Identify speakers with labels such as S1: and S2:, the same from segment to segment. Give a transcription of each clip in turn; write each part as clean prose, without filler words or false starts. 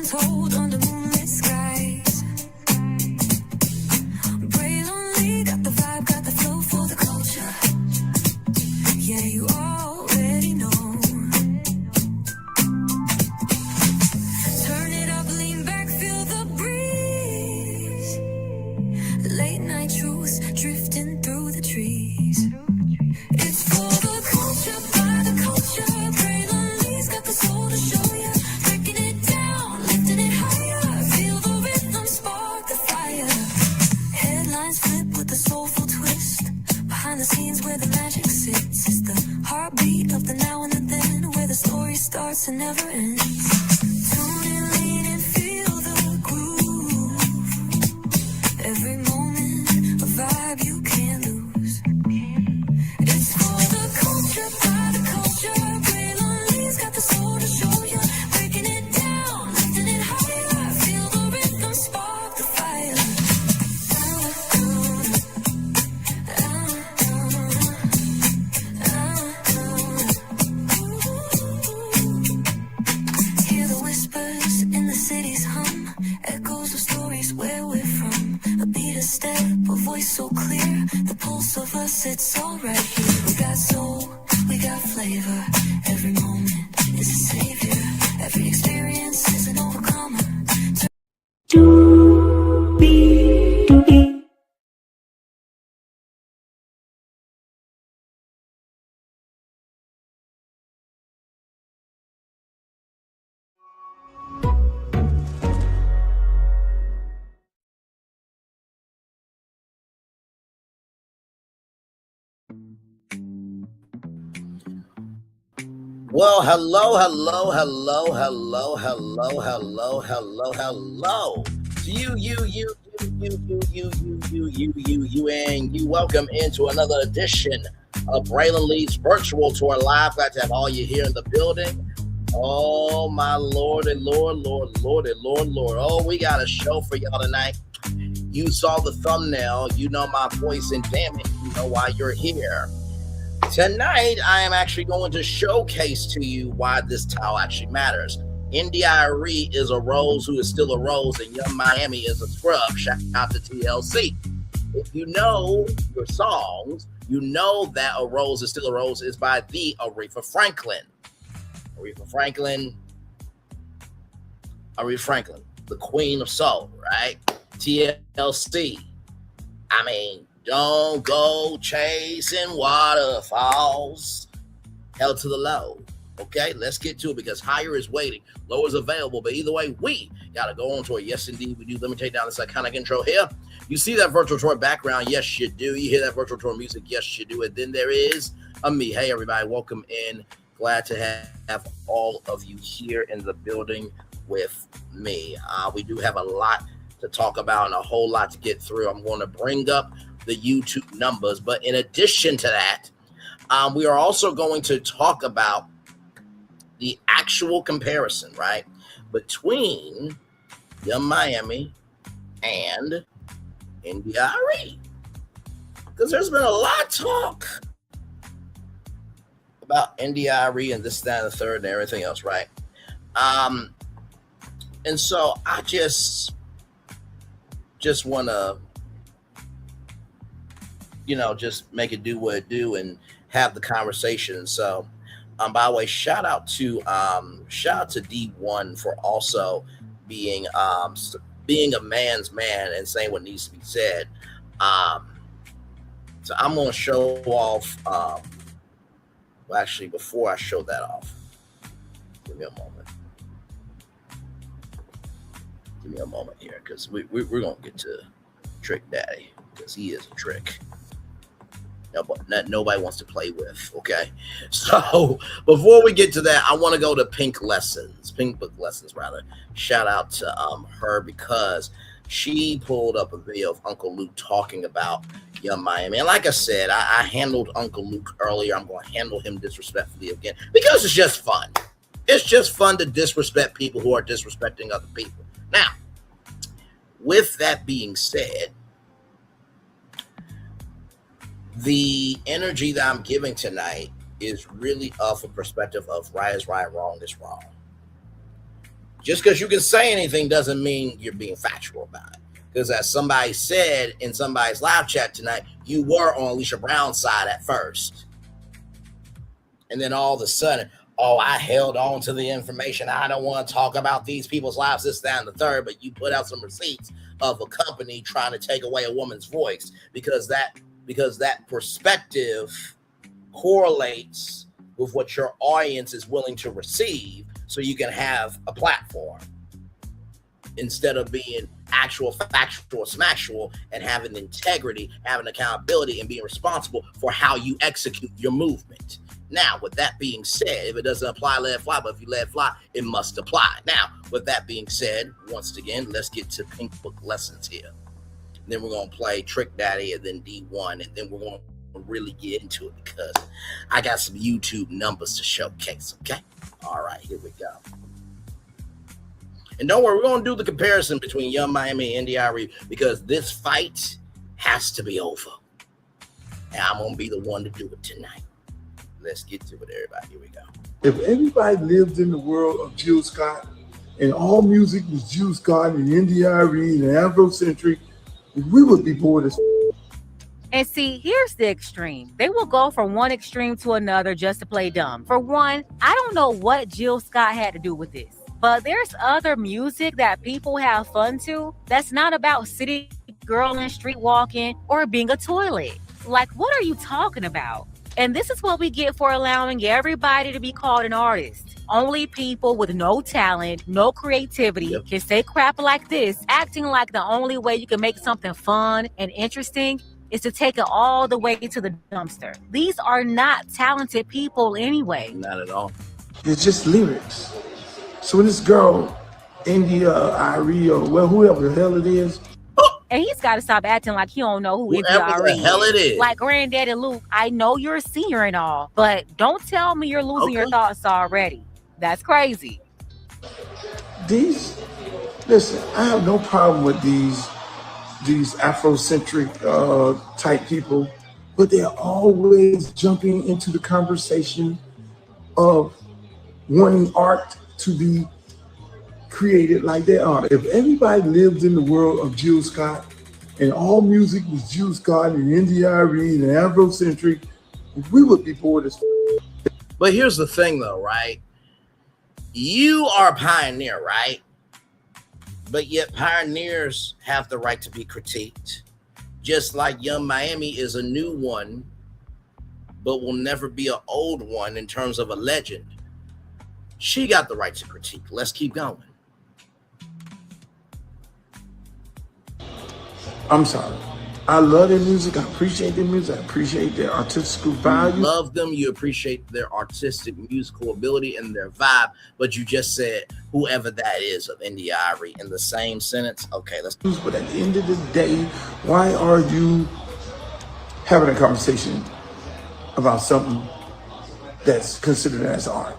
S1: told under moonlit skies. Brave only, got the vibe, got the flow for the culture. Yeah, you already know. Turn it up, lean back, feel the breeze. Late night truths drifting through the trees. It's for the culture, by the culture. Braylon got the soul to show ya. Breaking it down, lifting it higher. Feel the rhythm, spark the fire. Headlines flip with a soulful twist. Behind the scenes where the magic sits. It's the heartbeat of the now and the then, where the story starts and never ends. Tune in, lean and feel the groove. Every moment, a vibe you can't lose. It's for the culture, by the culture. Braylon got the soul to show you. Breaking it down, lifting it higher. Feel the rhythm, spark the fire. Hear the whispers in the city's hum. Echoes of stories where we're from. A beat, a step, a voice so clear. The pulse of us, it's all right here. We got soul, we got flavor. Every moment is a savior. Every experience is an overcomer.
S2: Well, hello to you, and you. Welcome into another edition of Braylon Lee's virtual tour live. Glad to have all you here in the building. Oh, my Lord and Lord. Oh, we got a show for y'all tonight. You saw the thumbnail. You know my voice, and damn it, you know why you're here. Tonight, I am actually going to showcase to you why this towel actually matters. Arie is a rose who is still a rose, and Young Miami is a scrub. Shout out to TLC. If you know your songs, you know that A Rose is Still a Rose is by the Aretha Franklin. Aretha Franklin, the queen of soul, right? TLC. I mean, don't go chasing waterfalls. Hell to the low. Okay, let's get to it because higher is waiting, lower is available. But either way, we gotta go on to it. Yes, indeed, we do. Let me take down this iconic intro here. You see that virtual tour background? Yes, you do. You hear that virtual tour music? Yes, you do. And then there is me. Hey, everybody, welcome in. Glad to have all of you here in the building with me. We do have a lot to talk about and a whole lot to get through. I'm going to bring up the YouTube numbers, but in addition to that, we are also going to talk about the actual comparison, right, between Young Miami and Arie, because there's been a lot of talk about Arie and this, that, and the third, and everything else, right? And so I just want to, just make it do what it do and have the conversation. So, by the way, shout out to D1 for also being a man's man and saying what needs to be said. So I'm going to show off. Well, actually, before I show that off, give me a moment here, because we're going to get to Trick Daddy, because he is a trick. Nobody wants to play with, okay? So before we get to that, I want to go to Pink Book Lessons. Shout out to her, because she pulled up a video of Uncle Luke talking about Young Miami. And like I said, I handled Uncle Luke earlier. I'm going to handle him disrespectfully again, because it's just fun. It's just fun to disrespect people who are disrespecting other people. Now, with that being said, the energy that I'm giving tonight is really of a perspective of right is right, wrong is wrong. Just because you can say anything doesn't mean you're being factual about it. Because as somebody said in somebody's live chat tonight, you were on Alicia Brown's side at first. And then all of a sudden, oh, I held on to the information. I don't want to talk about these people's lives, this, that, and the third. But you put out some receipts of a company trying to take away a woman's voice because that perspective correlates with what your audience is willing to receive, so you can have a platform instead of being actual, factual, smactual, and having integrity, having accountability, and being responsible for how you execute your movement. Now, with that being said, if it doesn't apply, let it fly. But if you let it fly, it must apply. Now, with that being said, once again, let's get to Pink Book lessons here. And then we're going to play Trick Daddy and then D1. And then we're going to really get into it because I got some YouTube numbers to showcase, okay? All right, here we go. And don't worry, we're going to do the comparison between Young Miami and Arie because this fight has to be over. And I'm going to be the one to do it tonight. Let's get to it, everybody. Here we go.
S3: If everybody lived in the world of Jill Scott and all music was Jill Scott and Arie and Afrocentric, we would be bored as.
S4: And see, here's the extreme. They will go from one extreme to another just to play dumb. For one, I don't know what Jill Scott had to do with this, but there's other music that people have fun to that's not about city girl and street walking or being a toilet. Like, what are you talking about? And this is what we get for allowing everybody to be called an artist. Only people with no talent, no creativity can say crap like this, acting like the only way you can make something fun and interesting is to take it all the way to the dumpster. These are not talented people anyway.
S2: Not at all.
S3: It's just lyrics. So when this girl, India, Arie, or well, whoever the hell it is,
S4: and he's got to stop acting like he don't know who
S2: whoever the hell it is.
S4: Like Granddaddy Luke, I know you're a singer and all, but don't tell me you're losing your thoughts already. That's crazy.
S3: Listen, I have no problem with these Afrocentric type people, but they're always jumping into the conversation of wanting art to be created like they are. If everybody lived in the world of Jill Scott and all music was Jill Scott and Arie and Afrocentric, we would be bored as.
S2: But here's the thing though, right? You are a pioneer, right? But yet pioneers have the right to be critiqued. Just like Young Miami is a new one, but will never be an old one in terms of a legend. She got the right to critique. Let's keep going.
S3: I'm sorry. I love their music. I appreciate their music. I appreciate their artistic value.
S2: You love them. You appreciate their artistic musical ability and their vibe. But you just said whoever that is of Arie in the same sentence. Okay, let's.
S3: But at the end of the day, why are you having a conversation about something that's considered as art?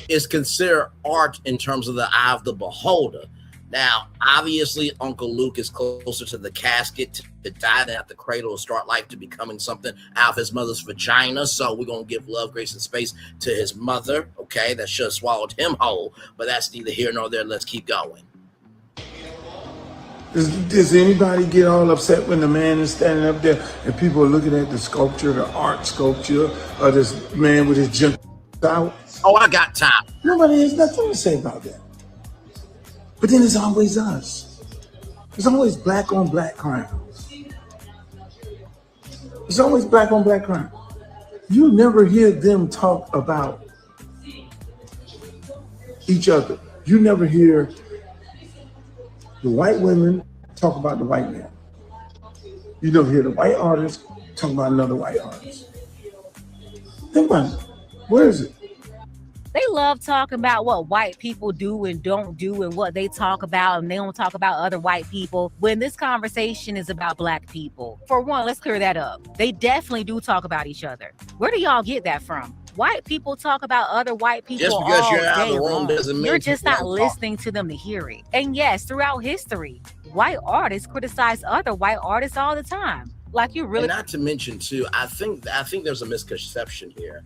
S2: It's considered art in terms of the eye of the beholder. Now, obviously, Uncle Luke is closer to the casket to die than at the cradle to start life to becoming something out of his mother's vagina. So we're going to give love, grace, and space to his mother, okay? That should have swallowed him whole, but that's neither here nor there. Let's keep going.
S3: Does anybody get all upset when the man is standing up there and people are looking at the sculpture, the art sculpture, or this man with his junk out?
S2: Oh, I got time.
S3: Nobody has nothing to say about that. But then it's always us. It's always black on black crimes. It's always black on black crime. You never hear them talk about each other. You never hear the white women talk about the white men. You never hear the white artist talk about another white artist. Think about it. Where is it?
S4: They love talking about what white people do and don't do and what they talk about, and they don't talk about other white people when this conversation is about black people. For one, let's clear that up. They definitely do talk about each other. Where do y'all get that from? White people talk about other white people
S2: just because
S4: all
S2: you're out of
S4: day
S2: the room
S4: long.
S2: doesn't mean
S4: you're just not listening to them to hear it. And yes, throughout history, white artists criticize other white artists all the time. Like you really.
S2: And not to mention too, I think there's a misconception here.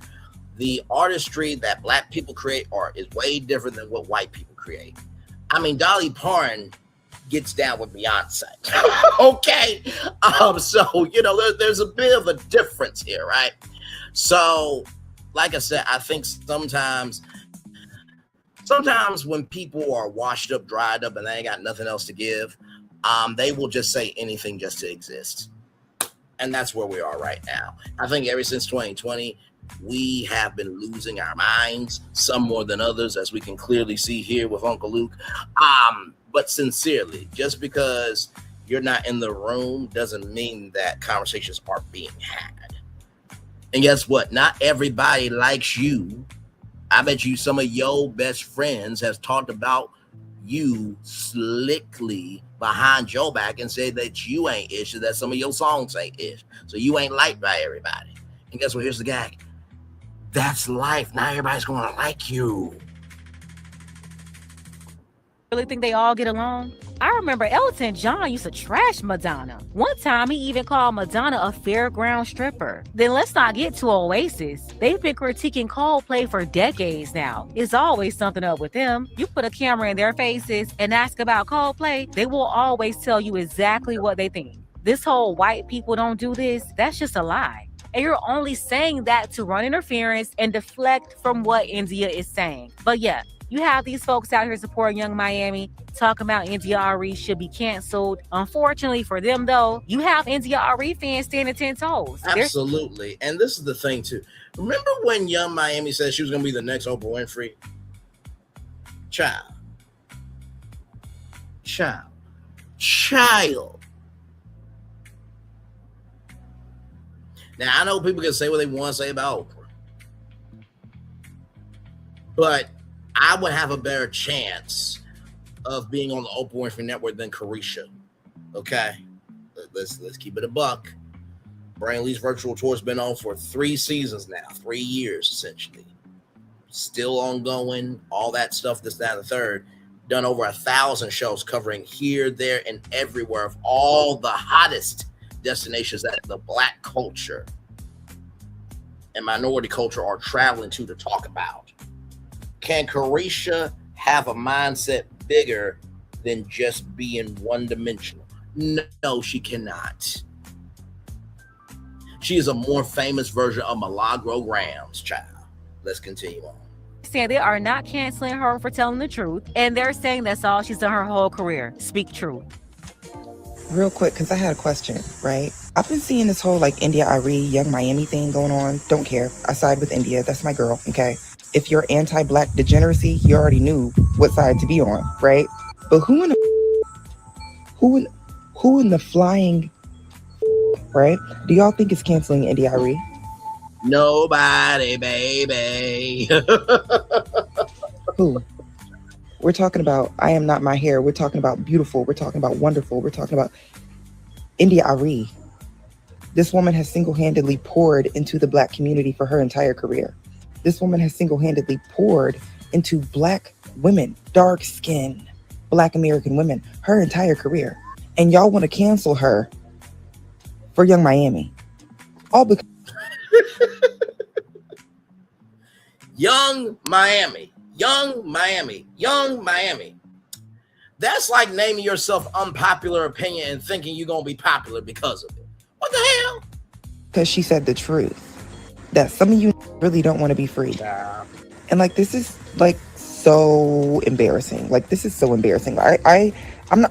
S2: The artistry that black people create art is way different than what white people create. I mean, Dolly Parton gets down with Beyonce. Okay. So, you know, there's a bit of a difference here, right? So, like I said, I think sometimes when people are washed up, dried up, and they ain't got nothing else to give, they will just say anything just to exist. And that's where we are right now. I think ever since 2020, we have been losing our minds, some more than others, as we can clearly see here with Uncle Luke. But sincerely, just because you're not in the room doesn't mean that conversations aren't being had. And guess what? Not everybody likes you. I bet you some of your best friends have talked about you slickly behind your back and said that you ain't ish, that some of your songs ain't ish. So you ain't liked by everybody. And guess what? Here's the gag. That's life. Not everybody's going to like you.
S4: Really think they all get along? I remember Elton John used to trash Madonna. One time, he even called Madonna a fairground stripper. Then let's not get to Oasis. They've been critiquing Coldplay for decades now. It's always something up with them. You put a camera in their faces and ask about Coldplay, they will always tell you exactly what they think. This whole white people don't do this, that's just a lie. And you're only saying that to run interference and deflect from what India is saying. But yeah, you have these folks out here supporting Young Miami, talking about India Arie should be canceled. Unfortunately for them, though, you have India Arie fans standing 10 toes.
S2: Absolutely. And this is the thing, too. Remember when Young Miami said she was going to be the next Oprah Winfrey? Child. Now, I know people can say what they want to say about Oprah, but I would have a better chance of being on the Oprah Winfrey Network than Carisha. Okay, let's keep it a buck. Brainley's virtual tour's been on for 3 seasons now, 3 years essentially, still ongoing. All that stuff, this, that, and the third. Done over 1,000 shows covering here, there, and everywhere of all the hottest destinations that the Black culture and minority culture are traveling to talk about. Can Carisha have a mindset bigger than just being one-dimensional? No, she cannot. She is a more famous version of Milagro Grams, child. Let's continue on.
S4: Saying they are not canceling her for telling the truth, and they're saying that's all she's done her whole career. Speak truth.
S5: Real quick, because I had a question, right? I've been seeing this whole like India Arie, Young Miami thing going on. Don't care. I side with India. That's my girl, okay? If you're anti-Black degeneracy, you already knew what side to be on, right? But who in the flying, right? Do y'all think is canceling India Arie?
S2: Nobody, baby.
S5: Who? We're talking about I Am Not My Hair. We're talking about Beautiful. We're talking about Wonderful. We're talking about India Arie. This woman has single-handedly poured into the Black community for her entire career. This woman has single-handedly poured into Black women, dark-skinned Black American women, her entire career. And y'all want to cancel her for Young Miami. All because
S2: Young Miami. That's like naming yourself unpopular opinion and thinking you're going to be popular because of it. What the hell?
S5: Because she said the truth. That some of you really don't want to be free. And like, this is like so embarrassing. Like, this is so embarrassing. I'm not,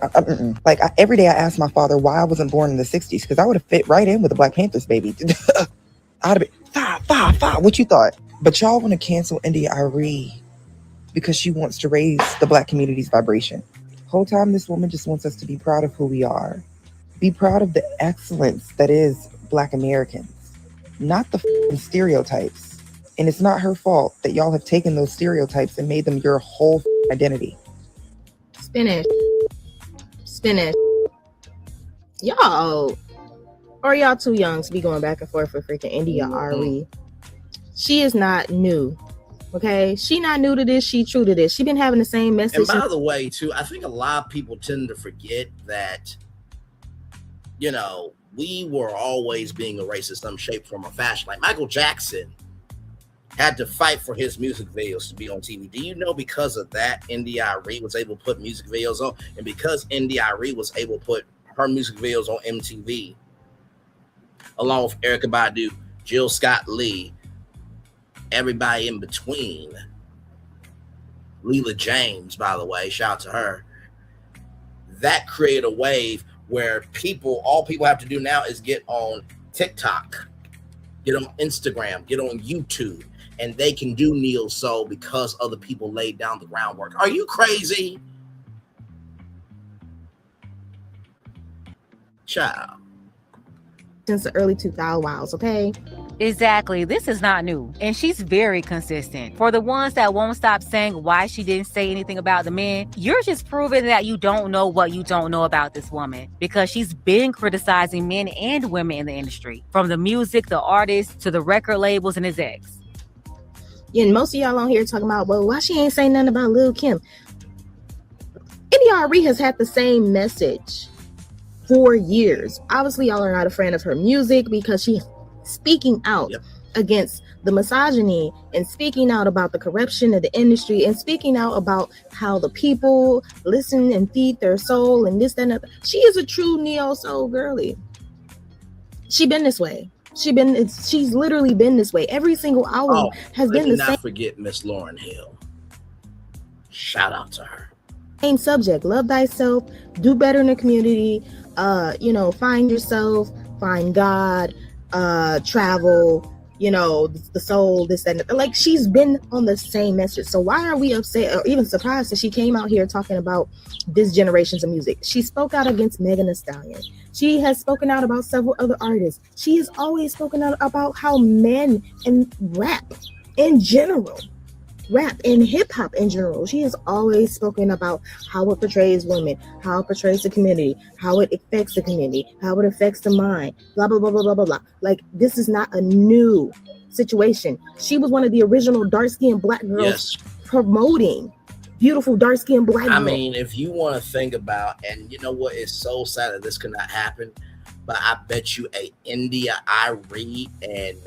S5: every day I ask my father why I wasn't born in the 60s, because I would have fit right in with the Black Panthers, baby. I'd have been, fa. What you thought? But y'all want to cancel India Arie because she wants to raise the Black community's vibration. Whole time, this woman just wants us to be proud of who we are. Be proud of the excellence that is Black Americans, not the stereotypes. And it's not her fault that y'all have taken those stereotypes and made them your whole identity.
S6: Spinach. Y'all, or y'all too young to be going back and forth with freaking India Arie. She is not new. Okay, she not new to this. She true to this. She been having the same message.
S2: And by the way, too, I think a lot of people tend to forget that, you know, we were always being erased in some shape, form, or fashion. Like Michael Jackson had to fight for his music videos to be on TV. Do you know because of that, Arie was able to put music videos on, and because Arie was able to put her music videos on MTV, along with Erykah Badu, Jill Scott Lee, everybody in between. Leela James, by the way, shout out to her. That created a wave where all people have to do now is get on TikTok, get on Instagram, get on YouTube, and they can do neo soul because other people laid down the groundwork. Are you crazy? Child.
S6: Since the early 2000s, okay?
S4: Exactly. This is not new. And she's very consistent. For the ones that won't stop saying why she didn't say anything about the men, you're just proving that you don't know what you don't know about this woman, because she's been criticizing men and women in the industry, from the music, the artists, to the record labels and his ex.
S6: Yeah, and most of y'all on here talking about, well, why she ain't saying nothing about Lil Kim? Arie has had the same message for years. Obviously, y'all are not a fan of her music because she's speaking out against the misogyny and speaking out about the corruption of the industry and speaking out about how the people listen and feed their soul and this, that, and that. She is a true neo soul girly. She been this way. She's literally been this way. Every single album has been the same.
S2: Not forget Miss Lauryn Hill. Shout out to her.
S6: Same subject. Love thyself. Do better in the community. Find yourself. Find God. Travel. The soul. This, that, and that. Like, she's been on the same message. So why are we upset or even surprised that she came out here talking about this generation's of music? She spoke out against Megan Thee Stallion. She has spoken out about several other artists. She has always spoken out about how men and rap in general, rap and hip hop in general, she has always spoken about how it portrays women, how it portrays the community, how it affects the community, how it affects the mind, blah, blah, blah, blah, blah, blah, blah. Like, this is not a new situation. She was one of the original dark-skinned black girls promoting beautiful dark-skinned black girls.
S2: I mean, if you want to think about, and you know what, it's so sad that this could not happen, but I bet you Arie and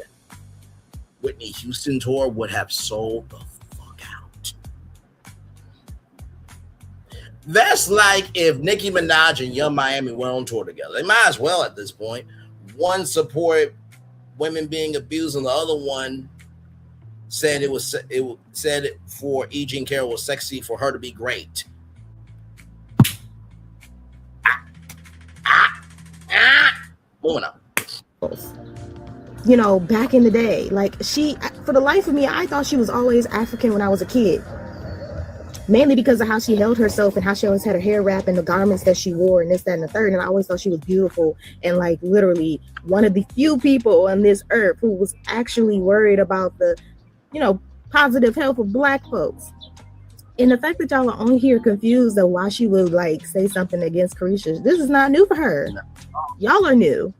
S2: Whitney Houston tour would have sold the fuck out. That's like if Nicki Minaj and Young Miami went on tour together. They might as well at this point. One supported women being abused, and the other one said it for E. Jean Carroll was sexy for her to be great. Moving on.
S6: Back in the day, like, she, for the life of me, I thought she was always African when I was a kid, mainly because of how she held herself and how she always had her hair wrapped and the garments that she wore and this, that, and the third. And I always thought she was beautiful and, like, literally one of the few people on this earth who was actually worried about the positive health of black folks. And the fact that y'all are on here confused of why she would, like, say something against Carisha, this is not new for her. Y'all are new,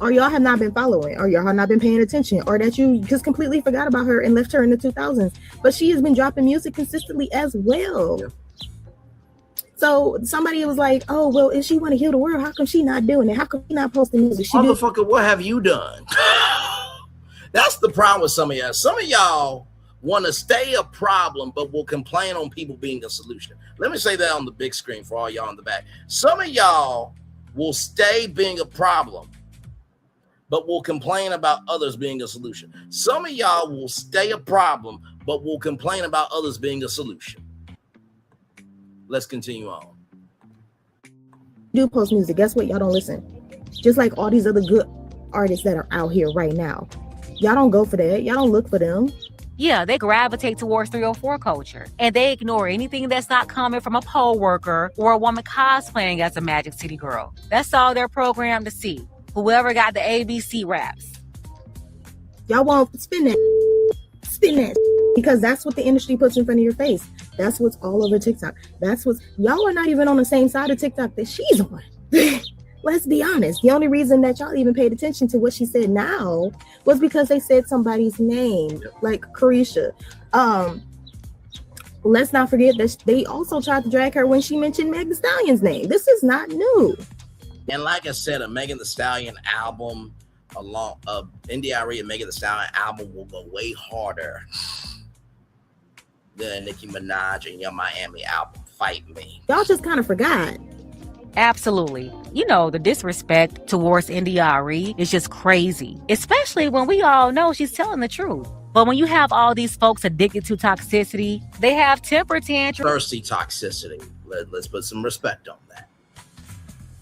S6: or y'all have not been following, or y'all have not been paying attention, or that you just completely forgot about her and left her in the 2000s. But she has been dropping music consistently as well. So somebody was like, oh, well, if she want to heal the world, how come she not doing it? How come she not posting music?
S2: Motherfucker, what have you done? That's the problem with some of y'all. Some of y'all want to stay a problem, but will complain on people being a solution. Let me say that on the big screen for all y'all in the back. Some of y'all will stay being a problem, but will complain about others being a solution. Some of y'all will stay a problem, but will complain about others being a solution. Let's continue on.
S6: Do post music. Guess what? Y'all don't listen. Just like all these other good artists that are out here right now. Y'all don't go for that. Y'all don't look for them.
S4: Yeah, they gravitate towards 304 culture, and they ignore anything that's not coming from a poll worker or a woman cosplaying as a Magic City girl. That's all they're programmed to see. Whoever got the ABC raps.
S6: Y'all won't spin that, because that's what the industry puts in front of your face. That's what's all over TikTok. Y'all are not even on the same side of TikTok that she's on. Let's be honest. The only reason that y'all even paid attention to what she said now was because they said somebody's name, like Carisha. Let's not forget that they also tried to drag her when she mentioned Megan Thee Stallion's name. This is not new.
S2: And like I said, a Megan Thee Stallion album Arie and Megan Thee Stallion album will go way harder than Nicki Minaj and Young Miami album, Fight Me.
S6: Y'all just kind of forgot.
S4: Absolutely. You know, the disrespect towards Arie is just crazy, especially when we all know she's telling the truth. But when you have all these folks addicted to toxicity, they have temper tantrums.
S2: Thirsty toxicity. Let's put some respect on that.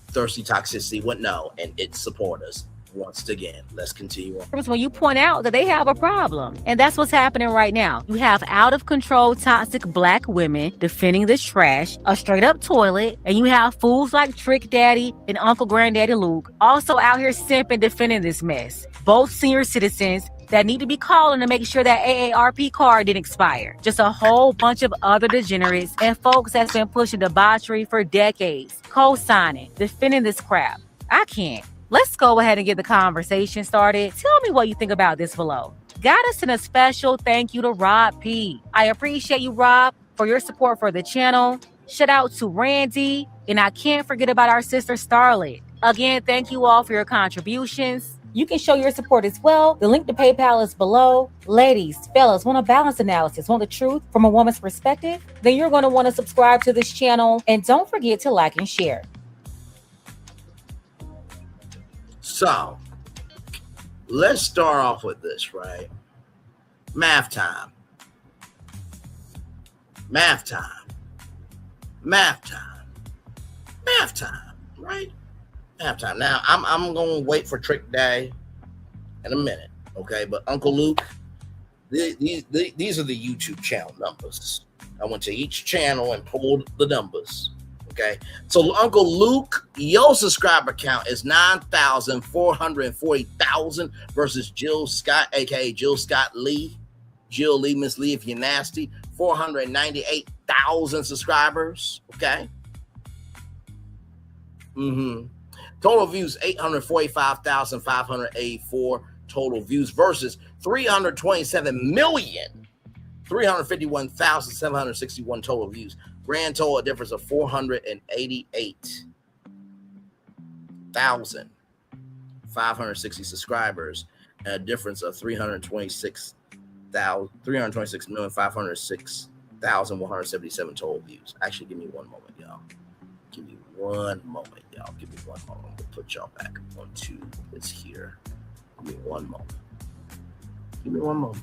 S2: Thirsty toxicity would know, and its supporters. Once again, let's continue on.
S4: When you point out that they have a problem. And that's what's happening right now. You have out of control toxic black women defending this trash, a straight up toilet, and you have fools like Trick Daddy and Uncle Granddaddy Luke also out here simping defending this mess. Both senior citizens that need to be calling to make sure that AARP card didn't expire. Just a whole bunch of other degenerates and folks that's been pushing debauchery for decades, co-signing, defending this crap. I can't. Let's go ahead and get the conversation started. Tell me what you think about this below. Gotta send a special thank you to Rob P. I appreciate you, Rob, for your support for the channel. Shout out to Randy, and I can't forget about our sister Starlet. Again, thank you all for your contributions. You can show your support as well. The link to PayPal is below. Ladies, fellas, want a balanced analysis, want the truth from a woman's perspective? Then you're going to want to subscribe to this channel, and don't forget to like and share.
S2: So, let's start off with this, right? Math time. Math time. Math time. Math time, right? Math time. Now, I'm going to wait for Trick Day in a minute, okay? But Uncle Luke, these are the YouTube channel numbers. I went to each channel and pulled the numbers. Okay, so Uncle Luke, your subscriber count is 9,440,000 versus Jill Scott, aka Jill Scott Lee, Jill Lee, Miss Lee, if you're nasty, 498,000 subscribers. Okay. Total views 845,584 total views versus 327,351,761 total views. Grand total difference of 488,560 subscribers, and a difference of 326,506,177 total views. Actually, give me one moment, y'all. Give me one moment, y'all. Give me one moment. I'm gonna put y'all back on to this here. Give me one moment. Give me one moment.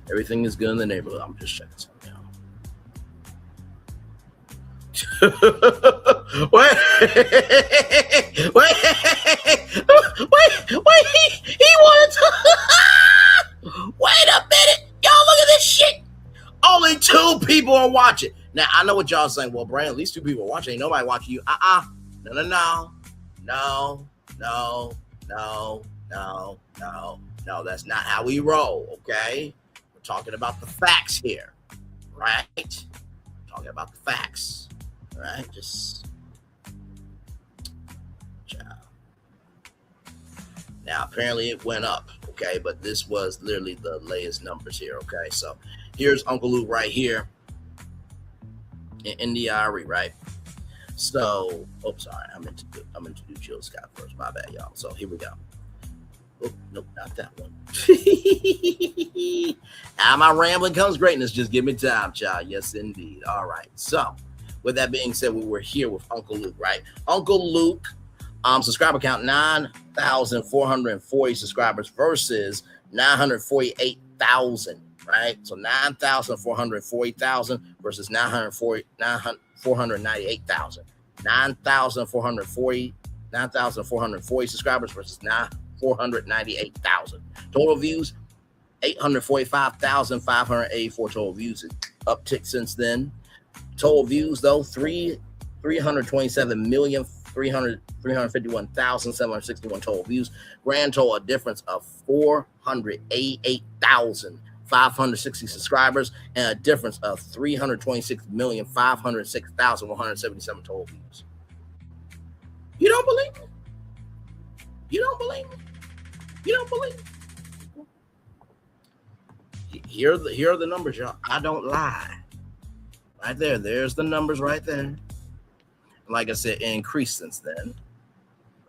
S2: Everything is good in the neighborhood. I'm just checking something out. wait, he wanted to. Wait a minute. Y'all look at this shit. Only 2 people are watching. Now, I know what y'all saying. Well, Brandon, at least 2 people are watching. Ain't nobody watching you. No. That's not how we roll, okay? We're talking about the facts here, right? Talking about the facts, all right? Just, ciao. Now, apparently it went up, okay? But this was literally the latest numbers here, okay? So here's Uncle Luke right here in Arie, right? So, sorry, I meant to do Jill Scott first. My bad, y'all. So here we go. Oh, nope, not that one. Out of my rambling comes greatness. Just give me time, child. Yes, indeed. All right. So, with that being said, we were here with Uncle Luke, right? Uncle Luke, subscriber count 9,440 subscribers versus 948,000, right? So 9,440,000 versus 498,000. 9,440 subscribers versus 498,000. Total views, 845,584 total views. Uptick since then. Total views, though, 327,351,761 total views. Grand total, a difference of 488,560 subscribers, and a difference of 326,506,177 total views. You don't believe me? You don't believe me? You don't believe me? Here are the numbers, y'all. I don't lie. Right there. There's the numbers right there. Like I said, it increased since then.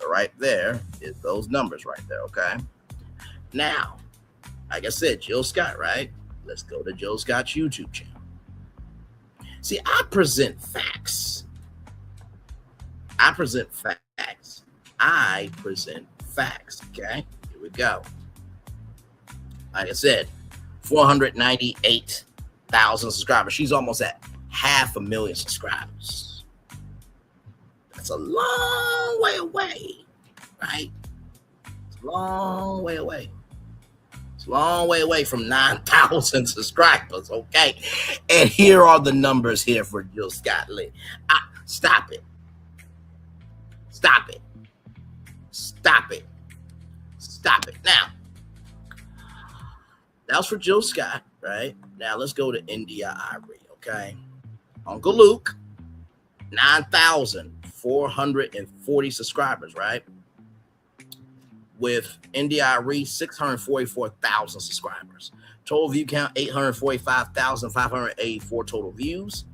S2: But right there is those numbers right there, okay? Now, like I said, Jill Scott, right? Let's go to Jill Scott's YouTube channel. See, I present facts. I present facts. Okay? Here we go. Like I said, 498,000 subscribers. She's almost at 500,000 subscribers. That's a long way away, right? It's a long way away. It's a long way away from 9,000 subscribers, okay? And here are the numbers here for Jill Scott Lit. Stop it. Stop it. Stop it. Stop it. Now, that was for Jill Scott, right? Now, let's go to India Arie, okay? Uncle Luke, 9,440 subscribers, right? With India Arie, 644,000 subscribers. Total view count, 845,584 total views.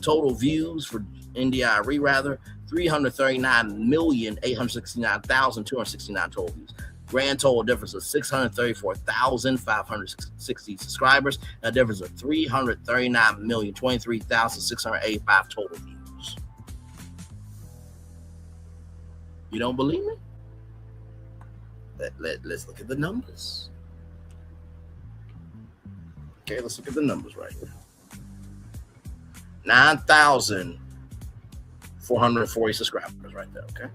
S2: Total views for India Arie, rather, 339,869,269 total views. Grand total difference of 634,560 subscribers. A difference of 339,023,685 total views. You don't believe me? Let's look at the numbers. Okay, let's look at the numbers right here. 9,440 subscribers right there, okay?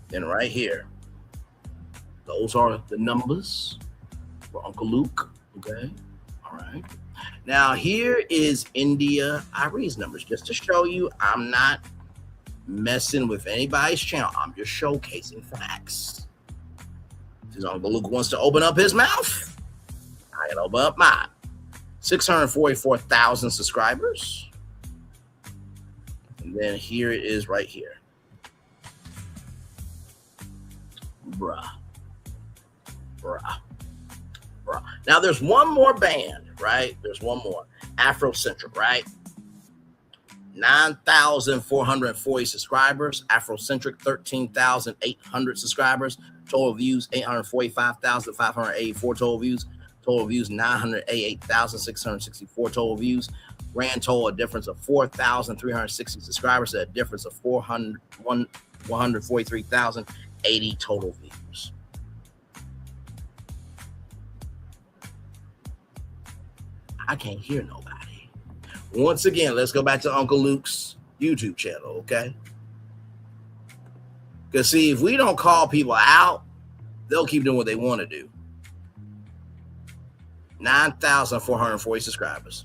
S2: Then right here, those are the numbers for Uncle Luke, okay? All right. Now, here is India Arie's numbers, just to show you I'm not messing with anybody's channel. I'm just showcasing facts. If Uncle Luke wants to open up his mouth, I can open up mine. 644,000 subscribers. And then here it is right here. Bruh. Now there's one more band, right? There's one more. Afrocentric, right? 9,440 subscribers. Afrocentric, 13,800 subscribers. Total views, 845,584 total views. Total views, 988,664 total views. Grand total, a difference of 4,360 subscribers, a difference of 143,080 total views. I can't hear nobody. Once again, let's go back to Uncle Luke's YouTube channel, okay? Because, see, if we don't call people out, they'll keep doing what they want to do. 9,440 subscribers.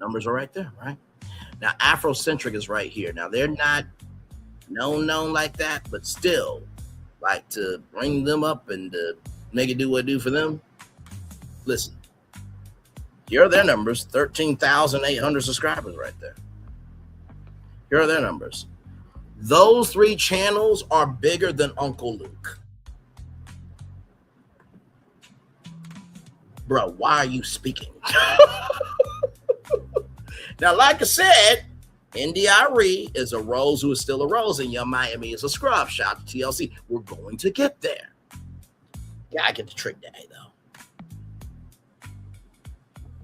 S2: Numbers are right there, right? Now, Afrocentric is right here. Now, they're not known like that, but still, like, to bring them up and to make it do what it do for them. Listen, here are their numbers, 13,800 subscribers right there. Here are their numbers. Those three channels are bigger than Uncle Luke. Bro, why are you speaking? Now, like I said, India Arie is a rose who is still a rose, and Young Miami is a scrub. Shout out to TLC. We're going to get there. Yeah, I get the Trick Daddy, though.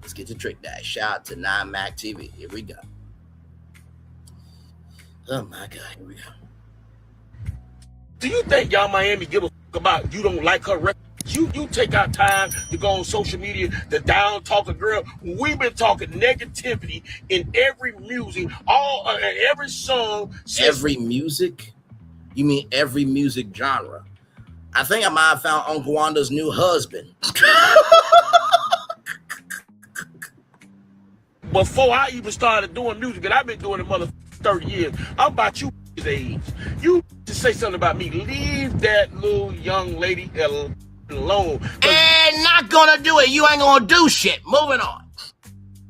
S2: Let's get to Trick Daddy. Shout out to 9Mac TV. Here we go. Oh, my God. Here we go.
S7: Do you think Young Miami give a fuck about you don't like her record? You take our time to go on social media to down talk a girl. We've been talking negativity in every music, every song.
S2: Every music? You mean every music genre? I think I might have found Uncle Wanda's new husband.
S7: Before I even started doing music, and I've been doing it 30 years, I'm about you age. You to say something about me, leave that little young lady alone.
S2: And not gonna do it. You ain't gonna do shit. Moving on.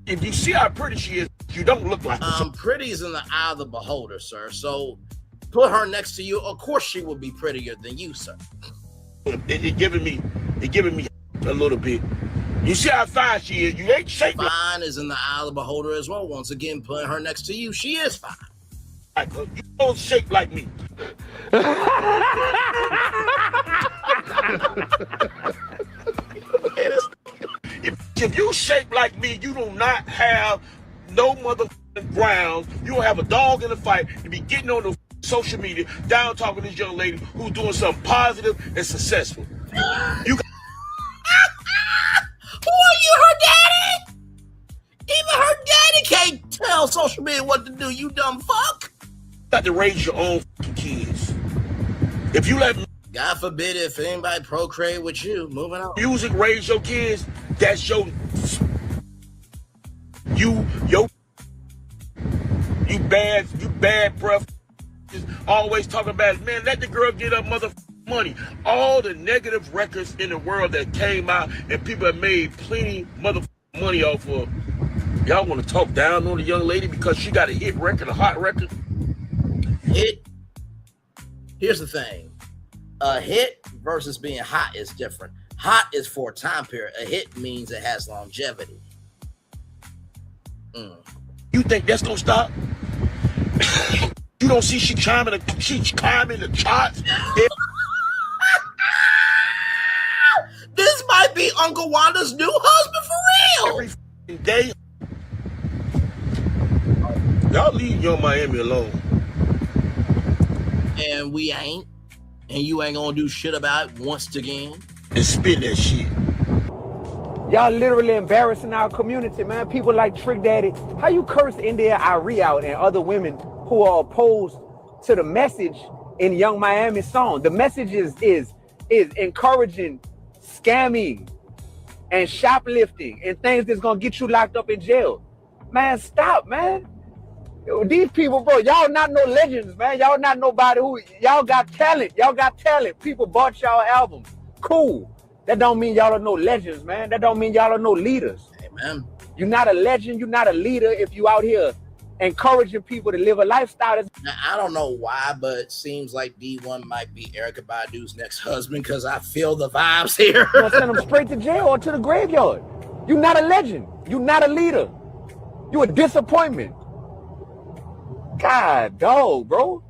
S7: If you see how pretty she is, you don't look like her.
S2: Pretty is in the eye of the beholder, sir. So put her next to you. Of course she will be prettier than you, sir.
S7: It giving me a little bit. You see how fine she is. You ain't shaped like
S2: Fine is in the eye of the beholder as well. Once again, putting her next to you, she is fine.
S7: her. You don't shape like me. If you shape like me, you do not have no motherfucking grounds. You don't have a dog in the fight to be getting on the social media down talking to this young lady who's doing something positive and successful. You
S2: Who are you, her daddy? Even her daddy can't tell social media what to do, you dumb fuck.
S7: got to raise your own kids. If you let
S2: God forbid if anybody procreate with you. Moving on.
S7: music raise your kids, that's you bad breath. Just always talking about it. Man, let the girl get her money. All the negative records in the world that came out and people have made plenty money off of. Y'all want to talk down on the young lady because she got a hit record, a hot record?
S2: Here's the thing. A hit versus being hot is different. Hot is for a time period. A hit means it has longevity.
S7: You think that's gonna stop? You don't see she climbing the charts?
S2: This might be Uncle Wanda's new husband for real.
S7: Every day. Y'all leave Young Miami alone.
S2: And we ain't. And you ain't gonna do shit about it once again.
S7: And spin that shit.
S8: Y'all literally embarrassing our community, man. People like Trick Daddy. How you curse India Arie out and other women who are opposed to the message in Young Miami's song? The message is encouraging scamming and shoplifting and things that's gonna get you locked up in jail. Man, stop, man. These people, bro, y'all not no legends, man. Y'all not nobody who, y'all got talent. Y'all got talent. People bought y'all albums. Cool. That don't mean y'all are no legends, man. That don't mean y'all are no leaders.
S2: Amen.
S8: You're not a legend. You're not a leader if you out here encouraging people to live a lifestyle.
S2: Now, I don't know why, but it seems like D1 might be Erykah Badu's next husband because I feel the vibes here.
S8: You're gonna send them straight to jail or to the graveyard. You're not a legend. You're not a leader. You're a disappointment. God, dog, bro.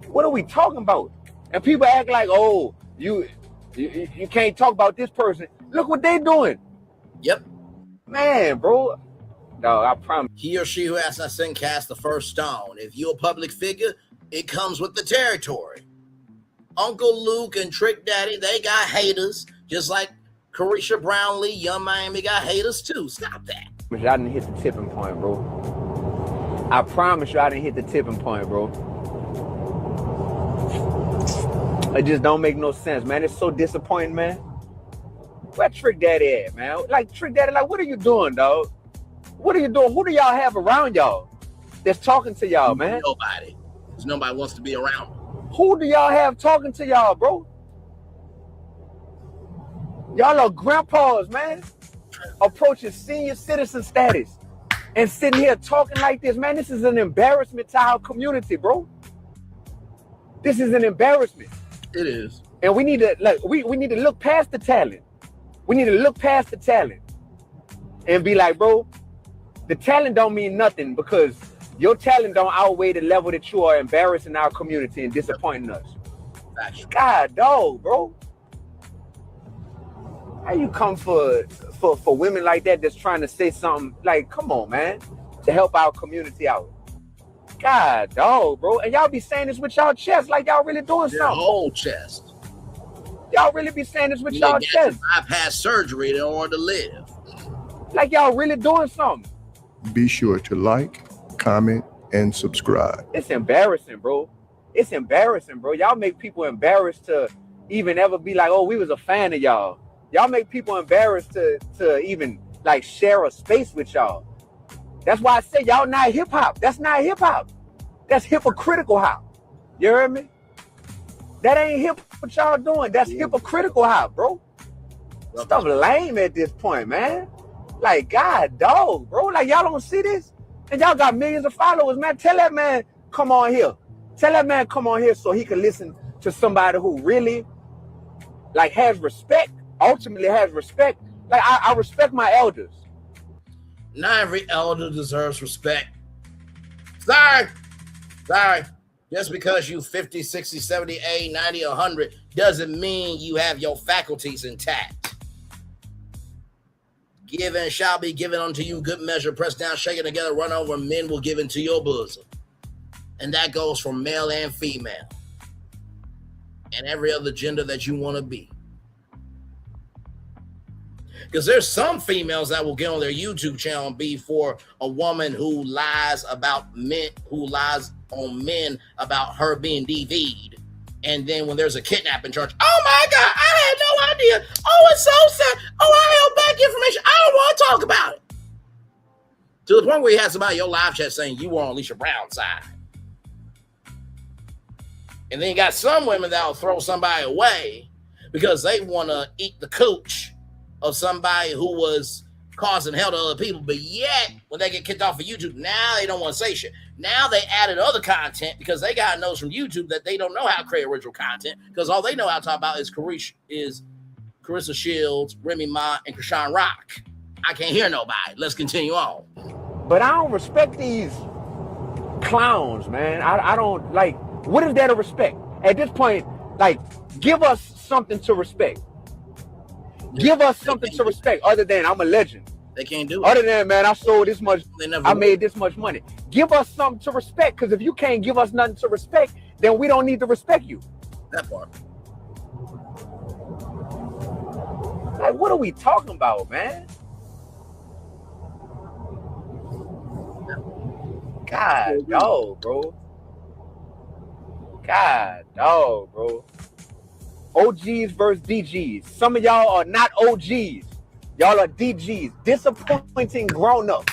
S8: What are we talking about? And people act like, oh, you can't talk about this person. Look what they doing.
S2: Yep.
S8: Man, bro. No, I promise.
S2: He or she who has not sinned cast the first stone. If you're a public figure, it comes with the territory. Uncle Luke and Trick Daddy, they got haters. Just like Carisha Brownlee, Young Miami got haters too. Stop that.
S8: I didn't hit the tipping point, bro. I promise you I didn't hit the tipping point, bro. It just don't make no sense, man. It's so disappointing, man. Where Trick Daddy at, man? Like, Trick Daddy, like, what are you doing, dog? What are you doing? Who do y'all have around y'all that's talking to y'all, man?
S2: Nobody. Because nobody wants to be around them.
S8: Who do y'all have talking to y'all, bro? Y'all are grandpas, man. Approaching senior citizen status. And sitting here talking like this, man, this is an embarrassment to our community, bro. This is an embarrassment.
S2: It is.
S8: And we need to we need to look past the talent. We need to look past the talent and be like, bro, the talent don't mean nothing because your talent don't outweigh the level that you are embarrassing our community and disappointing us.
S2: Factual.
S8: God, dog, bro. How you come for women like that that's trying to say something like, come on, man, to help our community out? God, dog, bro. And y'all be saying this with y'all chest like y'all really doing
S2: Their
S8: something.
S2: whole chest.
S8: Y'all really be saying this with y'all chest.
S2: Bypass surgery in order to live.
S8: Like y'all really doing something.
S9: Be sure to like, comment, and subscribe.
S8: It's embarrassing, bro. It's embarrassing, bro. Y'all make people embarrassed to even ever be like, oh, we was a fan of y'all. Y'all make people embarrassed to even like share a space with y'all. That's why I say y'all not hip hop. That's not hip hop. That's hypocritical hop. You heard me? That ain't hip what y'all doing. That's hypocritical hop, bro. Stuff lame at this point, man. Like, God, dog, bro. Like, y'all don't see this? And y'all got millions of followers, man. Tell that man, come on here. Tell that man, come on here so he can listen to somebody who really, like, has respect ultimately has respect. Like I respect my elders.
S2: Not every elder deserves respect. Sorry. Just because you 50, 60, 70, 80, 90, 100 doesn't mean you have your faculties intact. Given shall be given unto you, good measure, pressed down, shaken together, run over, men will give into your bosom. And that goes for male and female. And every other gender that you want to be. Because there's some females that will get on their YouTube channel and be for a woman who lies about men, who lies on men about her being DV'd. And then when there's a kidnapping charge, oh my God, I had no idea. Oh, it's so sad. Oh, I held back information. I don't want to talk about it. To the point where you had somebody in your live chat saying you were on Alicia Brown's side. And then you got some women that'll throw somebody away because they want to eat the cooch of somebody who was causing hell to other people, but yet when they get kicked off of YouTube, now they don't want to say shit. Now they added other content because they got notes from YouTube that they don't know how to create original content because all they know how to talk about is Carissa Shields, Remy Ma, and Krishan Rock. I can't hear nobody. Let's continue on.
S8: But I don't respect these clowns, man. I don't like. What is there to respect at this point? Like, give us something to respect. Give us something to respect other than I'm a legend.
S2: They can't do it.
S8: Other than, man, I sold this much, I made this much money. Give us something to respect, because if you can't give us nothing to respect, then we don't need to respect you.
S2: That part.
S8: Like, what are we talking about, man? God, dog, bro. God, dog, bro. OGs versus DGs. Some of y'all are not OGs. Y'all are DGs. Disappointing grown-ups.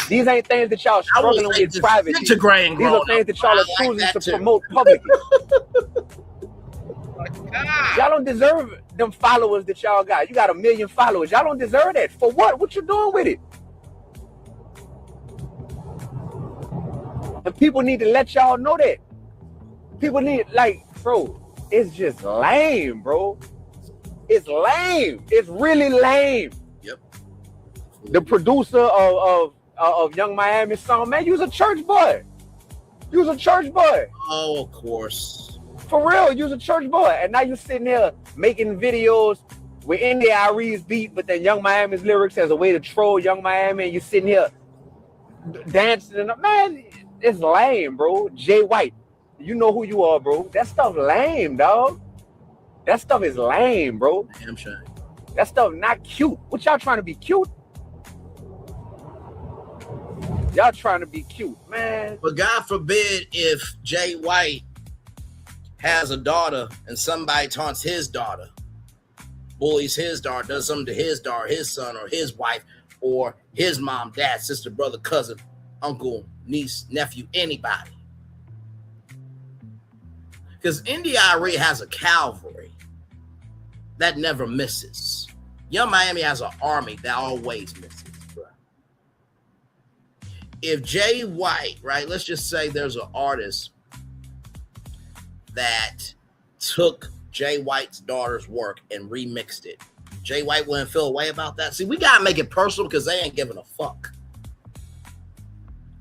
S8: These ain't things that y'all struggling with privately. These are things that y'all are choosing to promote publicly. Y'all don't deserve them followers that y'all got. You got 1 million followers. Y'all don't deserve that. For what? What you doing with it? And people need to let y'all know that. People need, like, bro, it's just lame, bro. It's lame. It's really lame.
S2: Yep.
S8: The producer of Young Miami's song, man, you was a church boy. You was a church boy.
S2: Oh, of course.
S8: For real, you was a church boy. And now you sitting here making videos with Arie's beat, but then Young Miami's lyrics as a way to troll Young Miami, and you sitting here dancing. And man, it's lame, bro. Jay White, you know who you are, bro. That stuff lame, dog. That stuff is lame, bro.
S2: Damn shame.
S8: That stuff not cute. What y'all trying to be cute? Y'all trying to be cute, man.
S2: But God forbid if Jay White has a daughter and somebody taunts his daughter, bullies his daughter, does something to his daughter, his son, or his wife, or his mom, dad, sister, brother, cousin, uncle, niece, nephew, anybody. Because Arie has a cavalry that never misses. Young Miami has an army that always misses, bro. If Jay White, right, let's just say there's an artist that took Jay White's daughter's work and remixed it, Jay White wouldn't feel a way about that. See, we got to make it personal because they ain't giving a fuck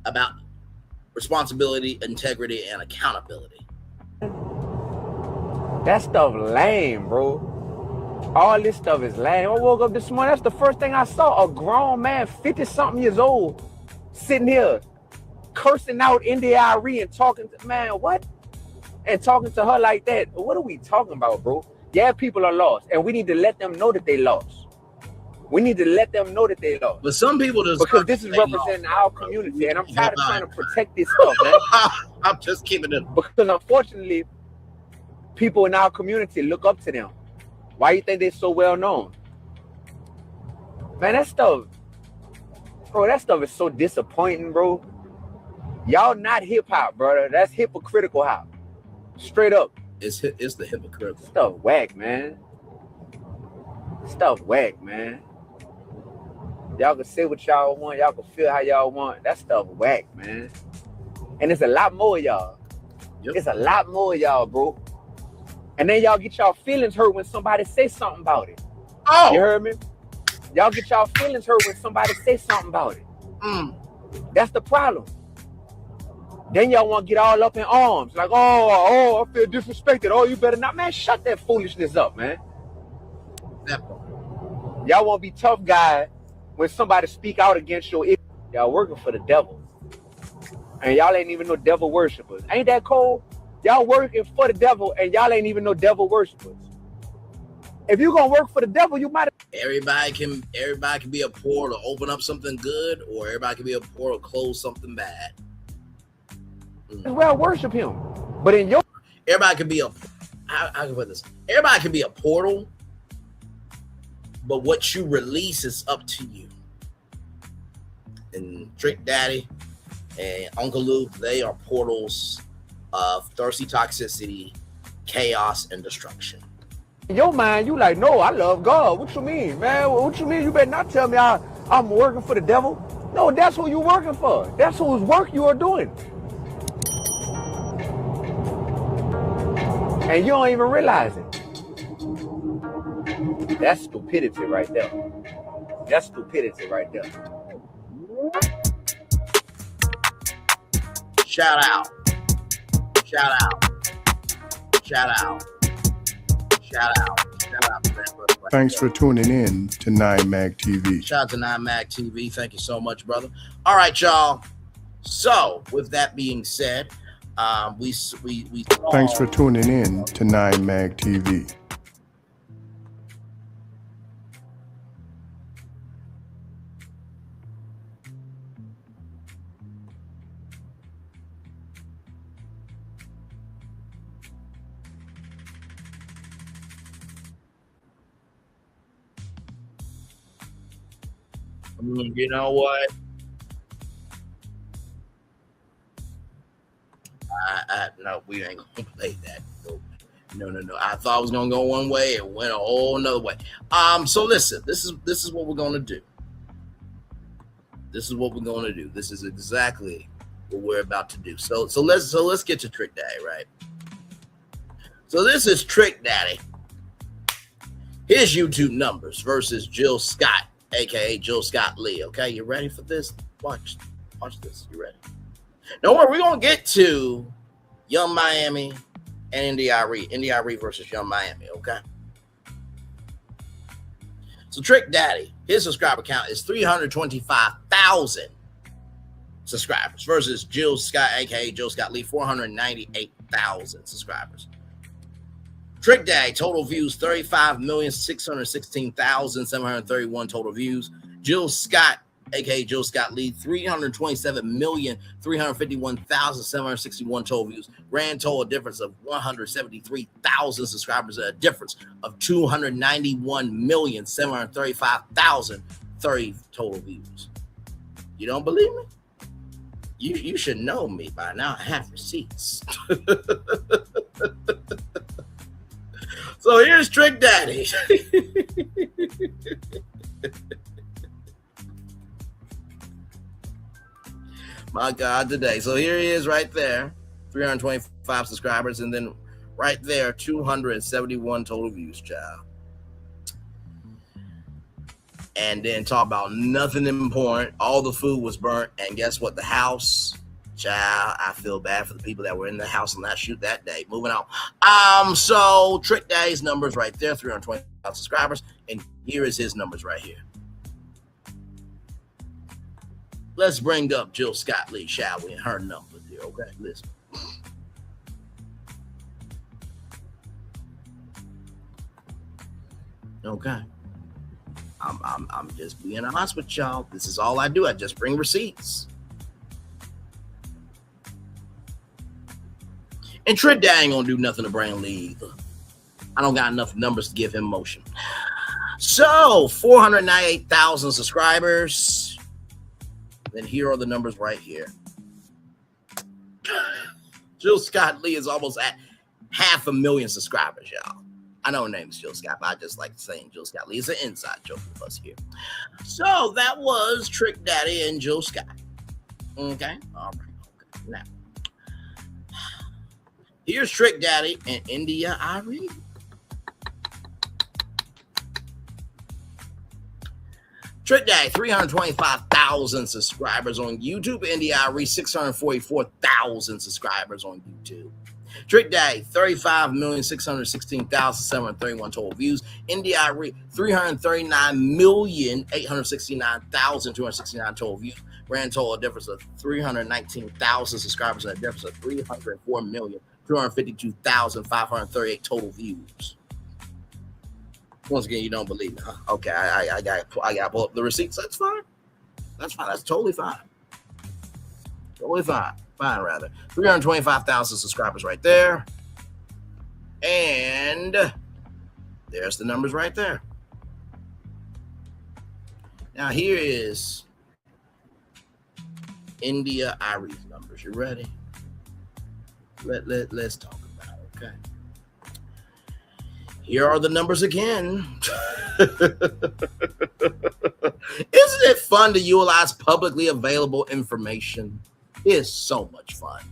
S2: about responsibility, integrity, and accountability.
S8: That stuff lame, bro. All this stuff is lame. I woke up this morning, that's the first thing I saw. A grown man, 50-something years old, sitting here cursing out Arie and talking to, man, what? And talking to her like that. What are we talking about, bro? Yeah, people are lost, and we need to let them know that they lost. We need to let them know that they lost.
S2: But some people just
S8: because this is representing our community, and I'm tired of trying to protect this stuff, man.
S2: I'm just keeping it.
S8: Because unfortunately, people in our community look up to them. Why you think they're so well known? Man, that stuff, bro, that stuff is so disappointing, bro. Y'all not hip hop, brother. That's hypocritical hop. Straight up.
S2: It's the hypocritical.
S8: Stuff whack, man. Stuff whack, man. Y'all can say what y'all want. Y'all can feel how y'all want. That stuff whack, man. And it's a lot more of y'all.
S2: Yep.
S8: It's a lot more of y'all, bro. And then y'all get y'all feelings hurt when somebody say something about it.
S2: Oh.
S8: You heard me? Y'all get y'all feelings hurt when somebody say something about it. That's the problem. Then y'all want to get all up in arms. Like, oh, I feel disrespected. Oh, you better not. Man, shut that foolishness up, man. Y'all want to be tough guy when somebody speak out against your issue. Y'all working for the devil. And y'all ain't even no devil worshipers. Ain't that cold? Y'all working for the devil and y'all ain't even no devil worshipers. If you gonna work for the devil, you might.
S2: Everybody can be a portal to open up something good, or everybody can be a portal to close something bad.
S8: Well, worship him. But in your
S2: everybody can be a I can put this. Everybody can be a portal, but what you release is up to you. And Trick Daddy and Uncle Luke, they are portals of thirsty toxicity, chaos, and destruction.
S8: In your mind, you like, no, I love God. What you mean, man? What you mean? You better not tell me I'm working for the devil. No, that's who you're working for. That's whose work you are doing. And you don't even realize it. That's stupidity right there. That's stupidity right there.
S2: Shout out. Shout out. Shout out. Shout out. Shout out to that brother.
S9: Thanks for tuning in to 9mag TV.
S2: Shout out to 9mag TV. Thank you so much, brother. All right, y'all. So, with that being said, we
S9: Thanks for tuning in to 9mag TV.
S2: You know what? No, we ain't gonna play that. No. I thought I was gonna go one way, it went a whole another way. So listen, this is what we're gonna do. This is what we're gonna do. This is exactly what we're about to do. So let's get to Trick Daddy, right? So this is Trick Daddy. His YouTube numbers versus Jill Scott, aka Jill Scott Lee. Okay, you ready for this? Watch this. You ready? Don't worry, we're gonna get to Young Miami and India Arie versus Young Miami. Okay. So Trick Daddy, his subscriber count is 325,000 subscribers versus Jill Scott, aka Jill Scott Lee, 498,000 subscribers. Trick Daddy, total views, 35,616,731 total views. Jill Scott, aka Jill Scott Lee, 327,351,761 total views. Grand total difference of 173,000 subscribers, a difference of 291,735,030 total views. You don't believe me? You should know me by now. I have receipts. So here's Trick Daddy. My God, today. So here he is right there, 325 subscribers, and then right there, 271 total views, child. And then talk about nothing important. All the food was burnt, and guess what? The house, child, I feel bad for the people that were in the house on that shoot that day. Moving on. So Trick Daddy's numbers right there, 325 subscribers, and here is his numbers right here. Let's bring up Jill Scott Lee, shall we? And her numbers here, okay? Listen. Okay. I'm just being honest with y'all. This is all I do. I just bring receipts. And Trick Daddy ain't gonna do nothing to bring Lee either. I don't got enough numbers to give him motion. So 498,000 subscribers. Then here are the numbers right here. Jill Scott Lee is almost at 500,000 subscribers, y'all. I know her name is Jill Scott, but I just like saying Jill Scott Lee. It's an inside joke for us here. So that was Trick Daddy and Jill Scott. Okay. All right. Okay. Now, Here's Trick Daddy and India Arie. Trick Daddy, 325,000 subscribers on YouTube. India Arie, 644,000 subscribers on YouTube. Trick Daddy, 35,616,731 total views. India Arie, 339,869,269 total views. Grand total difference of 319,000 subscribers and a difference of 304,252,538 total views. Once again, you don't believe me, huh? Okay, I got to pull up the receipts. That's fine. That's fine. That's totally fine. Totally fine. Fine, rather. 325,000 subscribers right there. And there's the numbers right there. Now, here is India Arie's numbers. You ready? Let's talk about it, okay? Here are the numbers again. Isn't it fun to utilize publicly available information? It's so much fun.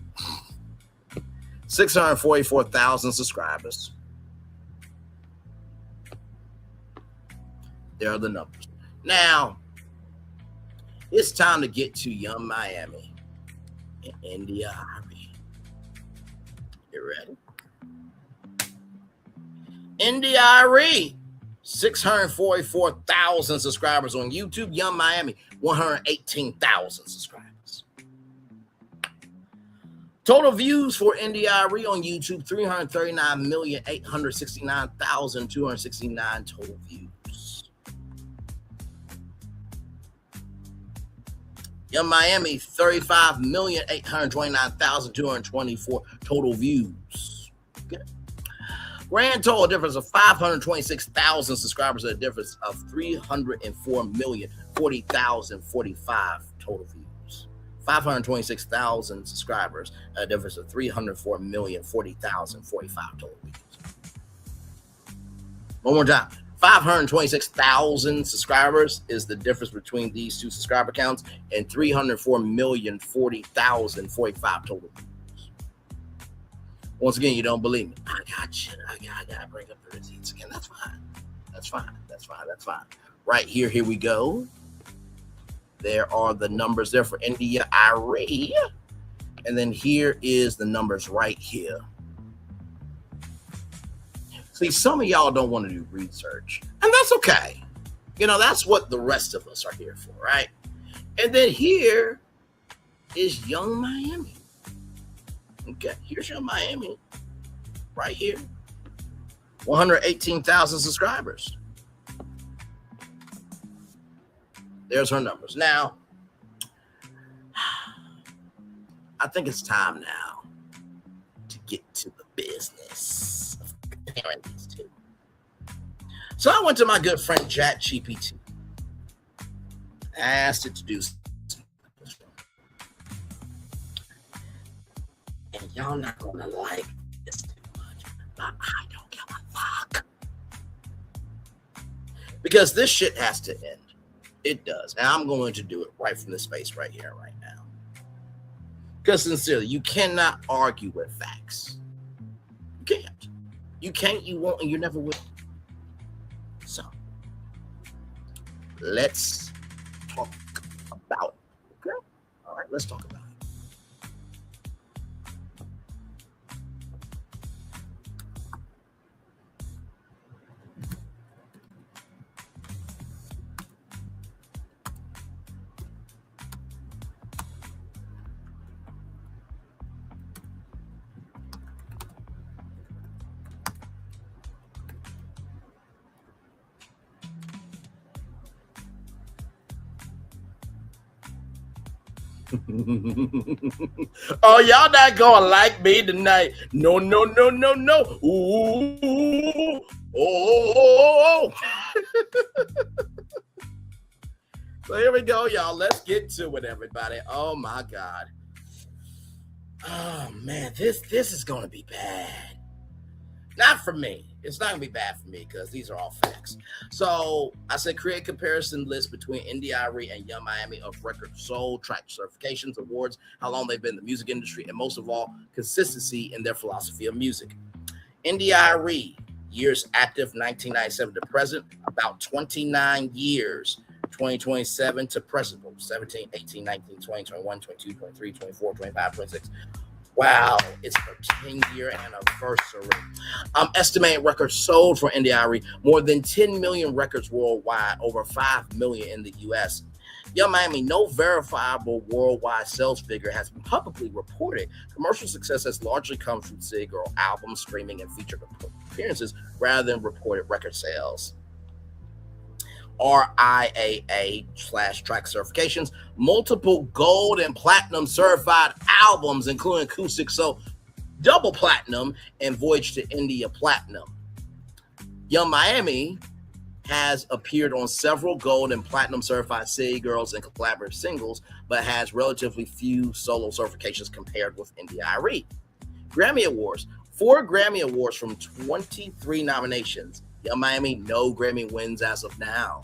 S2: 644,000 subscribers. There are the numbers. Now, it's time to get to Young Miami and India Arie. You ready? India Arie, 644,000 subscribers on YouTube. Young Miami, 118,000 subscribers. Total views for India Arie on YouTube, 339,869,269 total views. Young Miami, 35,829,224 total views. Okay. Grand total difference of 526,000 subscribers, a difference of 304,040,045 total views. 526,000 subscribers, a difference of 304,040,045 total views. One more time. 526,000 subscribers is the difference between these two subscriber counts, and 304,040,045 total views. Once again, you don't believe me. I got you. I gotta bring up the receipts again. That's fine. That's fine. That's fine. That's fine. Right here we go. There are the numbers there for India Arie. And then here is the numbers right here. See, some of y'all don't want to do research, and that's okay. You know, that's what the rest of us are here for, right? And then here is Young Miami. Okay, here's Young Miami right here. 118,000 subscribers. There's her numbers. Now, I think it's time now to get to the business of comparing these two. So I went to my good friend ChatGPT. I asked it to do something. And y'all not gonna like this too much, but I don't give a fuck. Because this shit has to end. It does. And I'm going to do it right from this space right here, right now. Because sincerely, you cannot argue with facts. You can't. You can't, you won't, and you never will. So, let's talk about it. Okay? All right, let's talk about it. Oh, y'all not gonna like me tonight. No. Ooh. Oh. So here we go, y'all. Let's get to it, everybody. Oh my God. Oh man, this is gonna be bad. Not for me. It's not gonna be bad for me because these are all facts. So I said create comparison list between Indie Arie and Young Miami of record sold, track certifications, awards, how long they've been in the music industry, and most of all, consistency in their philosophy of music. Indie Arie, years active 1997 to present, about 29 years. 2027 to present, 17, 18, 19, 20, 21, 22, 23, 24, 25, 26. Wow, it's her 10-year anniversary. Estimated records sold for Indie Arie, more than 10 million records worldwide, over 5 million in the US. Young Miami, no verifiable worldwide sales figure has been publicly reported. Commercial success has largely come from City Girl albums, streaming, and featured appearances rather than reported record sales. RIAA/track certifications, multiple gold and platinum certified albums, including acoustic, so double platinum, and Voyage to India platinum. Young Miami has appeared on several gold and platinum certified City Girls and collaborative singles, but has relatively few solo certifications compared with Indie Arie. Grammy Awards, 4 Grammy Awards from 23 nominations. Young Miami, no Grammy wins as of now.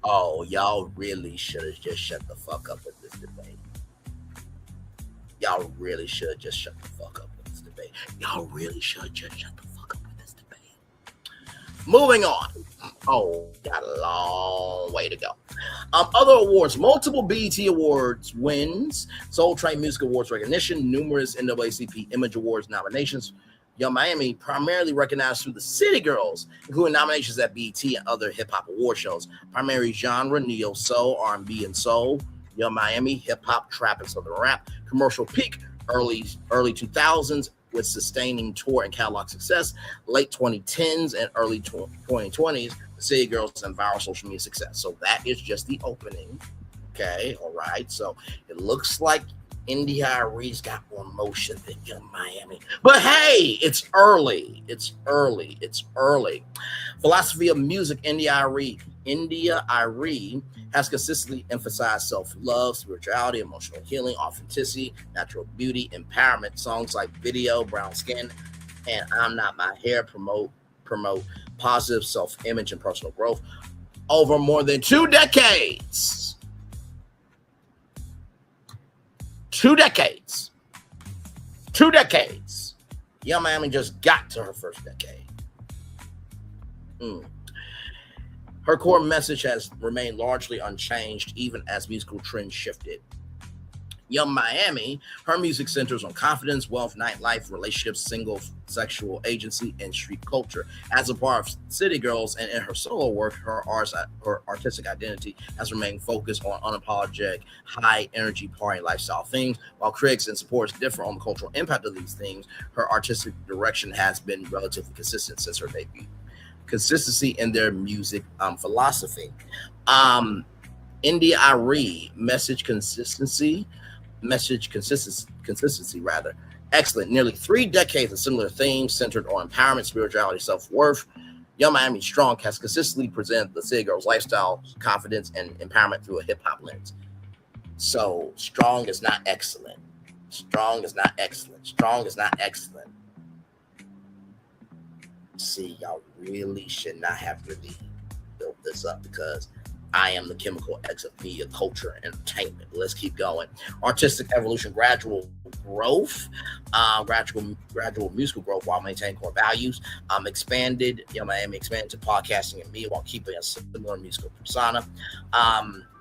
S2: Oh, y'all really should have just shut the fuck up with this debate. Y'all really should just shut the fuck up with this debate. Y'all really should just shut the fuck up with this debate. Moving on. Oh, got a long way to go. Other awards, multiple BET Awards wins, Soul Train Music Awards recognition, numerous NAACP Image Awards nominations. Young Miami primarily recognized through the City Girls, including nominations at BET and other hip-hop award shows. Primary genre, neo soul, R&B, and soul. Young Miami, hip-hop, trap, and southern rap. Commercial peak, early 2000s, with sustaining tour and catalog success. Late 2010s and early 2020s, the City Girls and viral social media success. So that is just the opening. Okay, all right. So it looks like Indie Arie's got more motion than Young Miami. But hey, it's early. It's early. It's early. Philosophy of music, Indie Arie has consistently emphasized self-love, spirituality, emotional healing, authenticity, natural beauty, empowerment. Songs like Video, Brown Skin, and I'm Not My Hair promote positive self-image and personal growth over more than 2 decades. 2 decades. 2 decades. Young Miami just got to her first decade. Her core message has remained largely unchanged, even as musical trends shifted. Young Miami, her music centers on confidence, wealth, nightlife, relationships, single sexual agency, and street culture. As a part of City Girls and in her solo work, her artistic identity has remained focused on unapologetic, high-energy party lifestyle themes. While critics and supporters differ on the cultural impact of these themes, her artistic direction has been relatively consistent since her debut. Consistency in their music philosophy. Indie Arie, message consistency rather. Excellent. Nearly 3 decades of similar themes centered on empowerment, spirituality, self-worth. Young Miami Strong has consistently presented the City Girls lifestyle, confidence, and empowerment through a hip-hop lens. So strong is not excellent. Strong is not excellent. Strong is not excellent. See, y'all really should not have really built this up because I am the chemical X of media, culture, and entertainment. Let's keep going. Artistic evolution, gradual growth, gradual musical growth while maintaining core values. Young Miami expanded to podcasting and media while keeping a similar musical persona.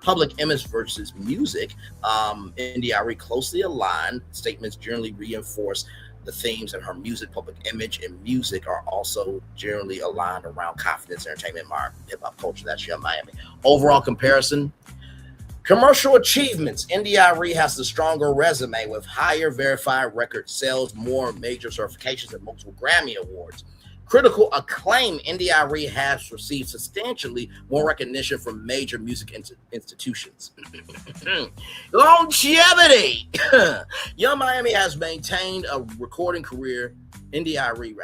S2: Public image versus music. Indie Arie closely aligned. Statements generally reinforce the themes in her music. Public image and music are also generally aligned around confidence, entertainment, hip-hop culture. That's Young Miami. Overall comparison. Commercial achievements. Indie Arie has the stronger resume with higher verified record sales, more major certifications, and multiple Grammy Awards. Critical acclaim. Indie Arie has received substantially more recognition from major music institutions. Longevity. Young Miami has maintained a recording career. Indie Arie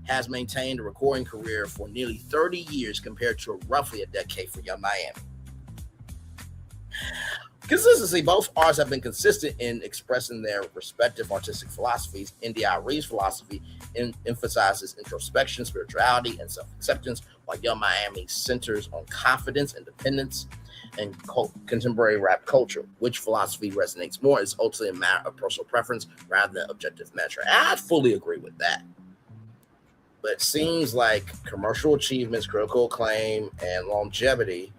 S2: has maintained a recording career for nearly 30 years compared to roughly a decade for Young Miami. Consistency. Both artists have been consistent in expressing their respective artistic philosophies. Arie's philosophy emphasizes introspection, spirituality, and self-acceptance, while Young Miami centers on confidence, independence, and contemporary rap culture. Which philosophy resonates more is ultimately a matter of personal preference rather than objective measure. And I fully agree with that. But it seems like commercial achievements, critical acclaim, and longevity,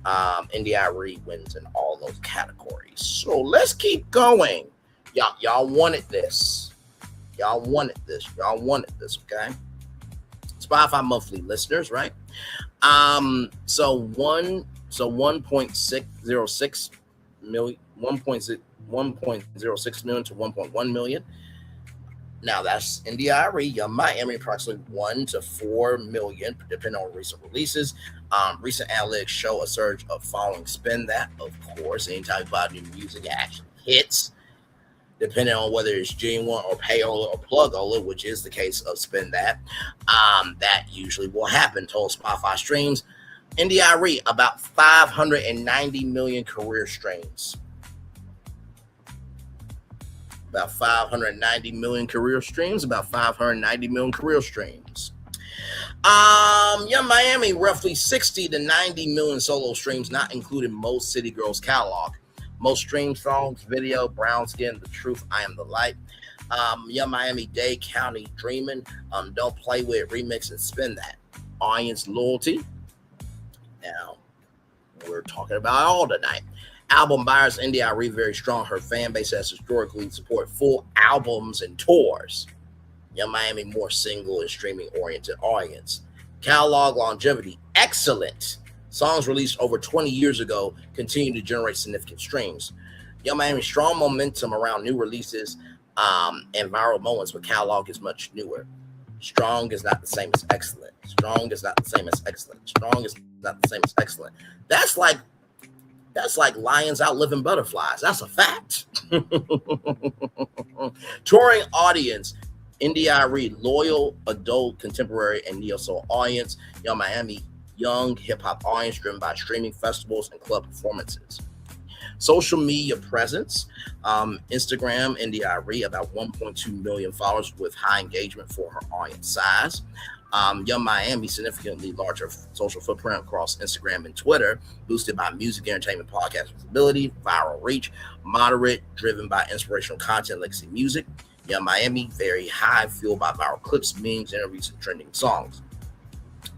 S2: Arie wins in all those categories. So let's keep going. Y'all wanted this. Y'all wanted this. Okay. Spotify monthly listeners, right? So 1.606 million, 1.06 million to 1.1 million. Now that's Arie. Young Miami, approximately 1 to 4 million, depending on recent releases. Recent analytics show a surge of following Spin That. Of course, anytime you buy new music, it actually hits. Depending on whether it's genuine or payola or plugola, which is the case of Spin That, that usually will happen. Total Spotify streams. Arie, about 590 million career streams. About 590 million career streams. Young Miami, roughly 60 to 90 million solo streams, not including most City Girls catalog. Most streamed songs, video, Brown Skin, The Truth, I Am the Light. Young Miami, Day County Dreamin', Don't Play With, Remix, and Spin That. Audience loyalty. Now, we're talking about it all tonight. Album buyers, Arie very strong. Her fan base has historically supported full albums and tours. Young Miami, more single and streaming-oriented audience. Catalog longevity, excellent. Songs released over 20 years ago continue to generate significant streams. Young Miami, strong momentum around new releases and viral moments, but catalog is much newer. Strong is not the same as excellent. That's like lions outliving butterflies. That's a fact. Touring audience, Arie, loyal, adult, contemporary, and neo-soul audience. Young Miami, young hip-hop audience driven by streaming festivals and club performances. Social media presence, Instagram, Arie, about 1.2 million followers with high engagement for her audience size. Young Miami, significantly larger social footprint across Instagram and Twitter, boosted by music, entertainment, podcast visibility, viral reach, moderate, driven by inspirational content, legacy music. Young Miami, very high, fueled by viral clips, memes, interviews, and trending songs.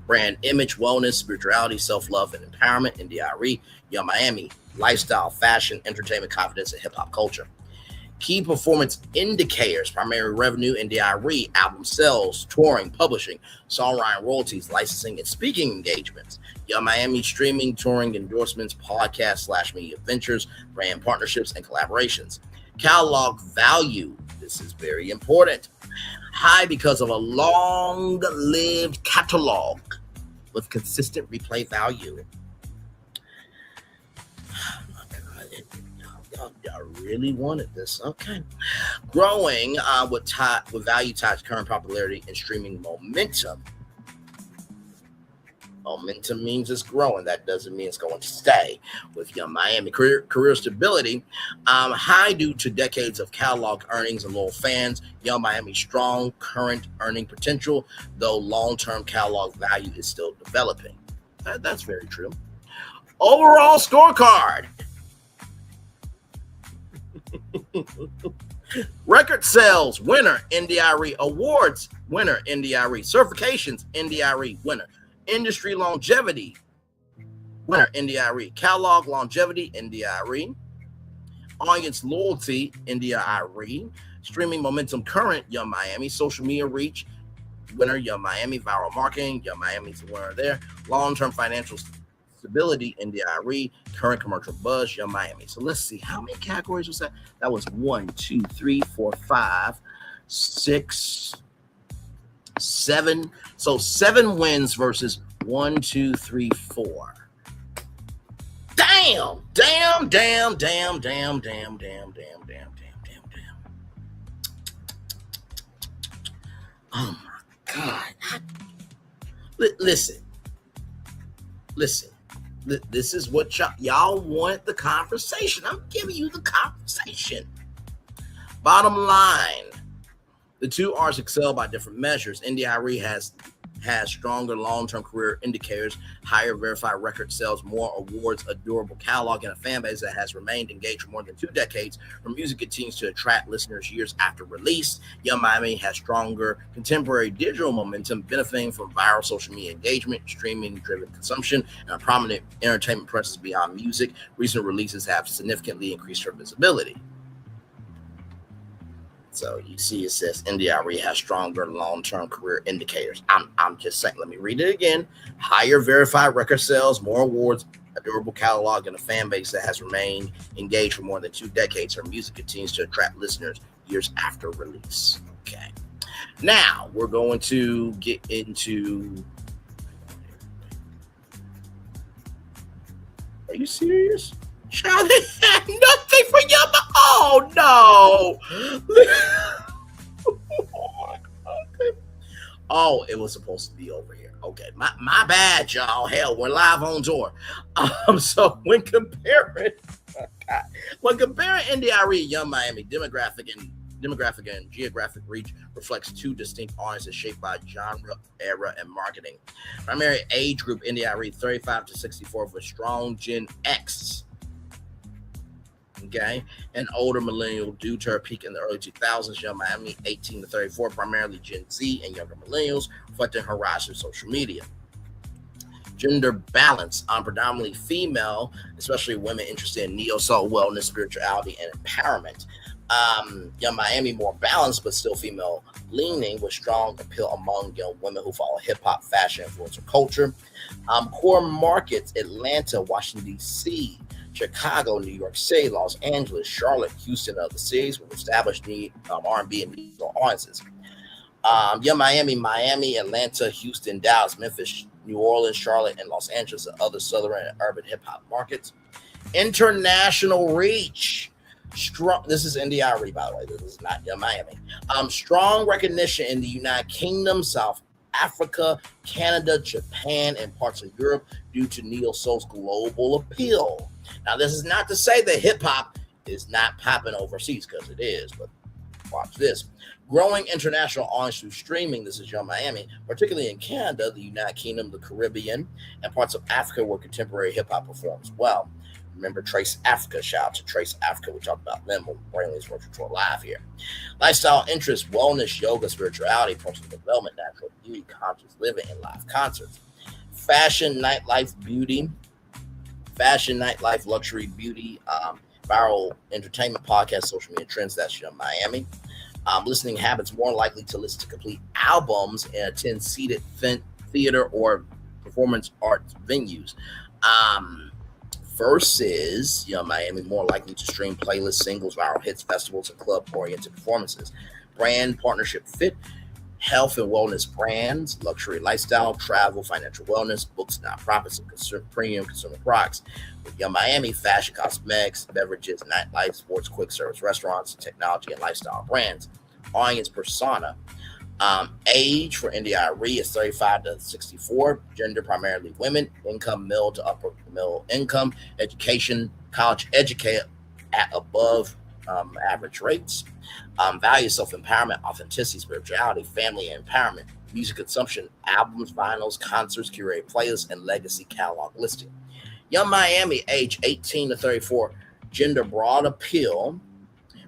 S2: Brand image, wellness, spirituality, self-love, and empowerment, Arie. Young Miami, lifestyle, fashion, entertainment, confidence, and hip-hop culture. Key performance indicators, primary revenue, Arie, album sales, touring, publishing, songwriting royalties, licensing, and speaking engagements. Young Miami, streaming, touring, endorsements, podcasts / media ventures, brand partnerships, and collaborations. Catalog value, this is very important. High because of a long-lived catalog with consistent replay value. Y'all really wanted this. Okay. Growing with value tied to current popularity and streaming momentum. Momentum means it's growing. That doesn't mean it's going to stay. With Young Miami, career stability, high due to decades of catalog earnings and loyal fans. Young Miami, strong current earning potential, though long-term catalog value is still developing. That's very true. Overall scorecard. Record sales, winner, Arie. Awards, winner, Arie. Certifications, Arie, winner. Industry longevity, winner, Arie. Catalog longevity, Arie. Audience loyalty, Arie. Streaming momentum, current, Young Miami. Social media reach, winner, Young Miami. Viral marketing, Young Miami's the winner there. Long-term financial stability, Arie. Current commercial buzz, Young Miami. So let's see, how many categories was that? That was 1, 2, 3, 4, 5, 6, 7. So 7 wins versus 1, 2, 3, 4. Damn. Oh my God. Listen. This is what y'all want, the conversation. I'm giving you the conversation. Bottom line, the two artists excel by different measures. India Arie has stronger long-term career indicators, higher verified record sales, more awards, a durable catalog, and a fan base that has remained engaged for more than 2 decades. Her music continues to attract listeners years after release. Young Miami has stronger contemporary digital momentum, benefiting from viral social media engagement, streaming-driven consumption, and a prominent entertainment presence beyond music. Recent releases have significantly increased her visibility. So you see, it says India Arie has stronger long-term career indicators. I'm just saying. Let me read it again. Higher verified record sales, more awards, a durable catalog, and a fan base that has remained engaged for more than 2 decades. Her music continues to attract listeners years after release. Okay. Now we're going to get into. Are you serious? Child, they had nothing for you. Oh no! Okay. Oh, it was supposed to be over here. Okay, my bad, y'all. Hell, we're live on tour. So when comparing India Arie and Young Miami, demographic and geographic reach reflects 2 distinct audiences shaped by genre, era, and marketing. Primary age group: India Arie 35 to 64 with strong Gen X. Okay, and older millennial due to her peak in the early 2000s. Young Miami 18 to 34, primarily Gen Z and younger millennials, reflecting her rise through social media. Gender balance: predominantly female, especially women interested in neo-soul, wellness, spirituality, and empowerment. Young Miami more balanced, but still female leaning, with strong appeal among young women who follow hip-hop, fashion, influencer culture. Core markets: Atlanta, Washington, D.C., Chicago, New York City, Los Angeles, Charlotte, Houston, and other cities with established R&B and neo audiences. Young Miami, Atlanta, Houston, Dallas, Memphis, New Orleans, Charlotte, and Los Angeles, and other southern and urban hip-hop markets. International reach. This is India Arie, by the way. This is not Young Miami. Strong recognition in the United Kingdom, South Africa, Canada, Japan, and parts of Europe due to neo-soul's global appeal. Now, this is not to say that hip-hop is not popping overseas, because it is, but watch this. Growing international audience through streaming. This is Young Miami, particularly in Canada, the United Kingdom, the Caribbean, and parts of Africa where contemporary hip-hop performs well. Remember Trace Africa. Shout out to Trace Africa. We talked about them on Brainley's Virtual Tour Live here. Lifestyle interests: wellness, yoga, spirituality, personal development, natural beauty, conscious living, and live concerts. Fashion, nightlife, beauty. Fashion, nightlife, luxury, beauty, viral entertainment, podcast, social media trends. That's Young Miami. Listening habits: more likely to listen to complete albums and attend seated theater or performance arts venues. Versus Young Miami, more likely to stream playlists, singles, viral hits, festivals, and club-oriented performances. Brand partnership fit: health and wellness brands, luxury lifestyle, travel, financial wellness, books, nonprofits, and premium consumer products. With Young Miami, fashion, cosmetics, beverages, nightlife, sports, quick service restaurants, technology, and lifestyle brands. Audience persona: age for India Arie is 35 to 64. Gender primarily women. Income middle to upper middle income. Education: college educated at above average rates. Value: self-empowerment, authenticity, spirituality, family, and empowerment. Music consumption: albums, vinyls, concerts, curated playlists, and legacy catalog listing. Young Miami, age 18 to 34. Gender broad appeal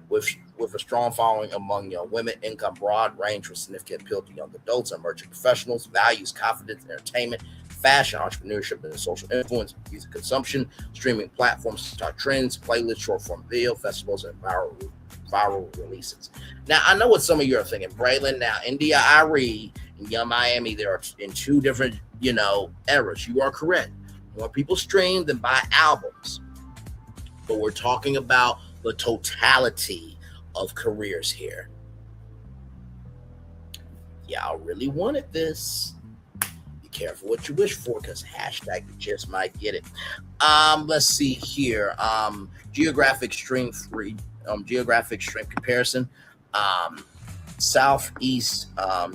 S2: with a strong following among young women. Income broad range with significant appeal to young adults and emerging professionals. Values: confidence, entertainment, fashion, entrepreneurship, and social influence. Music consumption: streaming platforms, star trends, playlists, short form video, festivals, and viral releases. Now, I know what some of you are thinking, Braylon. Now, India Arie and Young Miami, they are in 2 different, eras. You are correct. More people stream than buy albums. But we're talking about the totality of careers here. Y'all really wanted this. Be careful what you wish for, because hashtag you just might get it. Let's see here. Geographic strength comparison. Southeast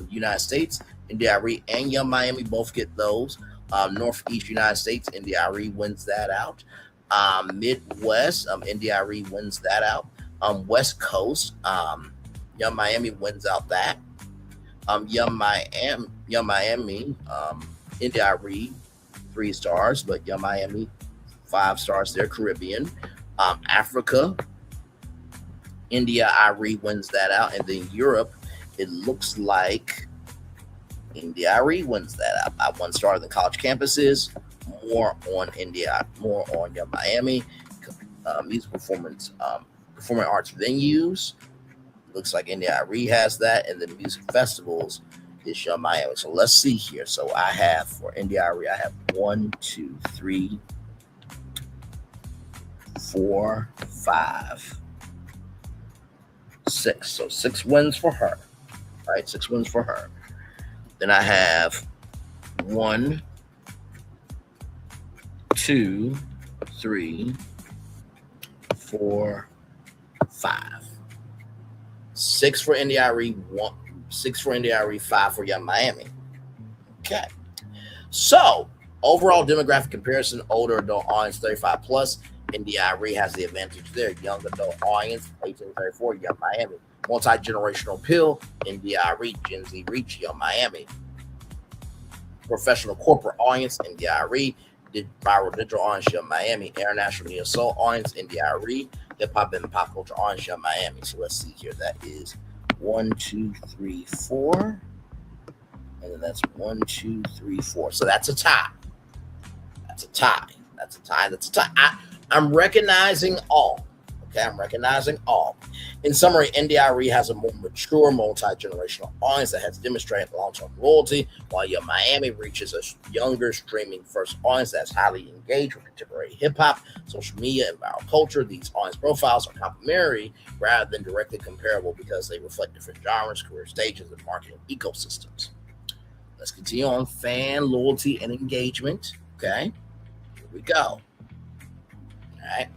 S2: United States, India Arie and Young Miami both get those. Northeast United States, Arie wins that out. Midwest, Arie wins that out. West Coast, Young Miami wins out that. Young Miami, Arie 3 stars, but Young Miami 5 stars. They're Caribbean. Africa, Arie wins that out, and then Europe, it looks like Arie wins that out by 1 star. The college campuses, more on Young Miami. Music performing arts venues, looks like Arie has that, and the music festivals is Young Miami. So let's see here. So I have for Arie, I have 1, 2, 3, 4, 5, 6. So 6 wins for her. All right, 6 wins for her. Then I have 1, 2, 3, 4, 5. 6 for Arie, 6 for Arie, 5 for Young Miami. Okay. So overall demographic comparison: older adult audience 35 plus. Arie has the advantage there. Young adult audience 18 to 34. Young Miami. Multi-generational appeal: Arie. Gen Z reach: Young Miami. Professional corporate audience: Arie. Viral digital audience: Young Miami. International neo soul audience: Arie. Hip hop and pop culture audience: Young Miami. So let's see here. That is 1, 2, 3, 4, and then that's 1, 2, 3, 4. So that's a tie. That's a tie. That's a tie. That's a tie. I'm recognizing all. Okay, I'm recognizing all. In summary, Arie has a more mature, multi-generational audience that has demonstrated long-term loyalty, while Young Miami reaches a younger, streaming-first audience that's highly engaged with contemporary hip-hop, social media, and viral culture. These audience profiles are complementary rather than directly comparable because they reflect different genres, career stages, and marketing ecosystems. Let's continue on fan loyalty and engagement. Okay, here we go. All right.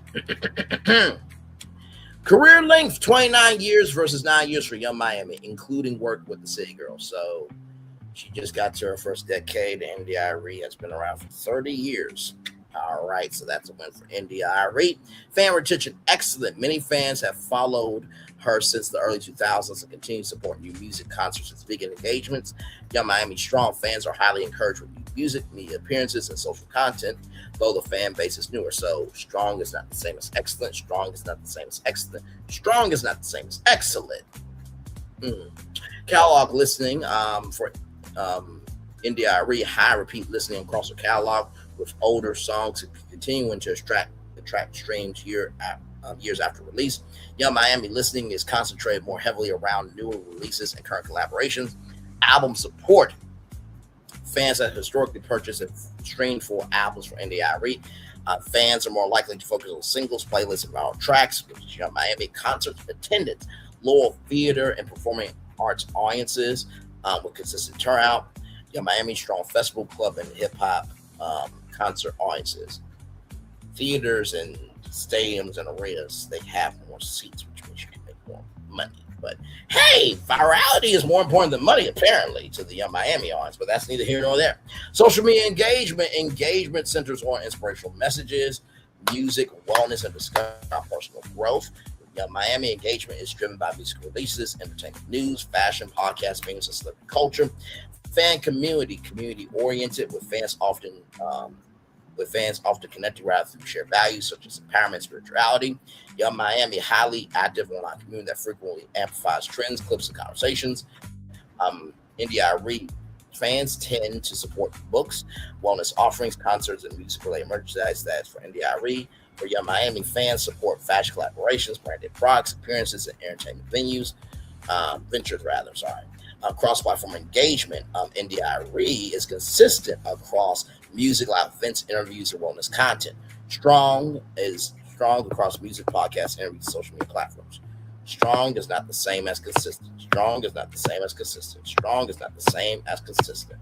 S2: Career length, 29 years versus 9 years for Young Miami, including work with the City Girls. So she just got to her first decade. Arie has been around for 30 years. All right, so that's a win for Arie. Fan retention, excellent. Many fans have followed her since the early 2000s and continue to support new music, concerts, and speaking engagements. Young Miami strong fans are highly encouraged with new music, media appearances, and social content, though the fan base is newer. So strong is not the same as excellent. Strong is not the same as excellent. Strong is not the same as excellent. Catalog listening for Arie, high repeat listening across her catalog, with older songs continuing to attract streams years after release. Young Miami listening is concentrated more heavily around newer releases and current collaborations. Album support: fans that historically purchased and streamed full albums for Arie. Fans are more likely to focus on singles, playlists, and viral tracks. Young Miami concerts attendance: loyal theater and performing arts audiences with consistent turnout. Young Miami strong festival, club, and hip hop concert audiences. Theaters and stadiums and arenas, they have more seats, which means you can make more money. But hey, virality is more important than money, apparently, to the Young Miami audience, but that's neither here nor there. Social media engagement centers on inspirational messages, music, wellness, and discussion on personal growth. Young Miami engagement is driven by music releases, entertainment news, fashion, podcasts, memes, and celebrity culture. Fan community oriented, with fans often connecting rather through shared values such as empowerment and spirituality. Young Miami highly active online community that frequently amplifies trends, clips, and conversations. Arie fans tend to support books, wellness offerings, concerts, and music-related merchandise. That's for Arie. For Young Miami, fans support fashion collaborations, branded products, appearances, and entertainment ventures. Cross-platform engagement. Arie is consistent across music, live events, interviews, and wellness content. Strong across music, podcasts, interviews, social media platforms. Strong is not the same as consistent. Strong is not the same as consistent. Strong is not the same as consistent.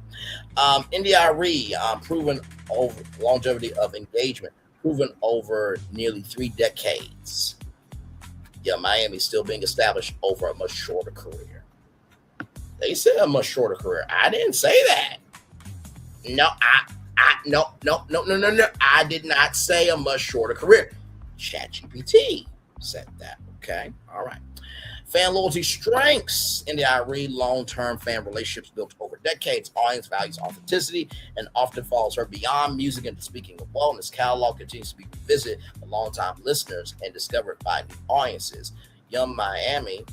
S2: Arie, proven over longevity of engagement, proven over nearly 3 decades. Young Miami still being established over a much shorter career. They said a much shorter career. I didn't say that. No, I No. I did not say a much shorter career. ChatGPT said that. Okay. All right. Fan loyalty strengths. India Arie, long-term fan relationships built over decades. Audience values authenticity and often follows her beyond music into speaking of wellness. Catalog continues to be revisited by longtime listeners and discovered by new audiences. Young Miami,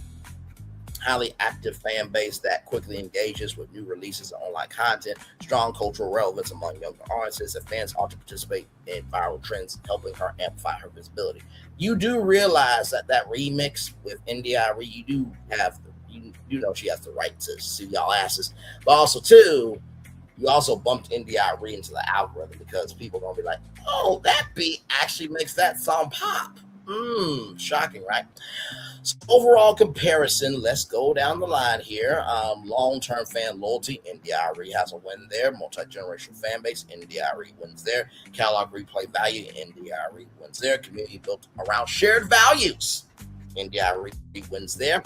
S2: highly active fan base that quickly engages with new releases and online content, strong cultural relevance among younger audiences, and fans often participate in viral trends, helping her amplify her visibility. You do realize that remix with India Arie, you do have, you know, she has the right to sue y'all asses, but also too, you also bumped India Arie into the algorithm because people are gonna be like, oh, that beat actually makes that song pop. Shocking, right? So overall comparison, let's go down the line here. Long-term fan loyalty, India Arie has a win there. Multi-generational fan base, India Arie wins there. Catalog replay value, India Arie wins there. Community built around shared values, India Arie wins there.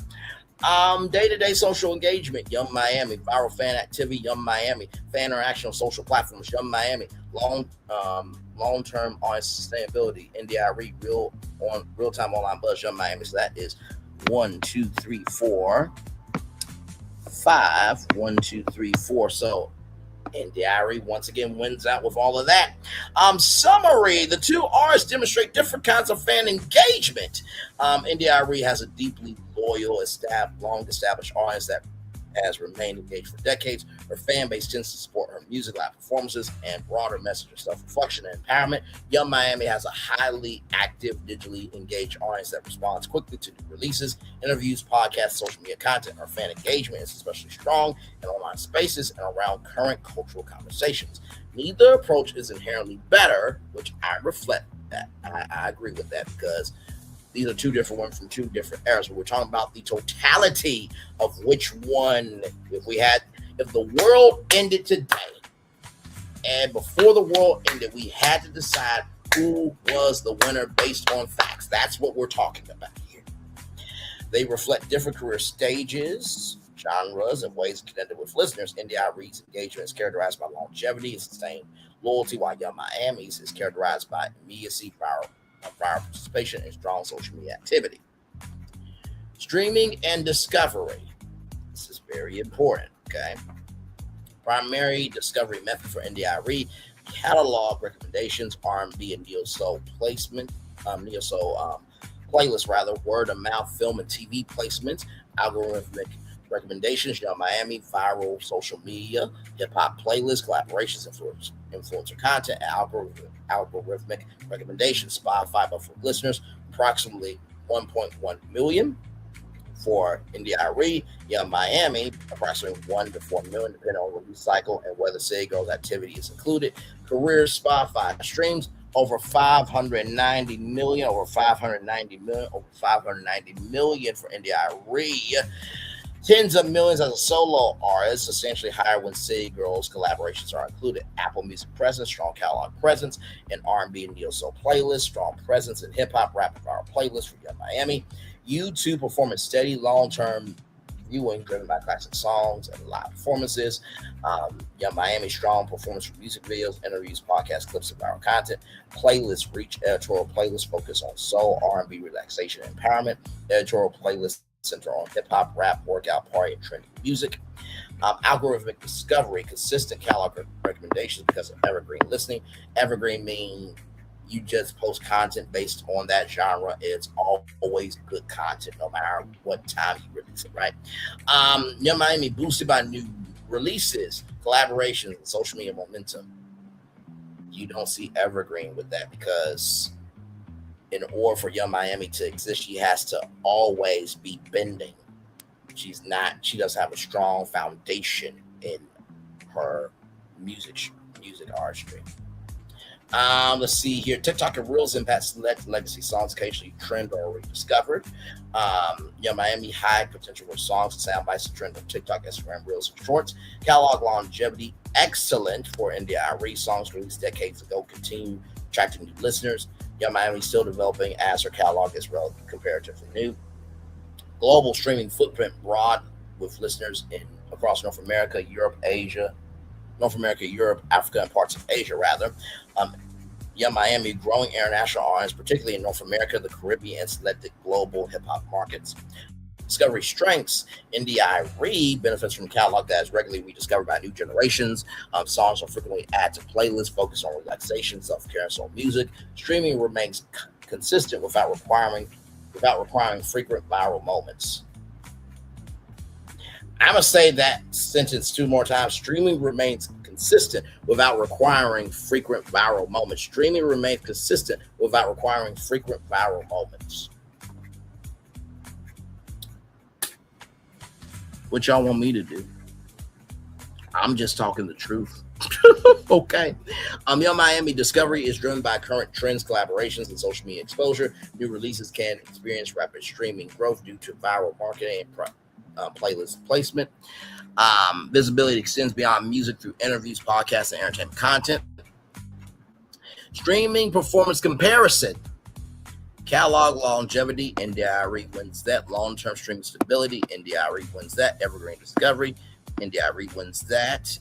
S2: Day-to-day social engagement, Young Miami. Viral fan activity, Young Miami. Fan interaction on social platforms, Young Miami. Long-term audience sustainability, India Arie. Real-time online buzz, Young Miami. So that is 1, 2, 3, 4, 5. 1, 2, 3, 4. So India Arie once again wins out with all of that. Summary: the two artists demonstrate different kinds of fan engagement. India Arie has a deeply loyal, long-established audience that has remained engaged for decades. Her fan base tends to support her music, live performances, and broader message of self-reflection and empowerment. Young Miami has a highly active, digitally engaged audience that responds quickly to new releases, interviews, podcasts, social media content. Her fan engagement is especially strong in online spaces and around current cultural conversations. Neither approach is inherently better, which I reflect that. I agree with that because these are two different ones from two different eras. We're talking about the totality of which one, if the world ended today, and before the world ended, we had to decide who was the winner based on facts. That's what we're talking about here. They reflect different career stages, genres, and ways connected with listeners. India Arie's engagement is characterized by longevity and sustained loyalty, while Young Miami's is characterized by immediacy, viral participation, and strong social media activity. Streaming and discovery. This is very important, okay? Primary discovery method for India Arie: catalog recommendations, R&B and neo-soul placement, playlist rather, word of mouth, film and TV placements, algorithmic recommendations, Young Miami, viral social media, hip hop playlists, collaborations, influencer content, algorithmic recommendations. Spotify, but for listeners, approximately 1.1 million. For India Arie, Young Miami, approximately 1 to 4 million, depending on release cycle and whether City Girls activity is included. Career Spotify streams over 590 million for India Arie. Tens of millions as a solo artist, substantially higher when City Girls collaborations are included. Apple Music presence, strong catalog presence in R&B and neo-soul playlists, strong presence in hip-hop, rap, and viral playlists for Young Miami. YouTube performance steady, long-term viewing driven by classic songs and live performances. Young Miami, strong performance for music videos, interviews, podcasts, clips, and viral content. Playlist reach, editorial playlist focus on soul, R&B, relaxation, and empowerment. Editorial playlist center on hip-hop, rap, workout, party, and trendy music. Algorithmic discovery, consistent catalog recommendations because of evergreen listening. Evergreen means you just post content based on that genre. It's always good content, no matter what time you release it, right? Young Miami boosted by new releases, collaborations, and social media momentum. You don't see evergreen with that because in order for Young Miami to exist, she has to always be bending. She doesn't have a strong foundation in her music artistry. Let's see here. TikTok and Reels impact select legacy songs, occasionally trend or rediscovered. Young Miami, high potential for songs and sound bites to trend on TikTok, Instagram, Reels, and Shorts. Catalog longevity, excellent for India Arie. Songs released decades ago continue attracting new listeners. Young Miami still developing as her catalog is relatively comparatively new. Global streaming footprint broad with listeners across North America, Europe, Asia, North America, Europe, Africa, and parts of Asia, rather. Young Miami growing international audience, particularly in North America, the Caribbean, and selected global hip-hop markets. Discovery strengths. Arie benefits from a catalog that is regularly rediscovered by new generations. Songs are frequently added to playlists focused on relaxation, self-care, and soul music. Streaming remains consistent without requiring frequent viral moments. I'm going to say that sentence 2 more times. Streaming remains consistent without requiring frequent viral moments. Streaming remains consistent without requiring frequent viral moments. What y'all want me to do? I'm just talking the truth. Okay. Young Miami discovery is driven by current trends, collaborations, and social media exposure. New releases can experience rapid streaming growth due to viral marketing and playlist placement. Visibility extends beyond music through interviews, podcasts, and entertainment content. Streaming performance comparison. Catalog longevity, Arie wins that. Long-term streaming stability, Arie wins that. Evergreen discovery, Arie wins that.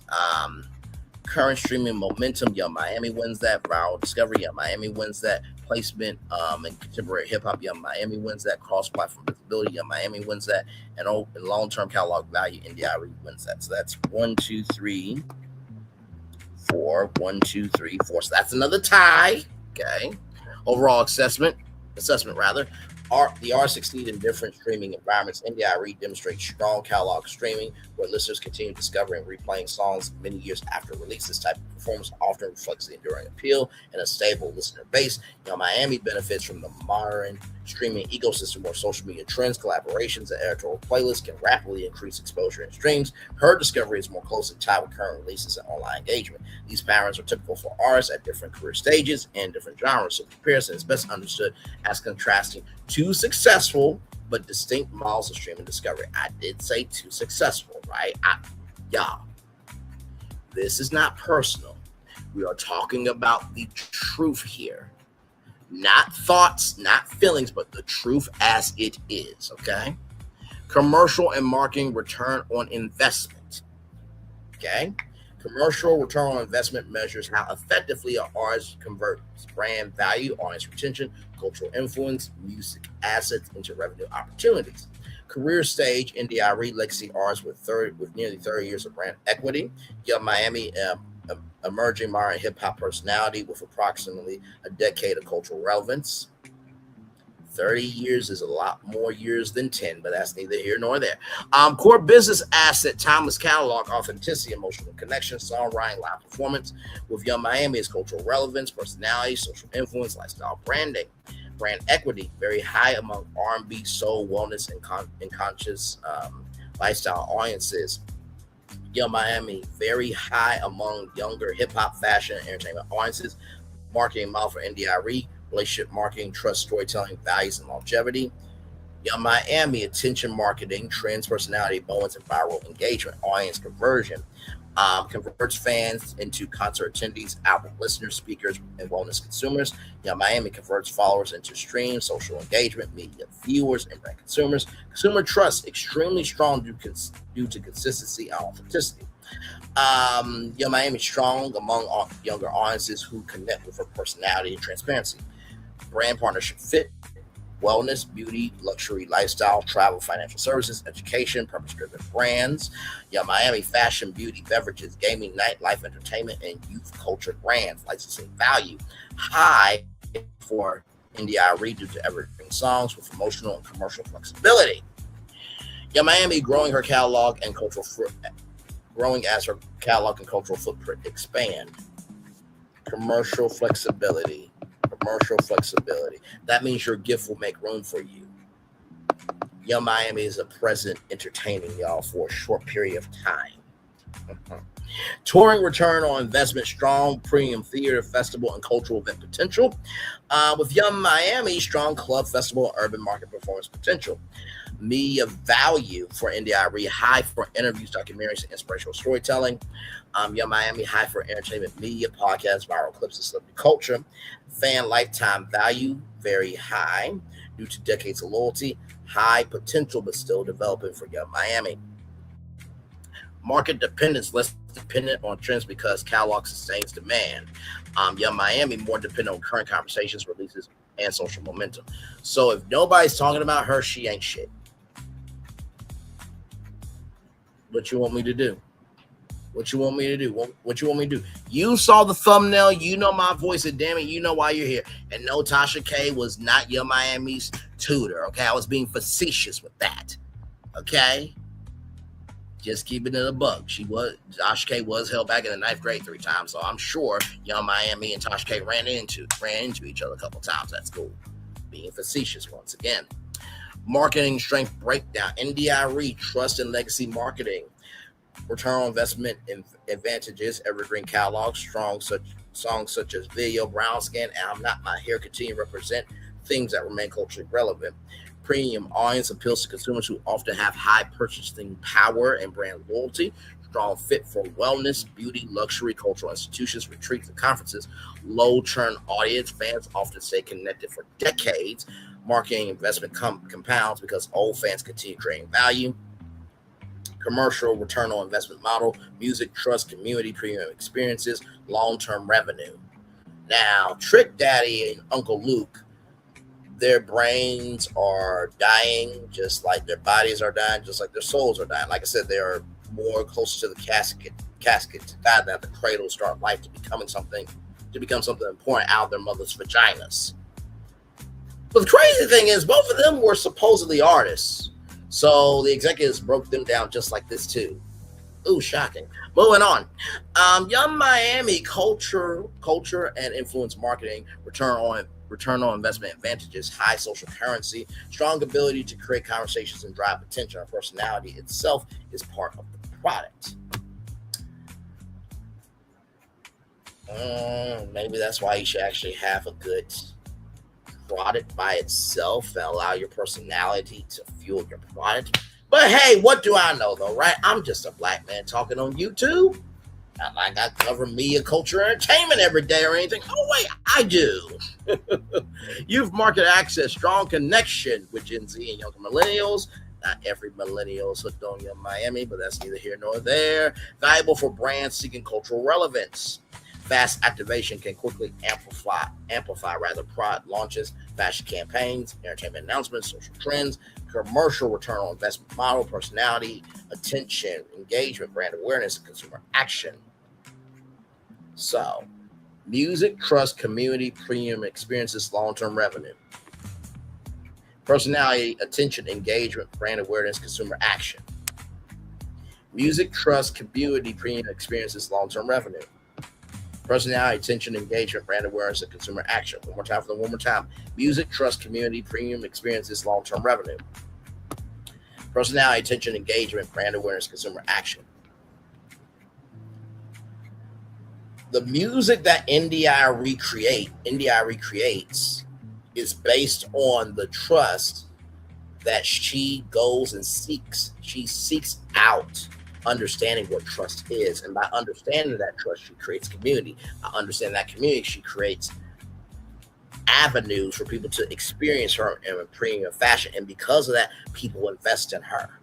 S2: Current streaming momentum, Young Miami wins that. Viral discovery, Young Miami wins that. Placement and contemporary hip-hop, Young Miami wins that. Cross-platform visibility, Young Miami wins that. And long-term catalog value, Arie wins that. So that's 1, 2, 3, 4. 1, 2, 3, 4. So that's another tie. Okay. Overall assessment. The artists succeed in different streaming environments. Arie demonstrates strong catalog streaming, where listeners continue discovering and replaying songs many years after release. This type of performance often reflects the enduring appeal and a stable listener base. Young Miami benefits from the modern streaming ecosystem where social media trends, collaborations, and editorial playlists can rapidly increase exposure and streams. Her discovery is more closely tied with current releases and online engagement. These patterns are typical for artists at different career stages and different genres, so comparison is best understood as contrasting two successful but distinct models of streaming discovery. I did say two successful, right? Y'all, this is not personal. We are talking about the truth here. Not thoughts, not feelings, but the truth as it is, okay? Commercial and marketing return on investment, okay? Commercial return on investment measures how effectively an artist converts brand value, audience retention, cultural influence, music assets into revenue opportunities. Career stage, Arie legacy artists with nearly 30 years of brand equity. Young Miami, emerging modern hip-hop personality with approximately a decade of cultural relevance. 30 years is a lot more years than 10, but that's neither here nor there. Core business asset, timeless catalog, authenticity, emotional connection, songwriting, live performance. With Young Miami's cultural relevance, personality, social influence, lifestyle branding. Brand equity, very high among R&B, soul, wellness, and conscious lifestyle audiences. Young Miami, very high among younger hip-hop, fashion, and entertainment audiences. Marketing model for Arie, relationship marketing, trust, storytelling, values, and longevity. Young Miami, attention marketing, trends, personality, moments, and viral engagement, audience conversion. Converts fans into concert attendees, album listeners, speakers, and wellness consumers. Young Miami converts followers into streams, social engagement, media viewers, and brand consumers. Consumer trust, extremely strong due to consistency and authenticity. Young Miami, strong among younger audiences who connect with her personality and transparency. Brand partnership fit, wellness, beauty, luxury, lifestyle, travel, financial services, education, purpose-driven brands. Young Miami, fashion, beauty, beverages, gaming, nightlife, entertainment, and youth culture brands. Licensing value, high for Arie due to evergreen songs with emotional and commercial flexibility. Young Miami growing as her catalog and cultural footprint expand. Commercial flexibility. That means your gift will make room for you. Young Miami is a present entertaining y'all for a short period of time. Touring return on investment, strong premium theater, festival, and cultural event potential. With Young Miami, strong club, festival, urban market performance potential. Media value for Arie, high for interviews, documentaries, and inspirational storytelling. Young Miami, high for entertainment, media, podcasts, viral clips, and celebrity culture. Fan lifetime value, very high due to decades of loyalty. High potential, but still developing for Young Miami. Market dependence, less dependent on trends because catalog sustains demand. Young Miami, more dependent on current conversations, releases, and social momentum. So if nobody's talking about her, she ain't shit. What you want me to do? What you want me to do? What you want me to do? You saw the thumbnail. You know my voice, and damn it, you know why you're here. And no, Tasha K was not Young Miami's tutor. Okay, I was being facetious with that. Okay, just keeping it a bug. Tasha K was held back in the 9th grade 3 times, so I'm sure Young Miami and Tasha K ran into each other a couple times. That's cool. Being facetious once again. Marketing strength breakdown. NDIRE, trust and legacy marketing. Return on investment advantages, evergreen catalog, strong songs such as Video, Brown Skin, and I'm Not My Hair continue to represent things that remain culturally relevant. Premium audience appeals to consumers who often have high purchasing power and brand loyalty. Strong fit for wellness, beauty, luxury, cultural institutions, retreats, and conferences. Low churn audience, fans often stay connected for decades. Marketing investment compounds because old fans continue creating value. Commercial return on investment model, music, trust, community, premium experiences, long-term revenue. Now, Trick Daddy and Uncle Luke, their brains are dying just like their bodies are dying, just like their souls are dying. Like I said, they are more close to the casket to die than the cradle start life to become something important out of their mother's vaginas. But the crazy thing is, both of them were supposedly artists. So the executives broke them down just like this too. Ooh, shocking. Moving on. Young Miami culture and influence marketing, return on investment advantages, high social currency, strong ability to create conversations and drive attention. Our personality itself is part of the product. Maybe that's why you should actually have a good product by itself and allow your personality to fuel your product. But hey, what do I know though, right? I'm just a black man talking on YouTube. Not like I cover media, culture, entertainment every day or anything. Oh wait, I do. Youth market access, strong connection with Gen Z and younger millennials. Not every millennial is hooked on Young Miami, but that's neither here nor there. Valuable for brands seeking cultural relevance. Fast activation can quickly amplify product launches, fashion campaigns, entertainment announcements, social trends, commercial return on investment model, personality, attention, engagement, brand awareness, and consumer action. So, music, trust, community, premium experiences, long-term revenue. Personality, attention, engagement, brand awareness, consumer action. Music, trust, community, premium experiences, long-term revenue. Personality, attention, engagement, brand awareness, and consumer action. One more time. Music, trust, community, premium experiences, long-term revenue. Personality, attention, engagement, brand awareness, consumer action. The music that NDIRE creates is based on the trust that she goes and seeks. She seeks out understanding what trust is, and by understanding that trust, she creates community. By understanding that community, she creates avenues for people to experience her in a premium fashion, and because of that, people invest in her.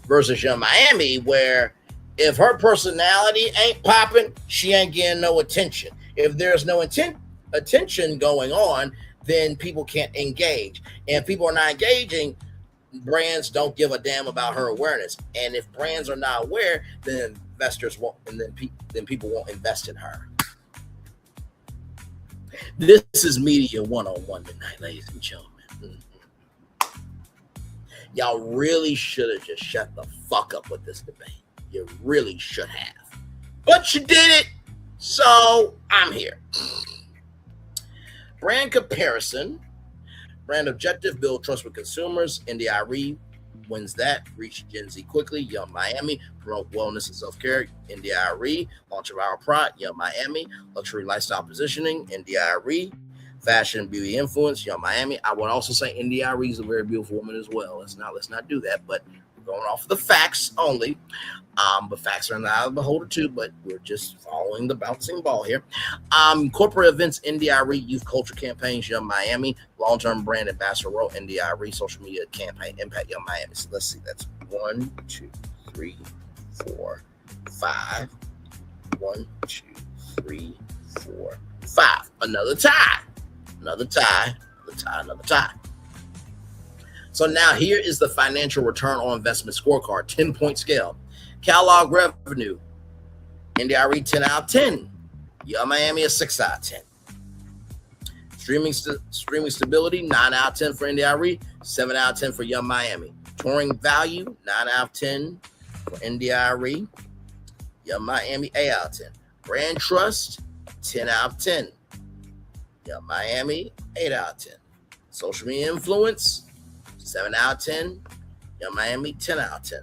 S2: Versus Young Miami, where if her personality ain't popping, she ain't getting no attention. If there's no attention going on, then people can't engage, and if people are not engaging, brands don't give a damn about her awareness. And if brands are not aware, then investors won't, and then people won't invest in her. This is Media 101 tonight, ladies and gentlemen. Y'all really should have just shut the fuck up with this debate. You really should have. But you did it, so I'm here. Brand comparison. Brand objective, build trust with consumers. NDIRE wins that. Reach Gen Z quickly. Young Miami, promote wellness and self-care. NDIRE, launch of our product. Young Miami, luxury lifestyle positioning. NDIRE, fashion and beauty influence. Young Miami. I would also say NDIRE is a very beautiful woman as well. Let's not do that, but we're going off of the facts only. But facts are not a beholder too, but we're just following the bouncing ball here. Corporate events, NDIRE, youth culture campaigns, Young Miami, long-term brand ambassador role, NDIRE, social media campaign, impact Young Miami. So let's see, that's 1, 2, 3, 4, 5. 1, 2, 3, 4, 5. Another tie. Another tie. Another tie. Another tie. So now here is the financial return on investment scorecard, 10-point scale. Catalog revenue, NDIRE 10 out of 10. Young Miami a 6 out of 10. Streaming stability, 9 out of 10 for NDIRE, 7 out of 10 for Young Miami. Touring value, 9 out of 10 for NDIRE, Young Miami 8 out of 10. Brand trust, 10 out of 10. Young Miami 8 out of 10. Social media influence, 7 out of 10. Young Miami 10 out of 10.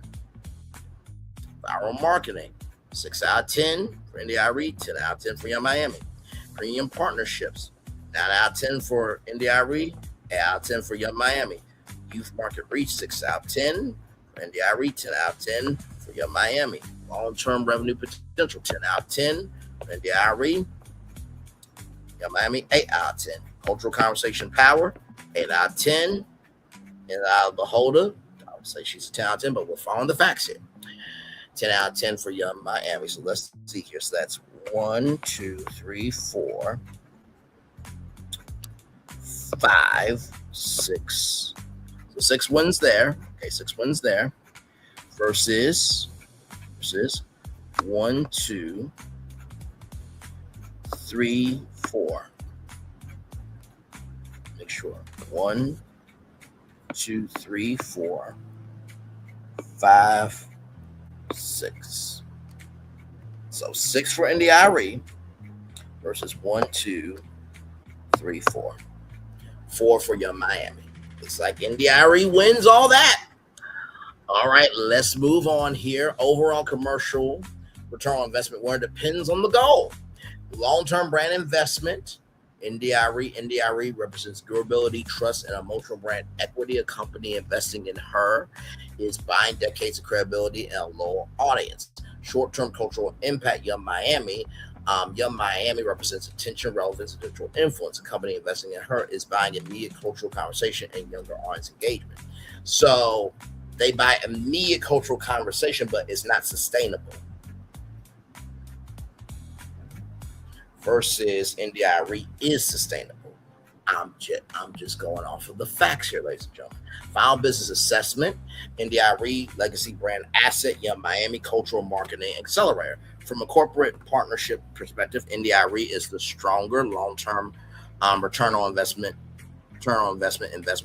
S2: Viral marketing, 6 out of 10 for NDIRE, 10 out of 10 for Young Miami. Premium partnerships, 9 out of 10 for NDIRE, 8 out of 10 for Young Miami. Youth market reach, 6 out of 10 for NDIRE, 10 out of 10 for Young Miami. Long-term revenue potential, 10 out of 10 for NDIRE, Young Miami, 8 out of 10. Cultural conversation power, 8 out of 10. And out of Beholder, I would say she's a 10 out of 10, but we're following the facts here. 10 out of 10 for Young Miami. So let's see here. So that's 1, 2, 3, 4, 5, 6. So 6 wins there. Okay, 6 wins there. Versus 1, 2, 3, 4. Make sure. 1, 2, 3, 4, 5, 6. So 6 for NDIRE versus 1, 2, 3, 4. 4 for Young Miami. Looks like NDIRE wins all that. All right, let's move on here. Overall commercial return on investment, where it depends on the goal. Long-term brand investment. NDIRE represents durability, trust, and emotional brand equity. A company investing in her is buying decades of credibility and a loyal audience. Short-term cultural impact, Young Miami. Young Miami represents attention, relevance, and digital influence. A company investing in her is buying immediate cultural conversation and younger audience engagement. So they buy immediate cultural conversation, but it's not sustainable. Versus NDIRE is sustainable. I'm just going off of the facts here, ladies and gentlemen. Final business assessment, NDIRE legacy brand asset, Young Miami cultural marketing accelerator. From a corporate partnership perspective, NDIRE is the stronger long-term return on investment,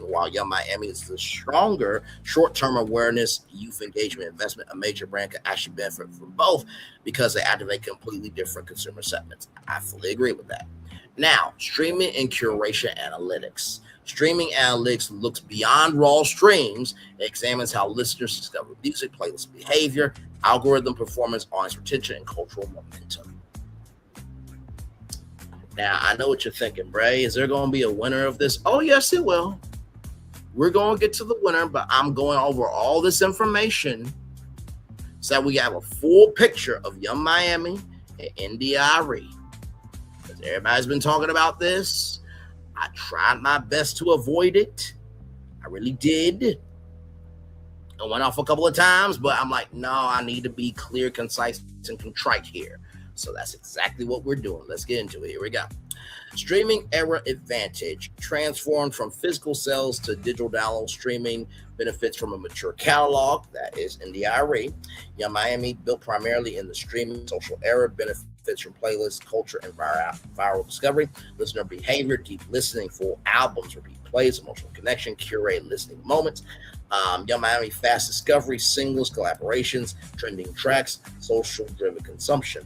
S2: while Young Miami is the stronger short-term awareness, youth engagement investment. A major brand can actually benefit from both because they activate completely different consumer segments. I fully agree with that. Now, streaming and curation analytics. Streaming analytics looks beyond raw streams. It examines how listeners discover music, playlist behavior, algorithm performance, audience retention, and cultural momentum. Now, I know what you're thinking, Bray. Is there going to be a winner of this? Oh, yes, it will. We're going to get to the winner, but I'm going over all this information so that we have a full picture of Young Miami and NDIRE. Because everybody's been talking about this. I tried my best to avoid it. I really did. I went off a couple of times, but I'm like, no, I need to be clear, concise, and contrite here. So that's exactly what we're doing. Let's get into it. Here we go. Streaming era advantage. Transformed from physical sales to digital download streaming. Benefits from a mature catalog. That is NDIRE. Young Miami, built primarily in the streaming social era. Benefits from playlist, culture, and viral discovery. Listener behavior, deep listening, full albums, repeat plays, emotional connection, curate listening moments. Young Miami, fast discovery, singles, collaborations, trending tracks, social-driven consumption.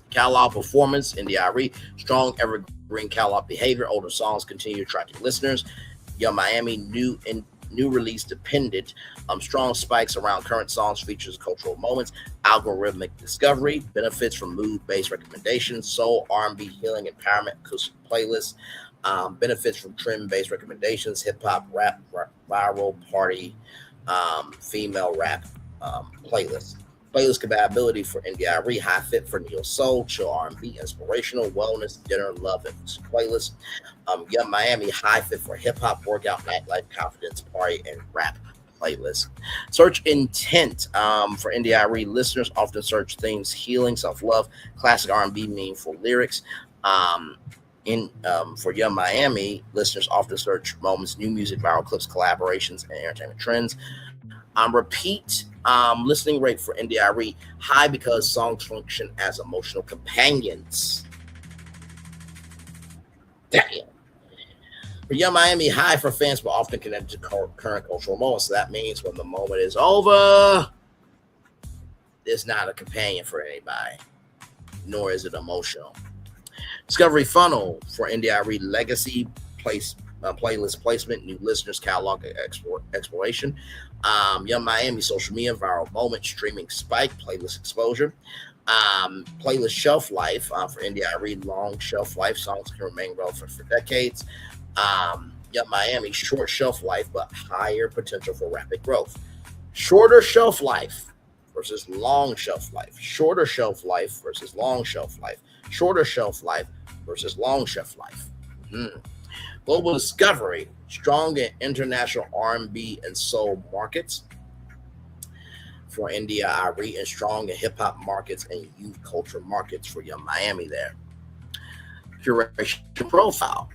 S2: Catalog performance, NDIRE, strong evergreen catalog behavior. Older songs continue attracting listeners. Young Miami, new release dependent. Strong spikes around current songs, features, cultural moments. Algorithmic discovery, benefits from mood-based recommendations. Soul, R&B, healing, empowerment, acoustic playlists. Benefits from trend-based recommendations. Hip-hop, rap, viral, party, female rap playlists. Playlist compatibility for NDIRE, high fit for neo soul, chill R&B, inspirational, wellness, dinner, love, and playlist. Young Miami, high fit for hip hop, workout, nightlife, confidence, party, and rap playlist. Search intent for Indie Arie listeners often search themes healing, self-love, classic R&B, meaningful lyrics. For Young Miami listeners often search moments, new music, viral clips, collaborations, and entertainment trends. Repeat listening rate for Indie Arie high because songs function as emotional companions. Damn. For Young Miami, high for fans, but often connected to current cultural moments. So that means when the moment is over, it's not a companion for anybody, nor is it emotional. Discovery funnel for Indie Arie legacy playlist placement, new listeners, catalog exploration. Young Miami social media, viral moment, streaming spike, playlist exposure. Playlist shelf life for Indie Arie, long shelf life, songs can remain relevant for decades. Young Miami, short shelf life, but higher potential for rapid growth. Shorter shelf life versus long shelf life. Shorter shelf life versus long shelf life. Shorter shelf life versus long shelf life. Global discovery, strong in international R&B and soul markets for Indie Arie, and strong in hip-hop markets and youth culture markets for Young Miami there. Curation profile,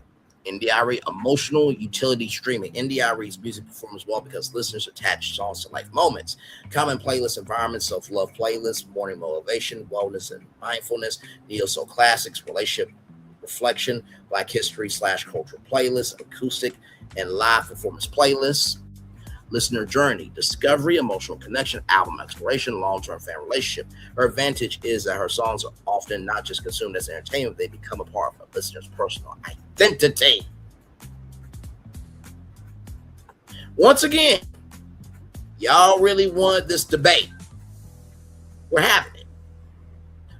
S2: Indie Arie emotional utility streaming. Indie Arie's music performs well because listeners attach songs to life moments. Common playlist environment, self-love playlists, morning motivation, wellness and mindfulness, neo-soul classics, relationship reflection, Black history / cultural playlists, acoustic and live performance playlists. Listener journey, discovery, emotional connection, album exploration, long-term fan relationship. Her advantage is that her songs are often not just consumed as entertainment, they become a part of a listener's personal identity. Once again, y'all really wanted this debate. We're having it.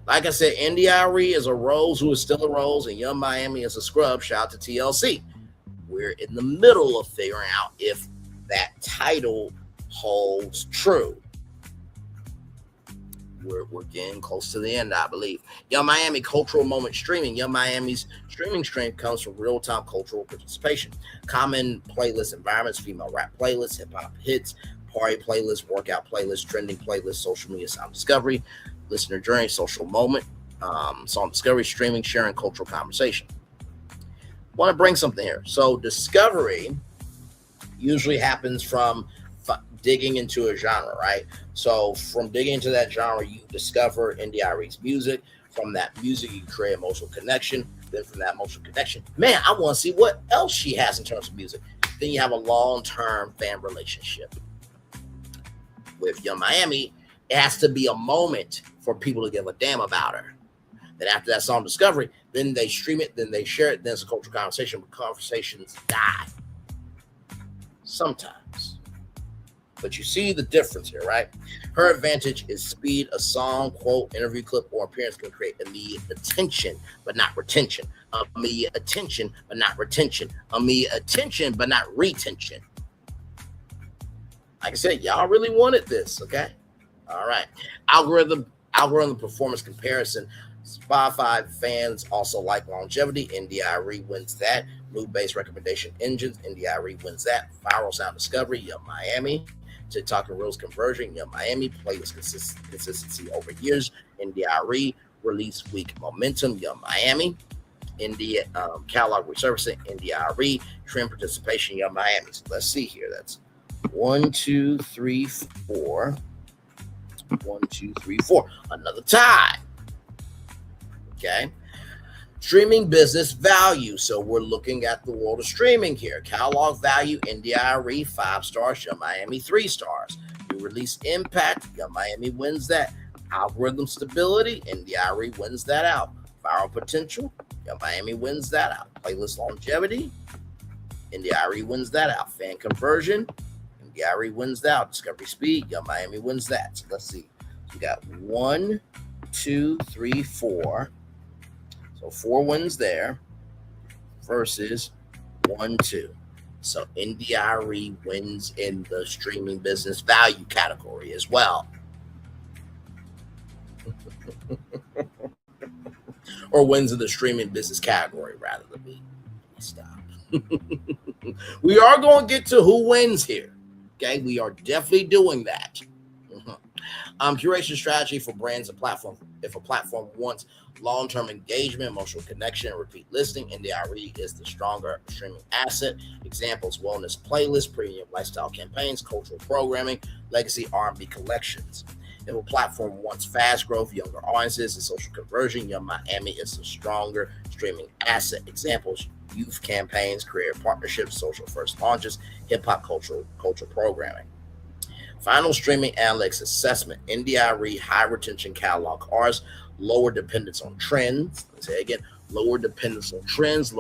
S2: Like I said, Indie Arie is a Rose who is still a Rose, and Young Miami is a scrub. Shout out to TLC. We're in the middle of figuring out if that title holds true. We're getting close to the end, I believe. Young Miami cultural moment streaming. Young Miami's streaming strength comes from real-time cultural participation. Common playlist environments, female rap playlists, hip-hop hits, party playlists, workout playlists, trending playlists, social media sound discovery, listener journey, social moment, song discovery, streaming, sharing, cultural conversation. Want to bring something here. So discovery usually happens from digging into a genre, right? So from digging into that genre, you discover Indie Arie's music. From that music, you create emotional connection. Then from that emotional connection, man, I want to see what else she has in terms of music. Then you have a long-term fan relationship. With Young Miami, it has to be a moment for people to give a damn about her. Then after that song discovery, then they stream it, then they share it, then it's a cultural conversation, but conversations die. Sometimes. But you see the difference here, right? Her advantage is speed. A song, quote, interview clip, or appearance can create immediate attention, but not retention. Immediate attention, but not retention. Immediate attention, but not retention. Like I said, y'all really wanted this, okay? All right. Algorithm performance comparison. Spotify fans also like longevity. Indie Arie wins that. Mood-based recommendation engines. Indie Arie wins that. Viral sound discovery. Young Miami. TikTok and Reels conversion. Young Miami. Playlist consistency over years. Indie Arie. Release week momentum. Young Miami. Indie catalog resurfacing. Indie Arie. Trend participation. Young Miami. So let's see here. That's 1, 2, 3, 4. 1, 2, 3, 4. Another tie. Okay. Streaming business value. So we're looking at the world of streaming here. Catalog value, Indie Arie, 5 stars. Young Miami, 3 stars. New release impact. Young Miami wins that. Algorithm stability. Indie Arie wins that out. Viral potential. Young Miami wins that out. Playlist longevity. Indie Arie wins that out. Fan conversion. Indie Arie wins that out. Discovery speed. Young Miami wins that. So let's see. We got 1, 2, 3, 4. So 4 wins there versus 1, 2. So Indie Arie wins in the streaming business value category as well. Or wins in the streaming business category rather than me. Stop. We are going to get to who wins here. Okay, we are definitely doing that. Curation strategy for brands and platform. If a platform wants long-term engagement, emotional connection, and repeat listening, Arie is the stronger streaming asset. Examples: wellness playlists, premium lifestyle campaigns, cultural programming, legacy R&B collections. If a platform wants fast growth, younger audiences, and social conversion, Young Miami is the stronger streaming asset. Examples: youth campaigns, career partnerships, social first launches, hip-hop cultural programming. Final streaming analytics assessment. Arie high retention catalog cars, lower dependence on trends. Let's say again, lower dependence on trends,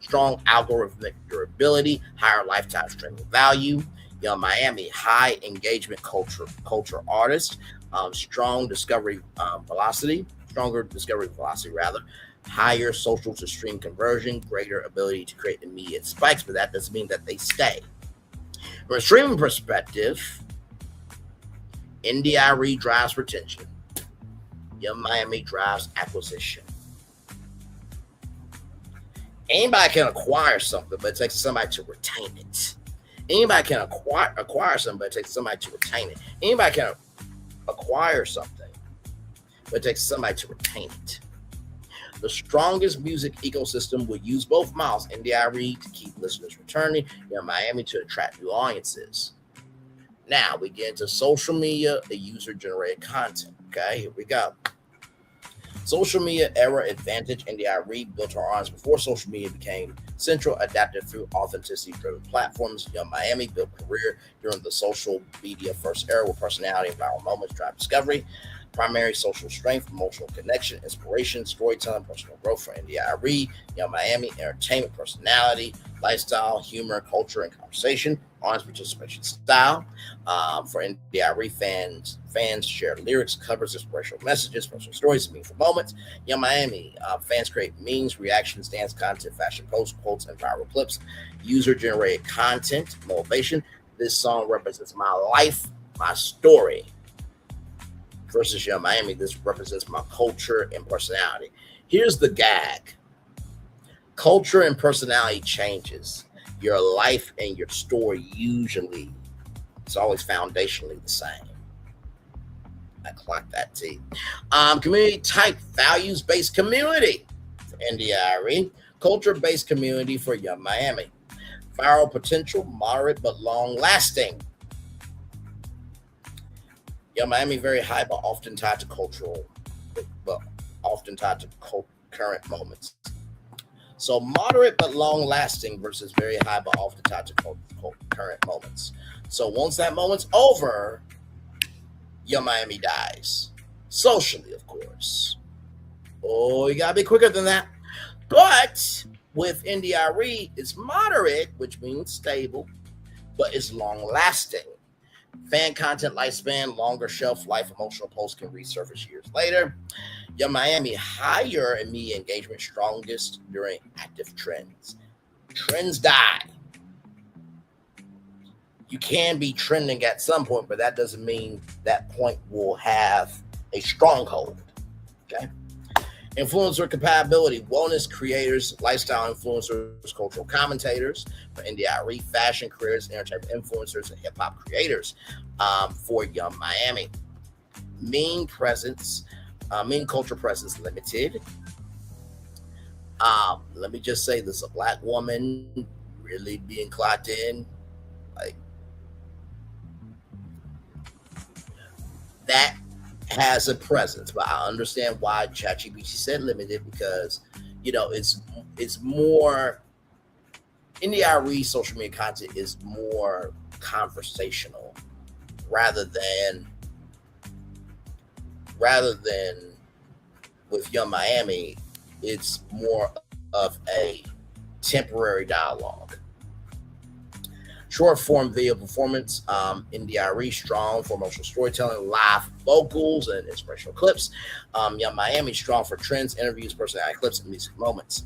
S2: strong algorithmic durability, higher lifetime streaming value. Young Miami, high engagement culture artist, stronger discovery velocity rather, higher social to stream conversion, greater ability to create immediate spikes, but that doesn't mean that they stay. From a streaming perspective, Arie drives retention. Young Miami drives acquisition. Anybody can acquire something, but it takes somebody to retain it. Anybody can acquire something, but it takes somebody to retain it. Anybody can acquire something, but it takes somebody to retain it. The strongest music ecosystem will use both models, Arie to keep listeners returning, Young Miami to attract new audiences. Now we get into social media, the user-generated content. Okay, here we go. Social media era advantage. Arie built her audience before social media became central, adapted through authenticity-driven platforms. Young Miami built a career during the social media first era with personality and viral moments drive discovery. Primary social strength, emotional connection, inspiration, storytelling, personal growth for Arie. Young Miami, entertainment, personality, lifestyle, humor, culture, and conversation. Audience participation style. For Arie, fans share lyrics, covers, inspirational messages, personal stories, meaningful moments. Young Miami, fans create memes, reactions, dance content, fashion posts, quotes, and viral clips. User-generated content, motivation. This song represents my life, my story. Versus Young Miami, this represents my culture and personality. Here's the gag. Culture and personality changes. Your life and your story usually, it's always foundationally the same. I clock that T. Community type, values-based community for Arie. Culture-based community for Young Miami. Viral potential, moderate but long-lasting. Young Miami, very high, but often tied to current moments. So moderate but long-lasting versus very high, but often tied to current moments. So once that moment's over, Young Miami dies. Socially, of course. Oh, you gotta be quicker than that. But with Arie, it's moderate, which means stable, but it's long-lasting. Fan content lifespan, longer shelf life, emotional posts can resurface years later. Young Miami, higher immediate engagement, strongest during active trends. Trends die. You can be trending at some point, but that doesn't mean that point will have a stronghold. Okay. Influencer compatibility, wellness creators, lifestyle influencers, cultural commentators for Arie, fashion creators, entertainment influencers, and hip-hop creators for Young Miami. Mean culture presence limited. Let me just say this, a black woman really being clocked in, like that has a presence, but I understand why ChatGPT said limited, because it's more Arie social media content is more conversational rather than with Young Miami, it's more of a temporary dialogue. Short form video performance, Arie strong for emotional storytelling, live vocals, and inspirational clips. Young Miami strong for trends, interviews, personality clips, and music moments.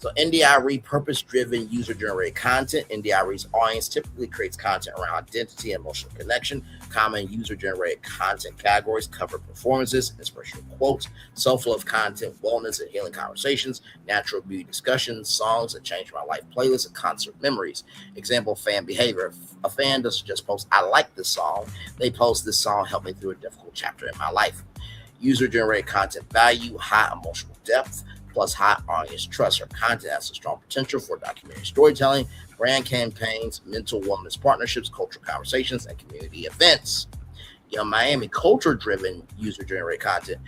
S2: So NDIRE, purpose-driven, user-generated content. NDIRE's audience typically creates content around identity and emotional connection. Common user-generated content categories cover performances, inspirational quotes, self-love content, wellness and healing conversations, natural beauty discussions, songs that changed my life playlists, and concert memories. Example, fan behavior. If a fan doesn't just post, I like this song, they post, this song helped me through a difficult chapter in my life. User-generated content value, high emotional depth, plus high audience trust. Her content has a strong potential for documentary storytelling, brand campaigns, mental wellness partnerships, cultural conversations, and community events. Young Miami, culture-driven user-generated content.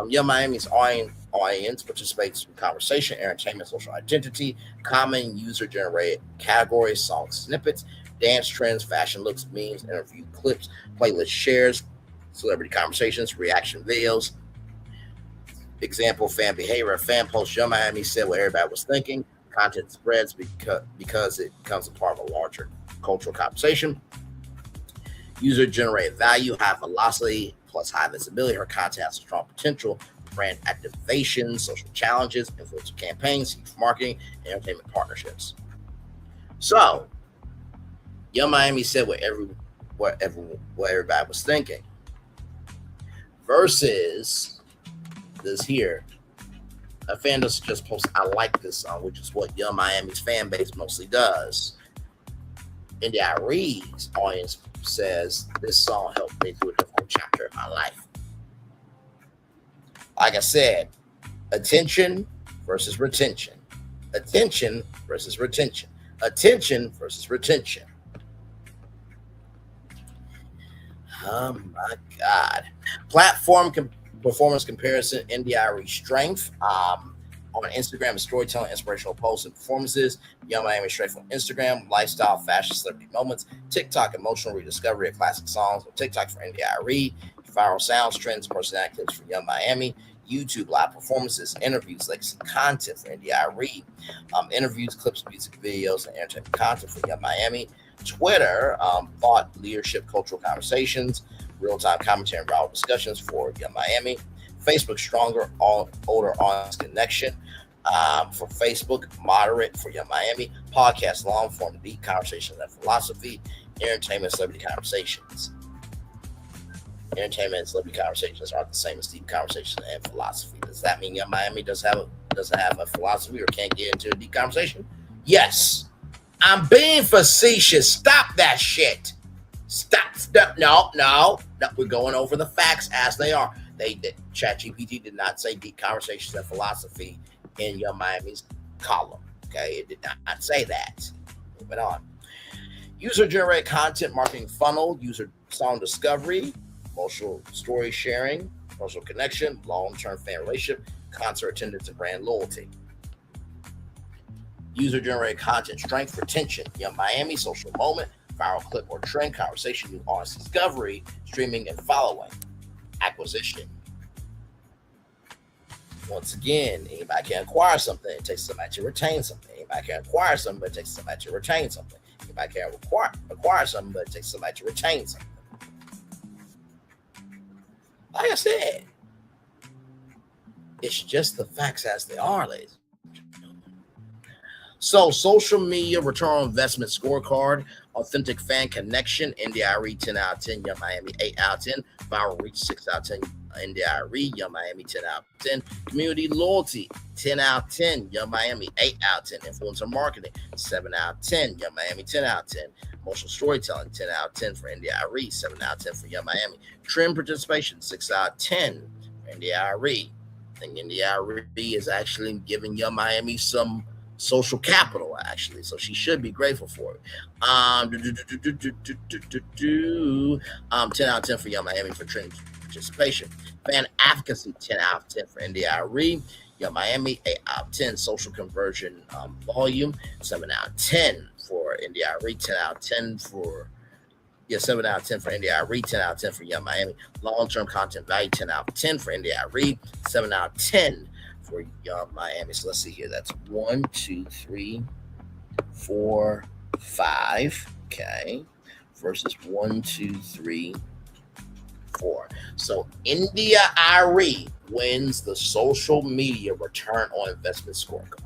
S2: Young Miami's audience participates in conversation, entertainment, social identity, common user-generated categories, song snippets, dance trends, fashion looks, memes, interview clips, playlist shares, celebrity conversations, reaction videos. Example, fan behavior. A fan post, Young Miami said what everybody was thinking. Content spreads because it becomes a part of a larger cultural conversation. User-generated value, high velocity plus high visibility. Her content has a strong potential for brand activation, social challenges, influencer campaigns, huge marketing, and entertainment partnerships. So, Young Miami said what everybody was thinking. Versus this here, a fan doesn't just post, I like this song, which is what Young Miami's fan base mostly does. NDIRE's audience says, this song helped me through a difficult chapter in my life. Like I said, attention versus retention. Attention versus retention. Attention versus retention. Oh my God. Platform performance comparison, NDIRE strength. On Instagram, storytelling, inspirational posts, and performances. Young Miami strength on Instagram, lifestyle, fashion, celebrity moments. TikTok, emotional rediscovery of classic songs. On TikTok for NDIRE, viral sounds, trends, personality clips for Young Miami. YouTube, live performances, interviews, legacy content for NDIRE. Interviews, clips, music videos, and entertainment content for Young Miami. Twitter, thought, leadership, cultural conversations, real-time commentary and viral discussions for Young Miami. Facebook, stronger, older audience connection. For Facebook, moderate for Young Miami. Podcast, long-form, deep conversations and philosophy. Entertainment, celebrity conversations. Entertainment and celebrity conversations aren't the same as deep conversations and philosophy. Does that mean Young Miami doesn't have a philosophy or can't get into a deep conversation? Yes. I'm being facetious. Stop that shit. Stop. No. We're going over the facts as they are. ChatGPT did not say deep conversations and philosophy in Young Miami's column. Okay, it did not say that. Moving on. User-generated content marketing funnel, user song discovery, emotional story sharing, emotional connection, long-term fan relationship, concert attendance, and brand loyalty. User-generated content strength, retention, Young Miami, social moment, viral clip or trend, conversation, new audience discovery, streaming and following, acquisition. Once again, anybody can acquire something. It takes somebody to retain something. Anybody can acquire something, but it takes somebody to retain something. Anybody can acquire something, but it takes somebody to retain something. Like I said, it's just the facts as they are, ladies. So, social media return on investment scorecard, authentic fan connection, NDIRE 10 out of 10, Young Miami 8 out of 10, viral reach 6 out of 10, NDIRE, Young Miami 10 out of 10, community loyalty 10 out of 10, Young Miami 8 out of 10, influencer marketing 7 out of 10, Young Miami 10 out of 10, emotional storytelling 10 out of 10 for NDIRE, 7 out of 10 for Young Miami, trend participation 6 out of 10 for NDIRE. I think NDIRE is actually giving Young Miami some social capital, actually, so she should be grateful for it. 10 out of 10 for Young Miami for trend participation. Fan advocacy 10 out of 10 for NDIRE. Young Miami 8 out of 10. Social conversion volume 7 out of 10 for NDIRE. 10 out of 10 for 7 out of 10 for NDIRE. 10 out of 10 for Young Miami. Long-term content value 10 out of 10 for NDIRE. 7 out of 10 for Young Miami. So let's see here. That's 1, 2, 3, 4, 5. Okay. Versus 1, 2, 3, 4. So NDIRE wins the social media return on investment scorecard.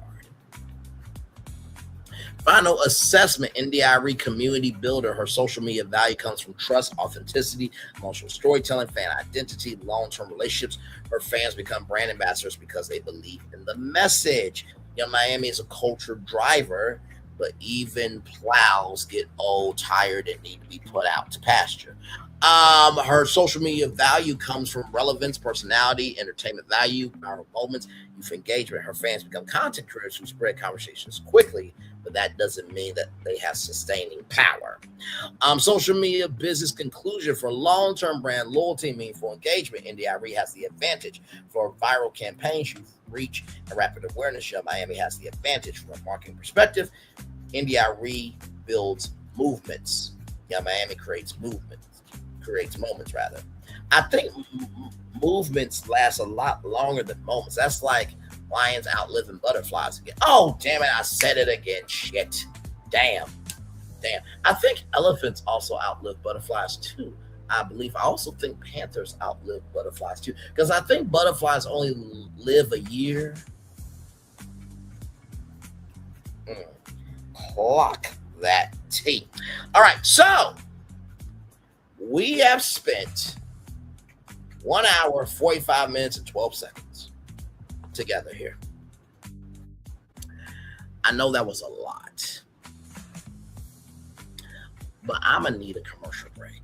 S2: Final assessment, Arie, community builder. Her social media value comes from trust, authenticity, emotional storytelling, fan identity, long-term relationships. Her fans become brand ambassadors because they believe in the message. Young Miami is a culture driver, but even plows get old, tired, and need to be put out to pasture. Her social media value comes from relevance, personality, entertainment value, viral moments, youth engagement. Her fans become content creators who spread conversations quickly, but that doesn't mean that they have sustaining power. Social media business conclusion for long-term brand loyalty, meaningful engagement. Arie has the advantage for viral campaigns, youth reach, and rapid awareness. Young Miami has the advantage from a marketing perspective. Arie builds movements. Young Miami creates moments rather. I think movements last a lot longer than moments. That's like lions outliving butterflies again. Oh, damn it, I said it again. Shit. Damn. I think elephants also outlive butterflies too. I also think panthers outlive butterflies too. Because I think butterflies only live a year. Clock that T. All right, so we have spent 1 hour, 45 minutes, and 12 seconds together here. I know that was a lot, but I'm going to need a commercial break.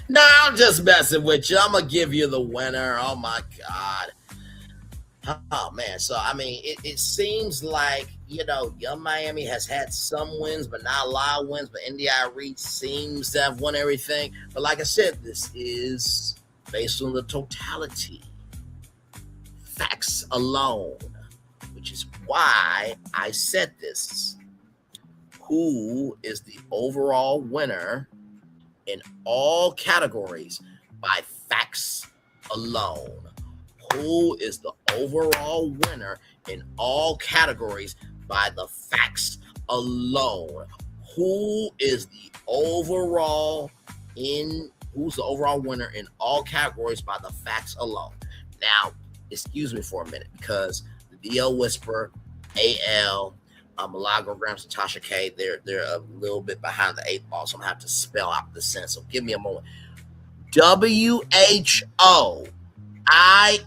S2: No, I'm just messing with you. I'm going to give you the winner. Oh, my God. Oh, man. So, I mean, it seems like, Young Miami has had some wins, but not a lot of wins. But Arie seems to have won everything. But like I said, this is based on the totality. Facts alone, which is why I said this. Who is the overall winner in all categories by facts alone? Who is the overall winner in all categories by the facts alone? Who's the overall winner in all categories by the facts alone? Now, excuse me for a minute, because the DL Whisper, AL, Milagograms, and Tasha K, they're a little bit behind the 8 ball, so I'm gonna have to spell out the sense. So give me a moment. WINNERSALONE. I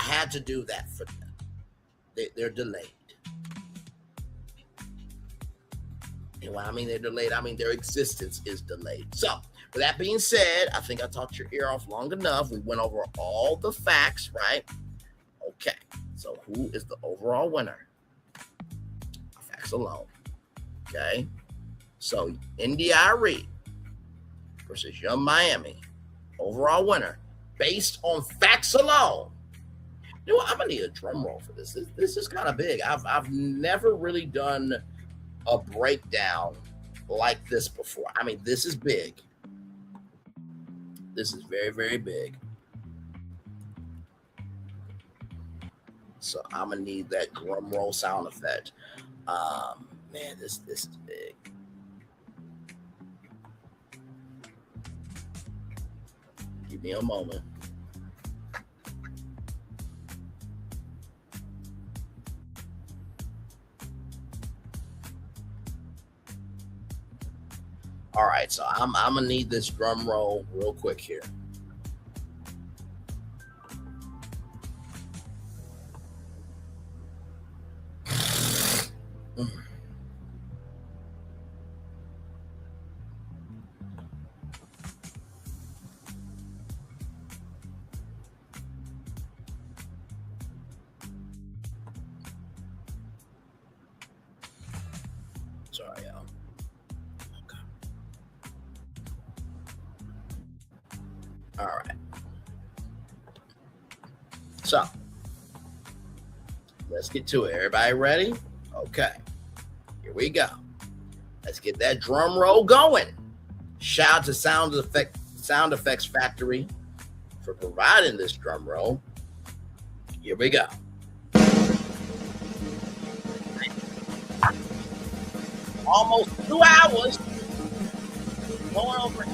S2: had to do that for them. They're delayed. And when I mean they're delayed, I mean their existence is delayed. So, with that being said, I think I talked your ear off long enough. We went over all the facts, right? Okay. So, who is the overall winner? Facts alone. Okay. So, Arie versus Young Miami. Overall winner based on facts alone. You know what? I'm gonna need a drum roll for this. This is kind of big. I've never really done a breakdown like this before. I mean, this is big. This is very, very big. So I'm gonna need that drum roll sound effect. Man, this is big. Give me a moment. All right, so I'm gonna need this drum roll real quick here. Sorry, y'all. Okay. All right. So let's get to it. Everybody ready? Okay, here we go. Let's get that drum roll going. Shout out to Sound Effects Factory for providing this drum roll. Here we go. Almost 2 hours going over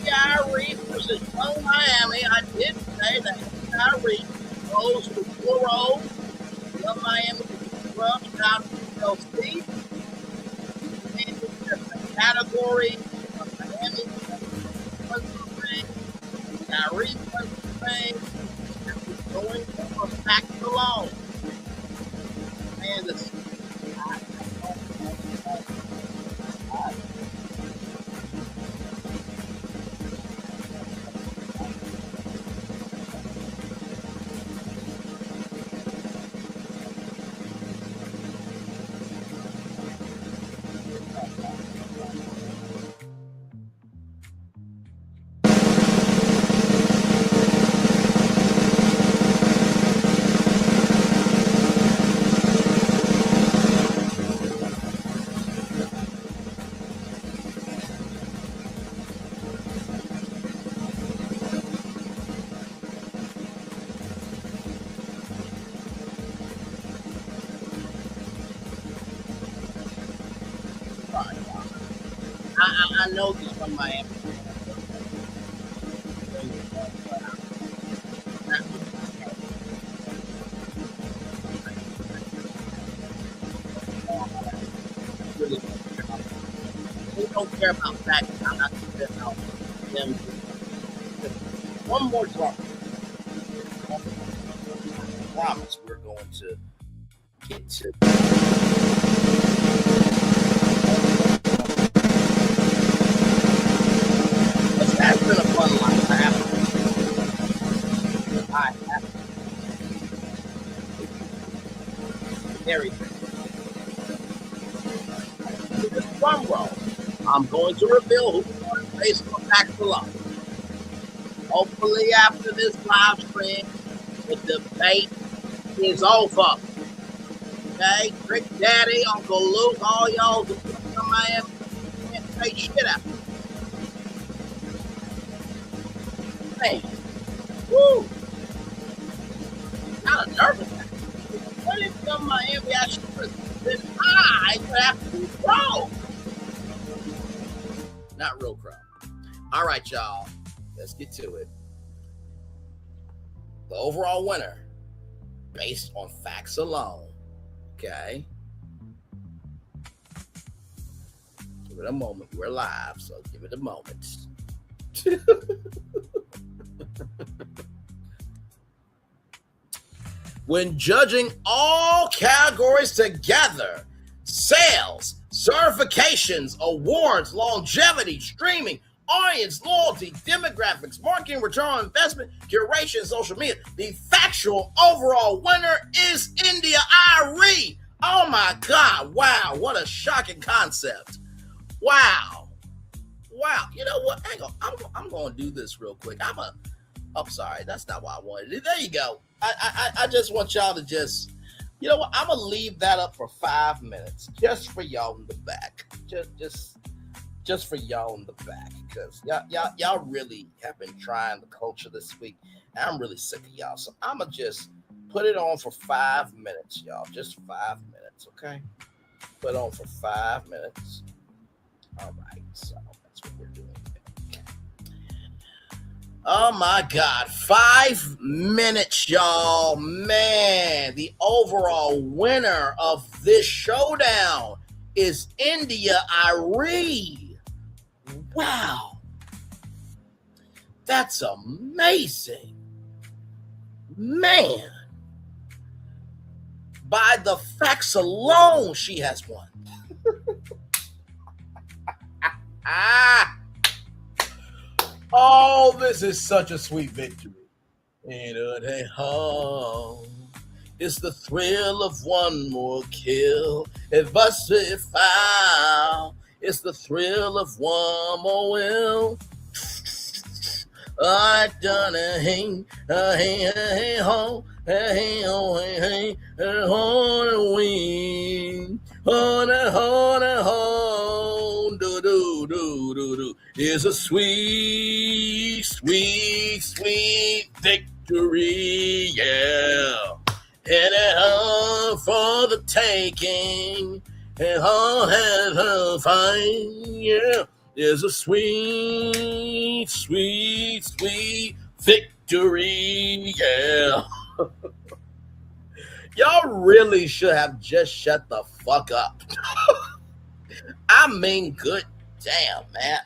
S2: Arie versus Young Miami. I did say that Arie goes to 4-0. Young Miami runs out to TLC. In the category of Miami was the ring. Arie was the ring. And we're going over back alone. Man, this I know this from Miami. They don't care about facts. I'm not going to about them. One more drop. I promise we're going to get to. That's been a fun life. I have very this drum roll. I'm going to reveal who won Facebook back below. Hopefully after this live stream, the debate is over. Okay? Trick Daddy, Uncle Luke, all y'all who from Miami can't say shit out. Man. Woo! Kind of nervous. When it comes to Miami, I should have been high after the pro. Not real crowd. All right, y'all. Let's get to it. The overall winner, based on facts alone. Okay. Give it a moment. We're live, so give it a moment. When judging all categories together, sales, certifications, awards, longevity, streaming, audience, loyalty, demographics, marketing, return on investment, curation, social media, the factual overall winner is India Arie. Oh my God. Wow. What a shocking concept. Wow. You know what? Hang on. I'm going to do this real quick. I'm sorry. That's not what I wanted to do. There you go. I just want y'all to just, you know what? I'm going to leave that up for 5 minutes just for y'all in the back. Just for y'all in the back, because y'all really have been trying the culture this week, and I'm really sick of y'all. So I'm gonna just put it on for 5 minutes, y'all. Just 5 minutes, okay? Put it on for 5 minutes. All right, so that's what we're doing. Okay. Oh my God, 5 minutes, y'all. Man, the overall winner of this showdown is India Arie. Wow, that's amazing. Man, by the facts alone, she has won. Oh, this is such a sweet victory. It's the thrill of one more kill. If us we foul, it's the thrill of one more will. I done a hang, home, hang, hang, hang, wing. do do do do do is a sweet, sweet, sweet victory, yeah. And for the taking, and all have her fine, yeah. Is a sweet, sweet, sweet victory, yeah. Y'all really should have just shut the fuck up. I mean, good damn, man.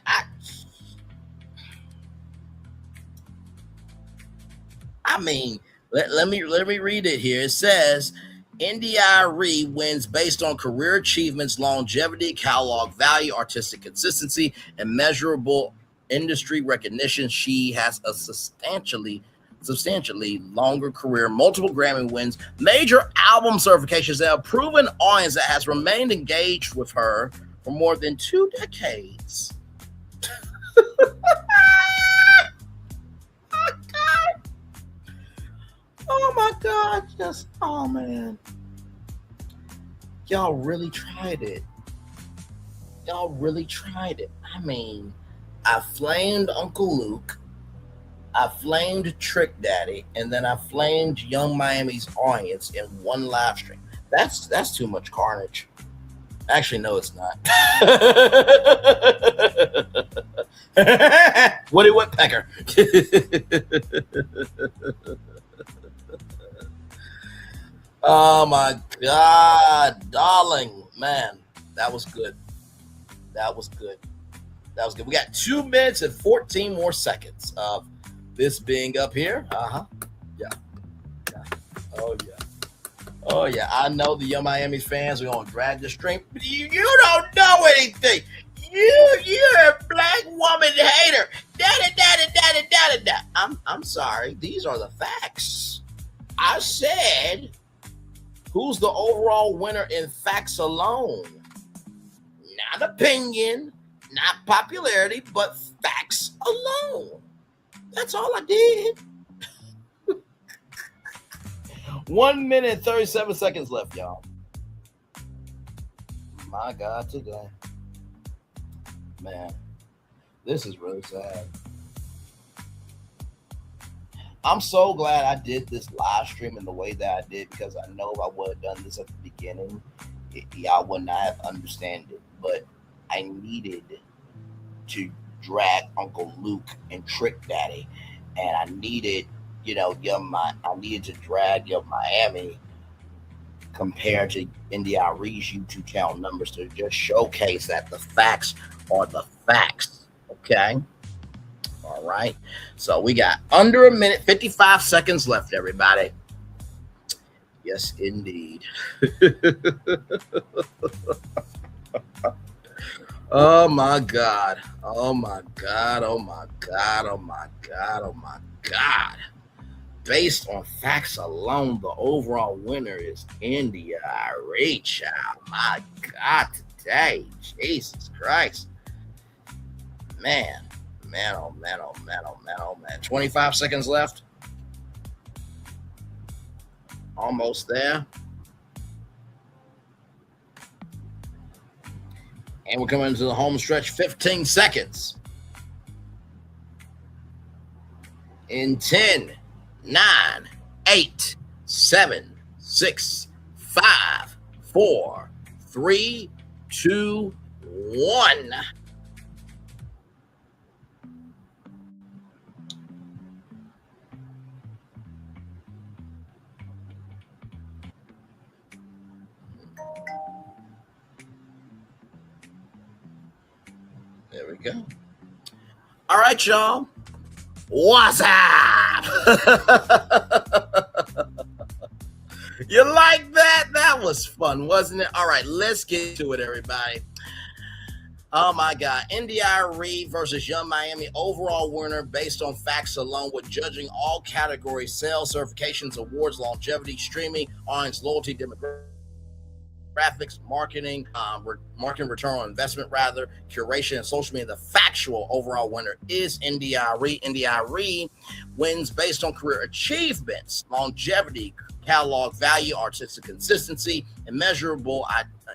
S2: I mean, let me read it here. It says, Arie wins based on career achievements, longevity, catalog value, artistic consistency, and measurable industry recognition. She has a substantially longer career, multiple Grammy wins, major album certifications, and a proven audience that has remained engaged with her for more than 2 decades. Oh my God, just, oh man. Y'all really tried it. Y'all really tried it. I mean, I flamed Uncle Luke, I flamed Trick Daddy, and then I flamed Young Miami's audience in one live stream. That's too much carnage. Actually, no, it's not. Woody Woodpecker. Oh my God, darling, man, that was good. That was good. That was good. We got 2 minutes and 14 more seconds of this being up here. Yeah. Oh yeah. Oh yeah. I know the Young Miami fans are gonna drag the stream, but you don't know anything. You're a black woman hater. I'm sorry. These are the facts. I said, who's the overall winner in facts alone? Not opinion, not popularity, but facts alone. That's all I did. 1 minute and 37 seconds left, y'all. My God, today. Man, this is really sad. I'm so glad I did this live stream in the way that I did, because I know if I would have done this at the beginning, y'all would not have understood it. But I needed to drag Uncle Luke and Trick Daddy, and I needed, I needed to drag Young Miami compared to Arie's YouTube channel numbers to just showcase that the facts are the facts. Okay. All right. So we got under a minute, 55 seconds left, everybody. Yes, indeed. Oh my God. Oh my God. Oh my God. Oh my God. Oh my God. Based on facts alone, the overall winner is Arie, child. My God, today. Jesus Christ. Man. Man, oh man, oh man, oh man, oh man. 25 seconds left. Almost there. And we're coming into the home stretch. 15 seconds. In 10, 9, 8, 7, 6, 5, 4, 3, 2, 1. There we go. All right, y'all. What's up? You like that? That was fun, wasn't it? All right, let's get to it, everybody. Oh my God. Arie versus Young Miami, overall winner based on facts alone, with judging all categories: sales, certifications, awards, longevity, streaming, audience, loyalty, demographics, marketing, marketing return on investment, curation, and social media. The factual overall winner is Arie. Arie wins based on career achievements, longevity, catalog value, artistic consistency, and measurable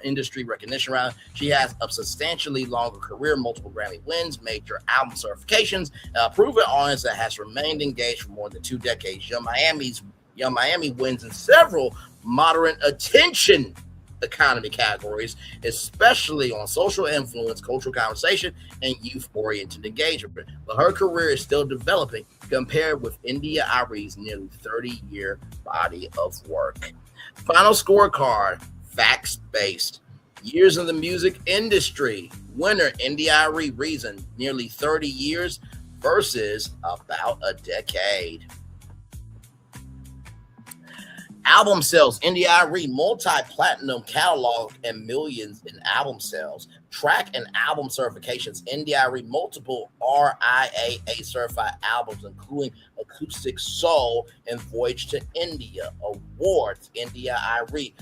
S2: industry recognition round. She has a substantially longer career, multiple Grammy wins, major album certifications, a proven audience that has remained engaged for more than 2 decades. Young Miami wins in several moderate attention economy categories, especially on social influence, cultural conversation, and youth-oriented engagement. But her career is still developing compared with India Arie's nearly 30-year body of work. Final scorecard, facts-based. Years in the music industry. Winner, India Arie, reason, nearly 30 years versus about a decade. Album sales, India Arie, multi-platinum catalog and millions in album sales. Track and album certifications, India Arie, multiple RIAA certified albums, including Acoustic Soul and Voyage to India. Awards, India Arie,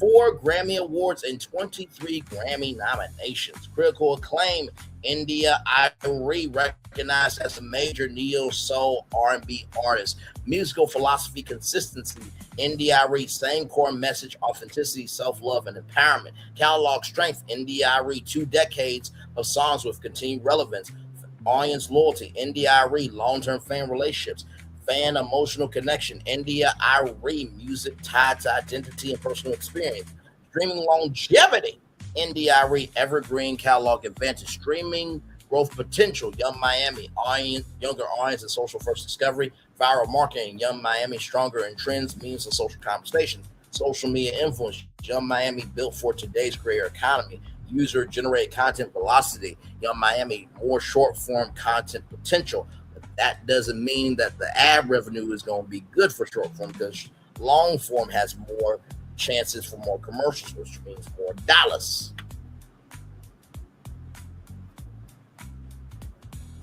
S2: 4 Grammy Awards and 23 Grammy nominations. Critical acclaim, India Arie, recognized as a major neo-soul R&B artist. Musical philosophy, consistency, India Arie, same core message, authenticity, self-love, and empowerment. Catalog strength, India Arie, 2 decades of songs with continued relevance. Audience loyalty, India Arie, long-term fan relationships. Fan emotional connection, India Arie, music tied to identity and personal experience. Streaming longevity, India Arie, evergreen catalog advantage. Streaming growth potential, Young Miami, younger audience and social first discovery. Viral marketing, Young Miami, stronger in trends, memes, and social conversations. Social media influence, Young Miami, built for today's creator economy. User generated content velocity, Young Miami, more short form content potential. But that doesn't mean that the ad revenue is going to be good for short form, because long form has more chances for more commercials, which means more dollars.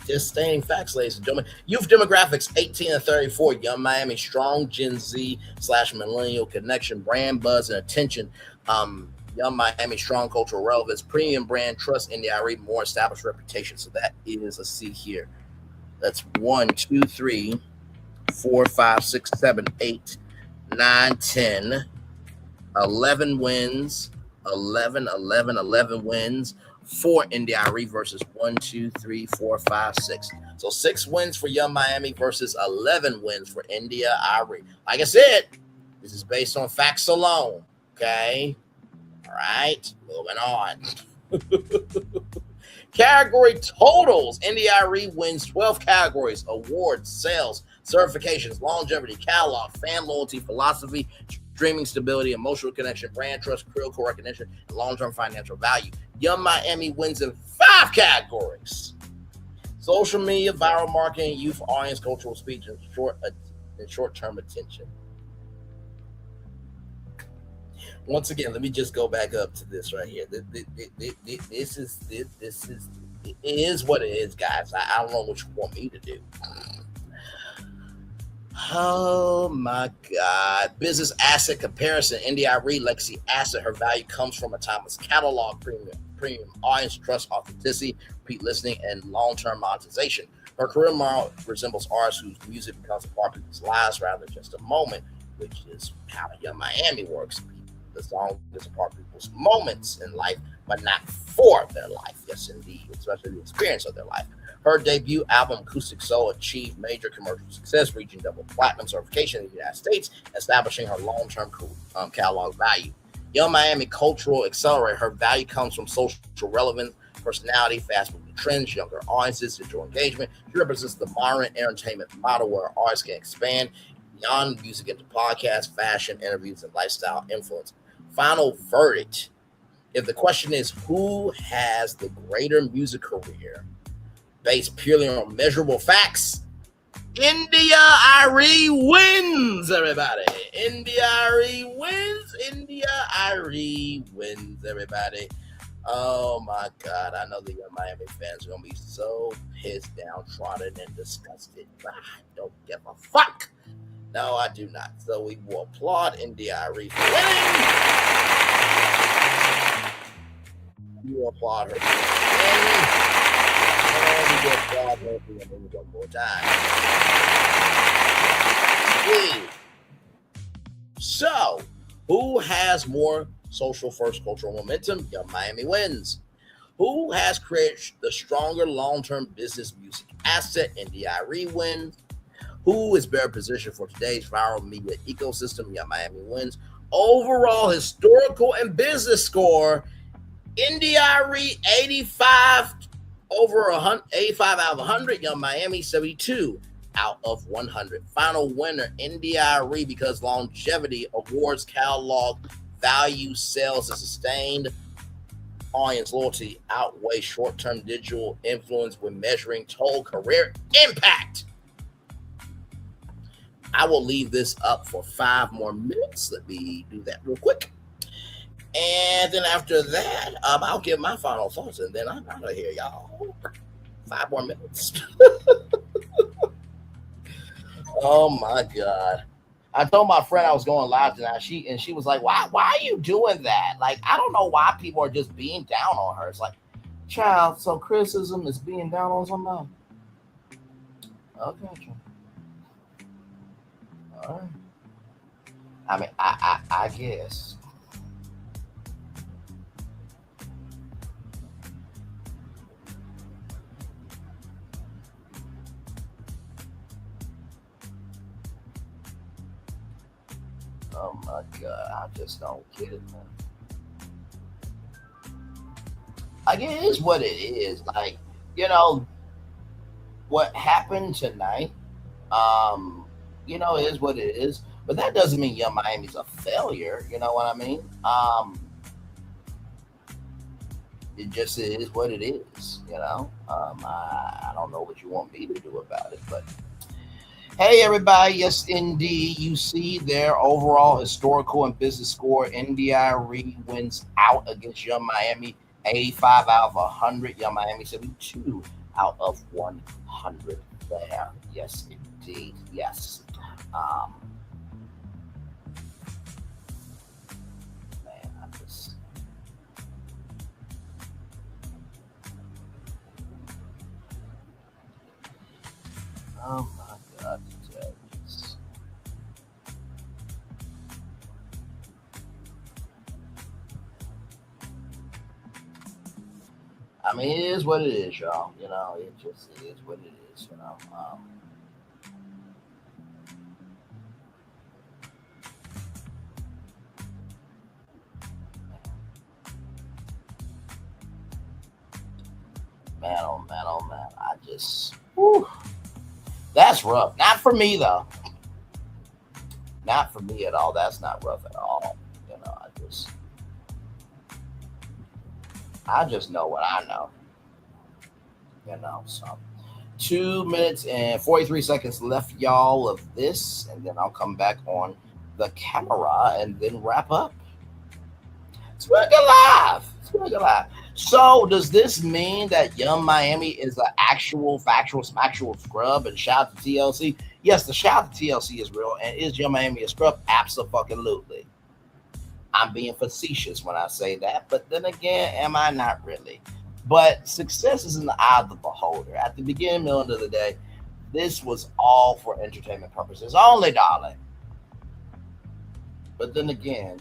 S2: Just stating facts, ladies and gentlemen. Youth demographics, 18 to 34. Young Miami, strong Gen Z / millennial connection, brand buzz and attention. Young Miami, strong cultural relevance, premium brand trust, India Arie, more established reputation. So that is a C here. That's 1, 2, 3, 4, 5, 6, 7, 8, 9, 10, 11 wins, 11 wins. 4 India Arie versus 1, 2, 3, 4, 5, 6. So 6 wins for Young Miami versus 11 wins for India Arie. Like I said, this is based on facts alone. Okay. All right. Moving on. Category totals. India Arie wins 12 categories: awards, sales, certifications, longevity, catalog, fan loyalty, philosophy, streaming stability, emotional connection, brand trust, critical recognition, and long-term financial value. Young Miami wins in 5 categories: social media, viral marketing, youth audience, cultural speech, and short-term attention. Once again, let me just go back up to this right here. This is what it is, guys. I don't know what you want me to do. Oh my God. Business asset comparison. India Arie, legacy asset. Her value comes from a timeless catalog, premium audience, trust, authenticity, repeat listening, and long-term monetization. Her career model resembles artists whose music becomes a part of people's lives rather than just a moment, which is how Young Miami works. The song is a part of people's moments in life, but not for their life. Yes, indeed, especially the experience of their life. Her debut album, Acoustic Soul, achieved major commercial success, reaching double platinum certification in the United States, establishing her long-term catalog value. Young Miami cultural accelerator. Her value comes from social relevance, personality, fast-moving trends, younger audiences, digital engagement. She represents the modern entertainment model where artists can expand beyond music into podcasts, fashion, interviews, and lifestyle influence. Final verdict. If the question is who has the greater music career based purely on measurable facts, India Arie wins, everybody. India Arie wins. India Arie wins, everybody. Oh my God. I know the Young Miami fans are going to be so pissed, downtrodden, and disgusted. I don't give a fuck. No, I do not. So we will applaud India Arie for winning. We will applaud her for winning. And we will applaud her for winning one more time. So, who has more social first cultural momentum, Young Miami wins. Who has created the stronger long-term business music asset? Arie wins. Who is better positioned for today's viral media ecosystem? Young Miami wins. Overall historical and business score, Arie 85 over 85 out of 100. Young Miami 72 out of 100. Final winner, Arie, because longevity awards catalog value, sales, and sustained audience loyalty outweigh short-term digital influence when measuring total career impact. I will leave this up for 5 more minutes. Let me do that real quick. And then after that, I'll give my final thoughts, and then I'm out of here, y'all. 5 more minutes. Oh my God. I told my friend I was going live tonight. She was like, why are you doing that? Like, I don't know why people are just being down on her. It's like, child, so criticism is being down on somebody. Okay, child. All right. I mean, I guess. Oh my God, I just don't get it, man. Like, it is what it is. Like, you know, what happened tonight, it is what it is. But that doesn't mean Young Miami's a failure. You know what I mean? It just is what it is, you know? I don't know what you want me to do about it, but hey, everybody. Yes, indeed. You see their overall historical and business score. Arie wins out against Young Miami, 85 out of 100. Young Miami, 72 out of 100 there. Yes, indeed. Yes. Man, I just... Oh, my God. I mean, it is what it is, y'all. You know, it just is what it is, you know. Man, oh man, oh man. I just, whew, that's rough. Not for me, though. Not for me at all. That's not rough at all. You know, I just know what I know. You know, so 2 minutes and 43 seconds left, y'all, of this, and then I'll come back on the camera and then wrap up. It's Quinkan Live. So, does this mean that Young Miami is an actual, factual, smacktual scrub? And shout out to TLC. Yes, the shout out to TLC is real. And is Young Miami a scrub? Absolutely. I'm being facetious when I say that, but then again, am I not really? But success is in the eye of the beholder. At the beginning, middle, end of the day, this was all for entertainment purposes only, darling. But then again,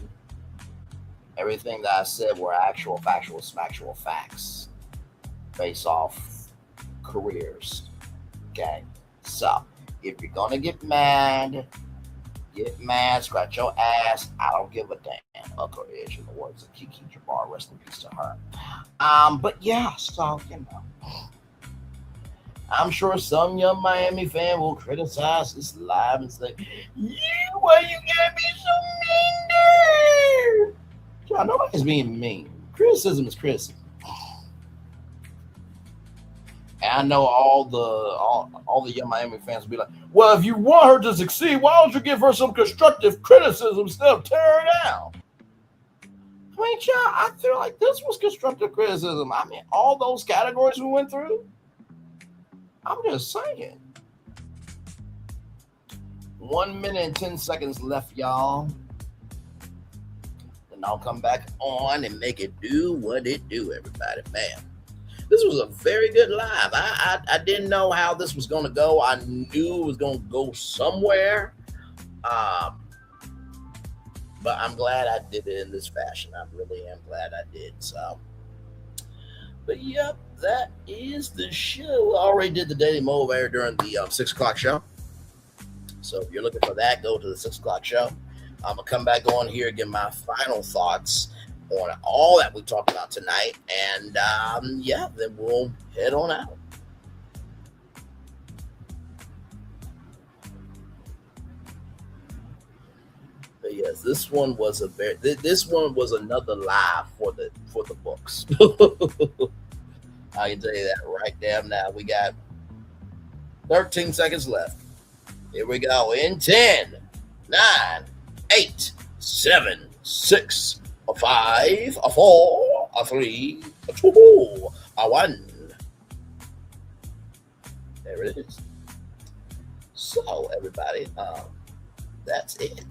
S2: everything that I said were actual, factual, smacktual facts based off careers. Okay? So, if you're going to get mad, scratch your ass. I don't give a damn. Uncle Edge, in the words of Kiki Jabbar, rest in peace to her. But yeah, so, you know, I'm sure some Young Miami fan will criticize this live and say, why you gotta be so mean there? Y'all, nobody's being mean. Criticism is criticism. And I know all the Young Miami fans will be like, well, if you want her to succeed, why don't you give her some constructive criticism instead of tear her down? I mean, child, I feel like this was constructive criticism. I mean, all those categories we went through. I'm just saying. 1 minute and 10 seconds left, y'all. Then I'll come back on and make it do what it do, everybody. Man, this was a very good live. I didn't know how this was going to go. I knew it was going to go somewhere. But I'm glad I did it in this fashion. I really am glad I did. So, but yep, that is the show. I already did the Daily Motivator during the 6 o'clock show. So if you're looking for that, go to the 6 o'clock show. I'm going to come back on here and give my final thoughts on all that we talked about tonight. And yeah, then we'll head on out. But yes, this one was another live for the books. I can tell you that right damn now. We got 13 seconds left. Here we go. In 10, 9, 8, 7, 6, 5, 4, 3, 2, 1. There it is. So, everybody, that's it.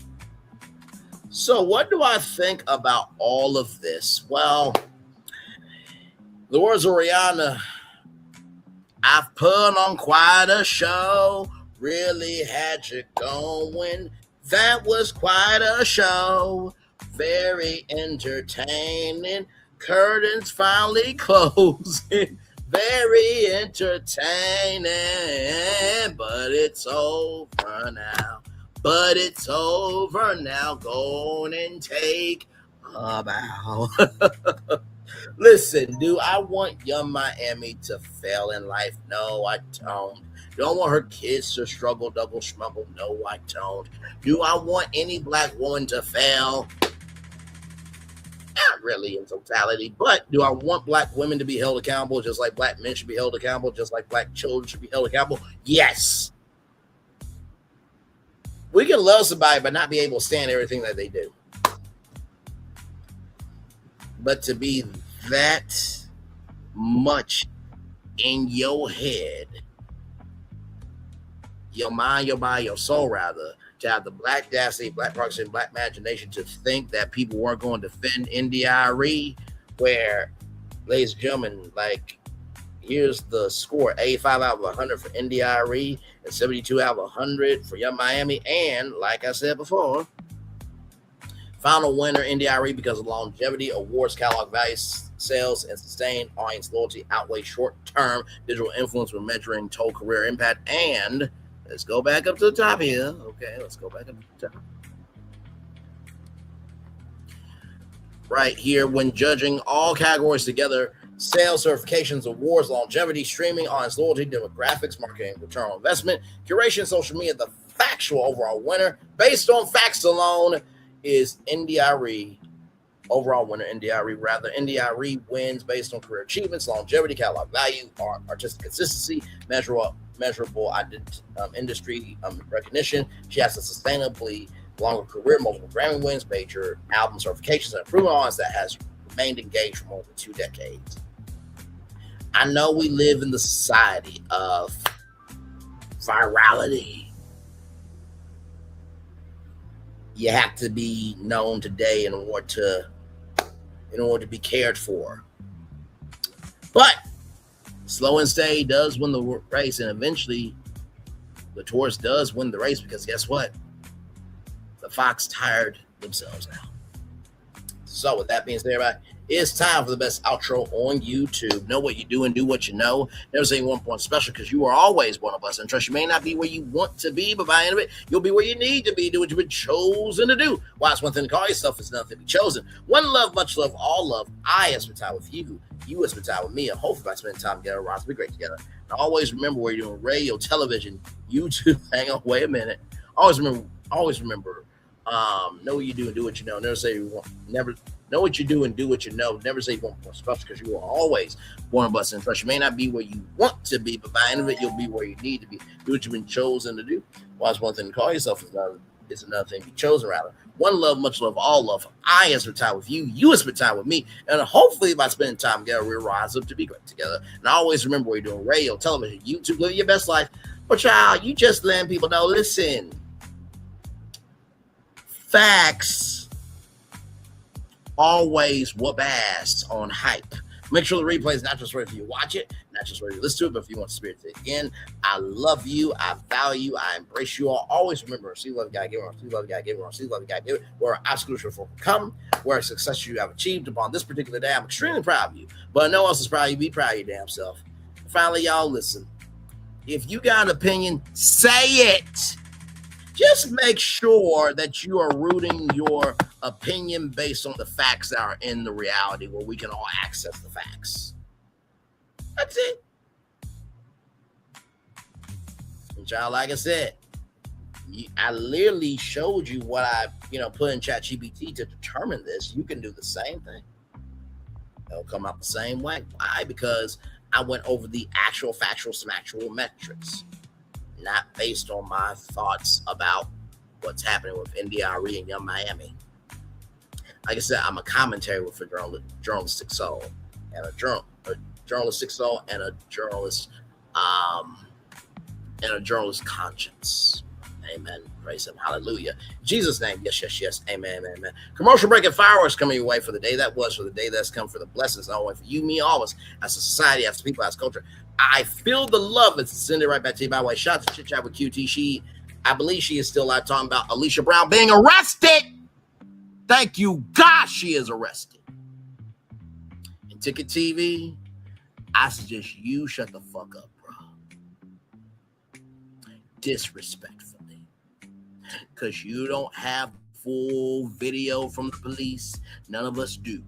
S2: So, what do I think about all of this? Well, the words of Rihanna, I've put on quite a show, really had you going. That was quite a show, very entertaining. Curtains finally closing, very entertaining. But it's over now. But it's over now. Go on and take a bow. Listen, do I want young Miami to fail in life? No, I don't. Do I want her kids to struggle, double smuggle? No, I don't. Do I want any black woman to fail? Not really in totality, but do I want black women to be held accountable just like black men should be held accountable, just like black children should be held accountable? Yes. We can love somebody but not be able to stand everything that they do. But to be that much in your head, your mind, your body, your soul, rather, to have the black audacity, black proxy, and black imagination to think that people weren't going to defend Arie, where, ladies and gentlemen, like, here's the score: 85 out of 100 for Arie and 72 out of 100 for Young Miami. And like I said before, final winner Arie because of longevity, awards, catalog value, sales, and sustained audience loyalty outweigh short-term digital influence when measuring total career impact. And let's go back up to the top here. Okay, let's go back up to the top. Right here, when judging all categories together: sales, certifications, awards, longevity, streaming, audience loyalty, demographics, marketing, return on investment, curation, social media, the factual overall winner, based on facts alone, is Arie. Overall winner, Arie wins based on career achievements, longevity, catalog value, artistic consistency, measurable industry recognition. She has a sustainably longer career, multiple Grammy wins, major album certifications, and a proven audience that has remained engaged for more than 2 decades. I know we live in the society of virality. You have to be known today in order to be cared for. But slow and steady does win the race, and eventually the Taurus does win the race, because guess what? The Fox tired themselves now. So with that being said, everybody, it's time for the best outro on YouTube. Know what you do and do what you know. Never say 1 point special, because you are always one of us. And trust, you may not be where you want to be, but by the end of it, you'll be where you need to be. Do what you've been chosen to do. Why, it's one thing to call yourself, it's nothing to be chosen. One love, much love, all love. I have spent time with you. You have spent time with me. And hopefully by spending time together, we'll be great together. And always remember, where you're doing radio, television, YouTube. Hang on, wait a minute. Always remember, know what you do and do what you know. Never say you want, never know what you do and do what you know. Never say you want more special, because you are always one of us. And trust, you may not be where you want to be, but by the end of it, you'll be where you need to be. Do what you've been chosen to do. Well, it's one thing to call yourself, it's another thing to be chosen, rather. One love, much love, all love. I have spent time with you. You have spent time with me. And hopefully by spending time together, we'll rise up to be great together. And always remember, where you're doing radio, television, YouTube, live your best life. But child, you just letting people know, listen, facts always whoop ass on hype. Make sure the replay is not just right for you watch it, Not just where you listen to it, but if you want to experience it again, I love you. I value you. I embrace you all. Always remember, receive love, God, give it. Receive love, God, give it. Receive love, God, give it. Where obstacles will overcome, where success you have achieved upon this particular day. I'm extremely proud of you. But no one else is proud of you. Be proud of your damn self. Finally, y'all, listen. If you got an opinion, say it. Just make sure that you are rooting your opinion based on the facts that are in the reality where we can all access the facts. That's it. And y'all, like I said, I literally showed you what I, put in ChatGPT to determine this. You can do the same thing. It'll come out the same way. Why? Because I went over the actual factual metrics, not based on my thoughts about what's happening with Arie and Young Miami. Like I said, I'm a commentary with a journalistic soul and a journalistic soul and a journalist conscience. Amen. Praise him. Hallelujah. In Jesus' name. Yes. Amen. Commercial break and fireworks coming your way for the day that was, for the day that's come, for the blessings not only for you, me, all of us, as a society, as people, as culture. I feel the love. Let's send it right back to you. By the way, shout out to Chit Chat with QT. I believe she is still out talking about Alicia Brown being arrested. Thank you, God, she is arrested. And Ticket TV, I suggest you shut the fuck up, bro. Disrespectfully. Because you don't have full video from the police. None of us do.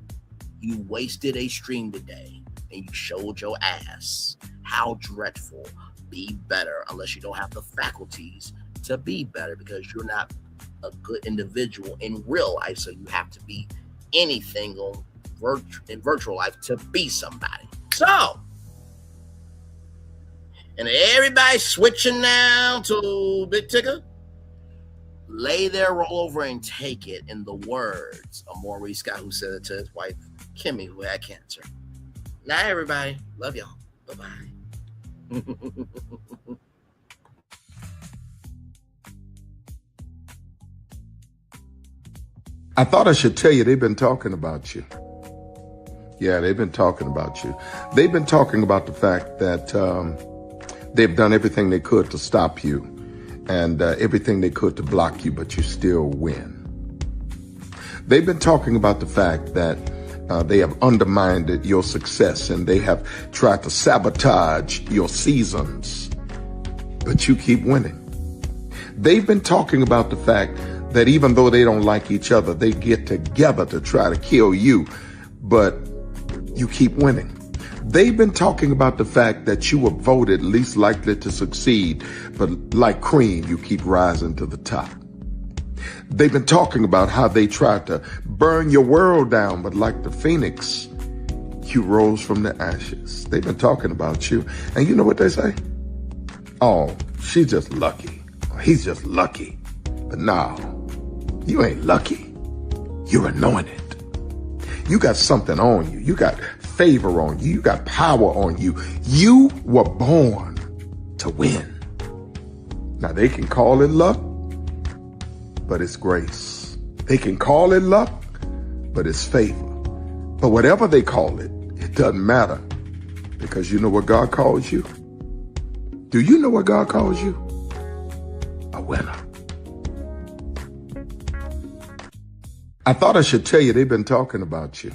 S2: You wasted a stream today and you showed your ass. How dreadful. Be better, unless you don't have the faculties to be better, because you're not a good individual in real life, so you have to be anything in virtual life to be somebody. So, and everybody switching now to Big Ticker, lay there, roll over, and take it, in the words of Maurice Scott, who said it to his wife, Kimmy, who had cancer. Night, everybody. Love y'all. Bye-bye.
S9: I thought I should tell you, they've been talking about you. Yeah, they've been talking about you. They've been talking about the fact that they've done everything they could to stop you and everything they could to block you, but you still win. They've been talking about the fact that they have undermined your success and they have tried to sabotage your seasons, but you keep winning. They've been talking about the fact that even though they don't like each other, they get together to try to kill you, but you keep winning. They've been talking about the fact that you were voted least likely to succeed, but like cream, you keep rising to the top. They've been talking about how they tried to burn your world down, but like the phoenix, you rose from the ashes. They've been talking about you. And you know what they say? Oh, she's just lucky. He's just lucky. But no, you ain't lucky. You're anointed. You got something on you. You got favor on you. You got power on you. You were born to win. Now they can call it luck, but it's grace. They can call it luck, but it's favor. But whatever they call it, it doesn't matter, because you know what God calls you? Do you know what God calls you? A winner. I thought I should tell you, they've been talking about you.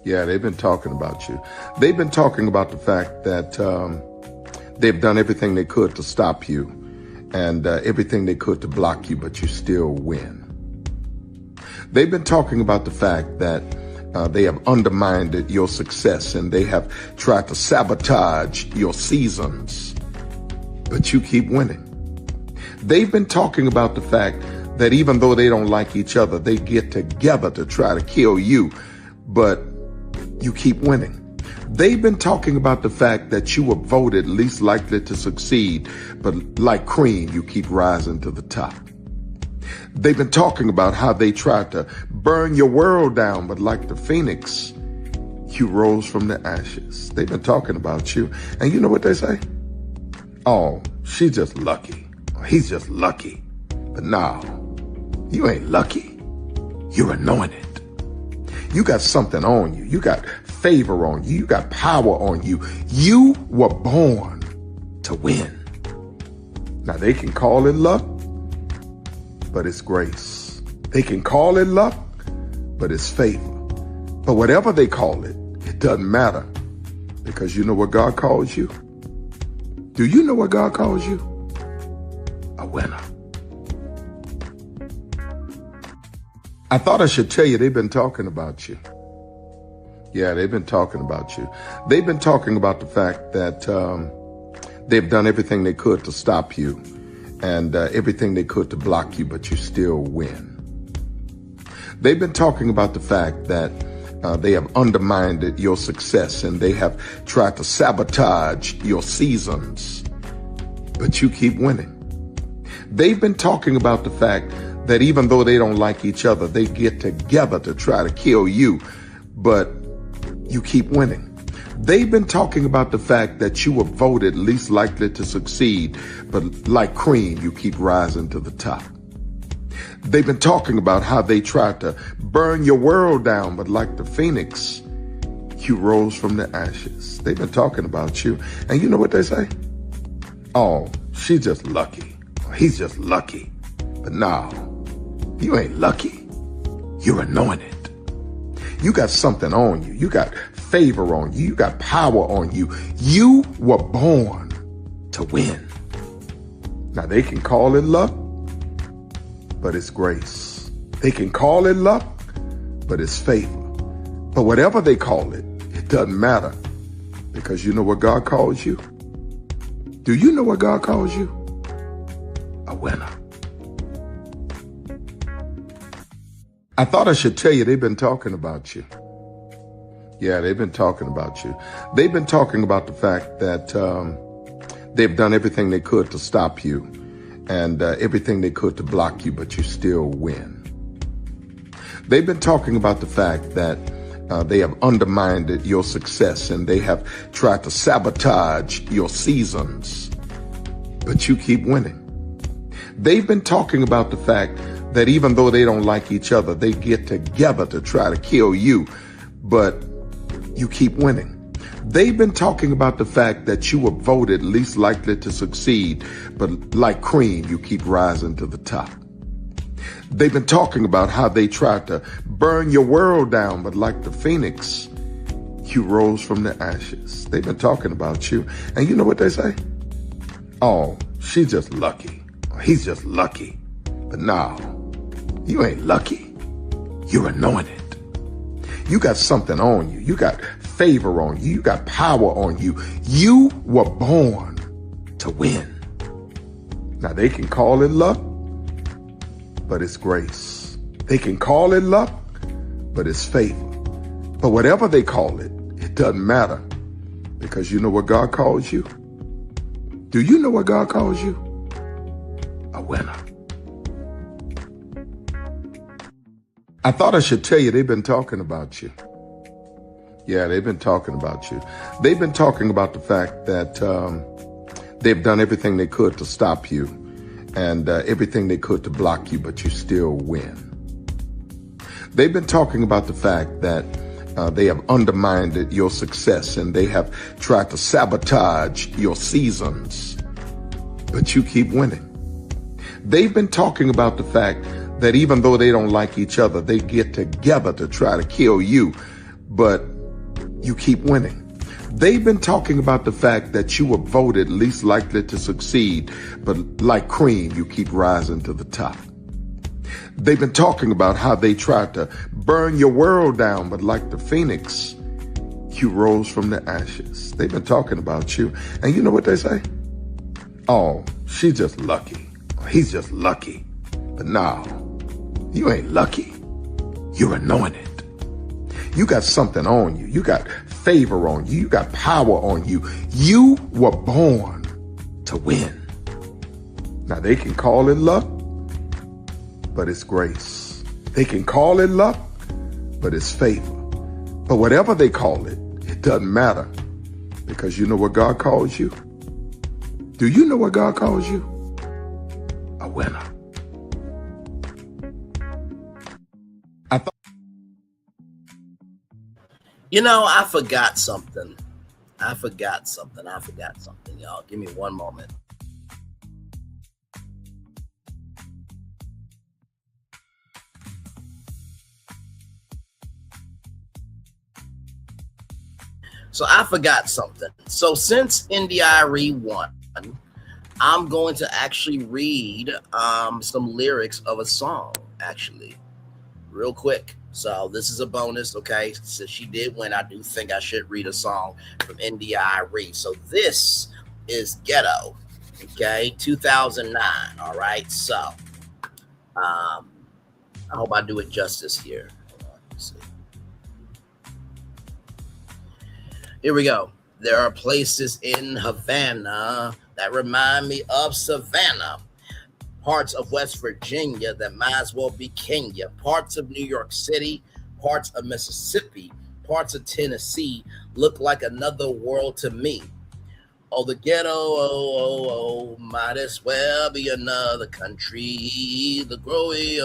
S9: Yeah, they've been talking about you. They've been talking about the fact that they've done everything they could to stop you and everything they could to block you, but you still win. They've been talking about the fact that they have undermined your success and they have tried to sabotage your seasons, but you keep winning. They've been talking about the fact that even though they don't like each other, they get together to try to kill you, but you keep winning. They've been talking about the fact that you were voted least likely to succeed, but like cream, you keep rising to the top. They've been talking about how they tried to burn your world down, but like the phoenix, you rose from the ashes. They've been talking about you. And you know what they say? Oh, she's just lucky. He's just lucky. But no, you ain't lucky. You're anointed. You got something on you. You got favor on you. You got power on you. You were born to win. Now they can call it luck, but it's grace. They can call it luck, but it's favor. But whatever they call it, it doesn't matter, because you know what God calls you? Do you know what God calls you? A winner. I thought I should tell you, they've been talking about you. Yeah, they've been talking about you. They've been talking about the fact that they've done everything they could to stop you and everything they could to block you, but you still win. They've been talking about the fact that they have undermined your success and they have tried to sabotage your seasons, but you keep winning. They've been talking about the fact that even though they don't like each other, they get together to try to kill you, but you keep winning. They've been talking about the fact that you were voted least likely to succeed, but like cream, you keep rising to the top. They've been talking about how they tried to burn your world down, but like the phoenix, you rose from the ashes. They've been talking about you. And you know what they say? Oh, she's just lucky. He's just lucky. But no, you ain't lucky. You're anointed. You got something on you. You got favor on you. You got power on you. You were born to win. Now they can call it luck, but it's grace. They can call it luck, but it's favor. But whatever they call it, it doesn't matter, because you know what God calls you? Do you know what God calls you? A winner. I thought I should tell you, they've been talking about you. Yeah, they've been talking about you. They've been talking about the fact that they've done everything they could to stop you and everything they could to block you, but you still win. They've been talking about the fact that they have undermined your success and they have tried to sabotage your seasons, but you keep winning. They've been talking about the fact that even though they don't like each other, they get together to try to kill you, but you keep winning. They've been talking about the fact that you were voted least likely to succeed, but like cream, you keep rising to the top. They've been talking about how they tried to burn your world down, but like the phoenix, you rose from the ashes. They've been talking about you. And you know what they say? Oh, she's just lucky. He's just lucky. But no, you ain't lucky. You're anointed. You got something on you. You got favor on you. You got power on you. You were born to win. Now they can call it luck, but it's grace. They can call it luck, but it's favor. But whatever they call it, it doesn't matter, because you know what God calls you? Do you know what God calls you? A winner. I thought I should tell you, they've been talking about you. Yeah, they've been talking about you. They've been talking about the fact that they've done everything they could to stop you and everything they could to block you, but you still win. They've been talking about the fact that they have undermined your success and they have tried to sabotage your seasons, but you keep winning. They've been talking about the fact that even though they don't like each other, they get together to try to kill you, but you keep winning. They've been talking about the fact that you were voted least likely to succeed, but like cream, you keep rising to the top. They've been talking about how they tried to burn your world down, but like the phoenix, you rose from the ashes. They've been talking about you. And you know what they say? Oh, she's just lucky. He's just lucky. But no, you ain't lucky. You're anointed. You got something on you. You got favor on you. You got power on you. You were born to win. Now they can call it luck, but it's grace. They can call it luck, but it's favor. But whatever they call it, it doesn't matter, because you know what God calls you? Do you know what God calls you? A winner.
S2: I forgot something. I forgot something, y'all. Give me one moment. So I forgot something. So since Arie won, I'm going to actually read some lyrics of a song, actually, real quick. So this is a bonus, okay? Since she did win, I do think I should read a song from Arie. So this is Ghetto, okay? 2009, all right? So I hope I do it justice here. Let's see. Here we go. There are places in Havana that remind me of Savannah. Parts of West Virginia that might as well be Kenya. Parts of New York City, parts of Mississippi, parts of Tennessee look like another world to me. Oh, the ghetto, might as well be another country. The growing,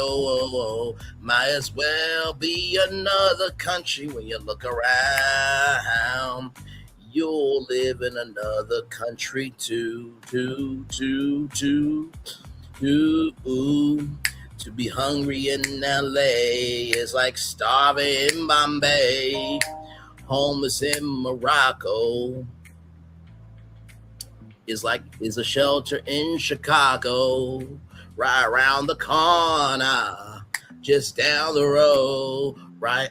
S2: might as well be another country. When you look around, you'll live in another country too. To be hungry in LA is like starving in Bombay. Homeless in Morocco is a shelter in Chicago. Right around the corner, just down the road, right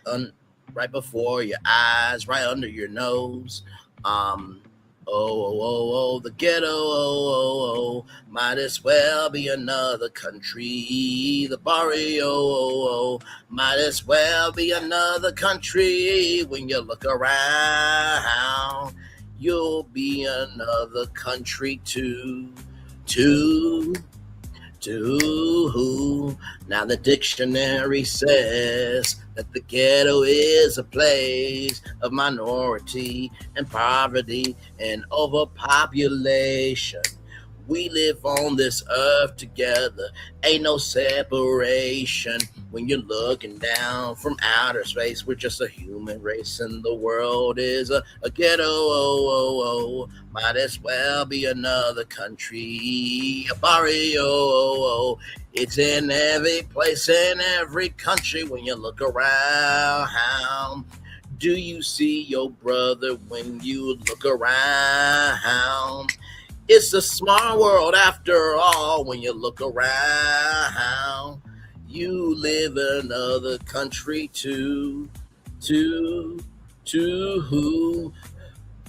S2: before your eyes, right under your nose. The ghetto, might as well be another country. The barrio, might as well be another country. When you look around, you'll be another country too. Now the dictionary says that the ghetto is a place of minority and poverty and overpopulation. We live on this earth together, ain't no separation. When you're looking down from outer space, we're just a human race and the world is a ghetto. Might as well be another country. A barrio, it's in every place, in every country. When you look around, do you see your brother when you look around? It's a small world after all. When you look around, you live in another country too.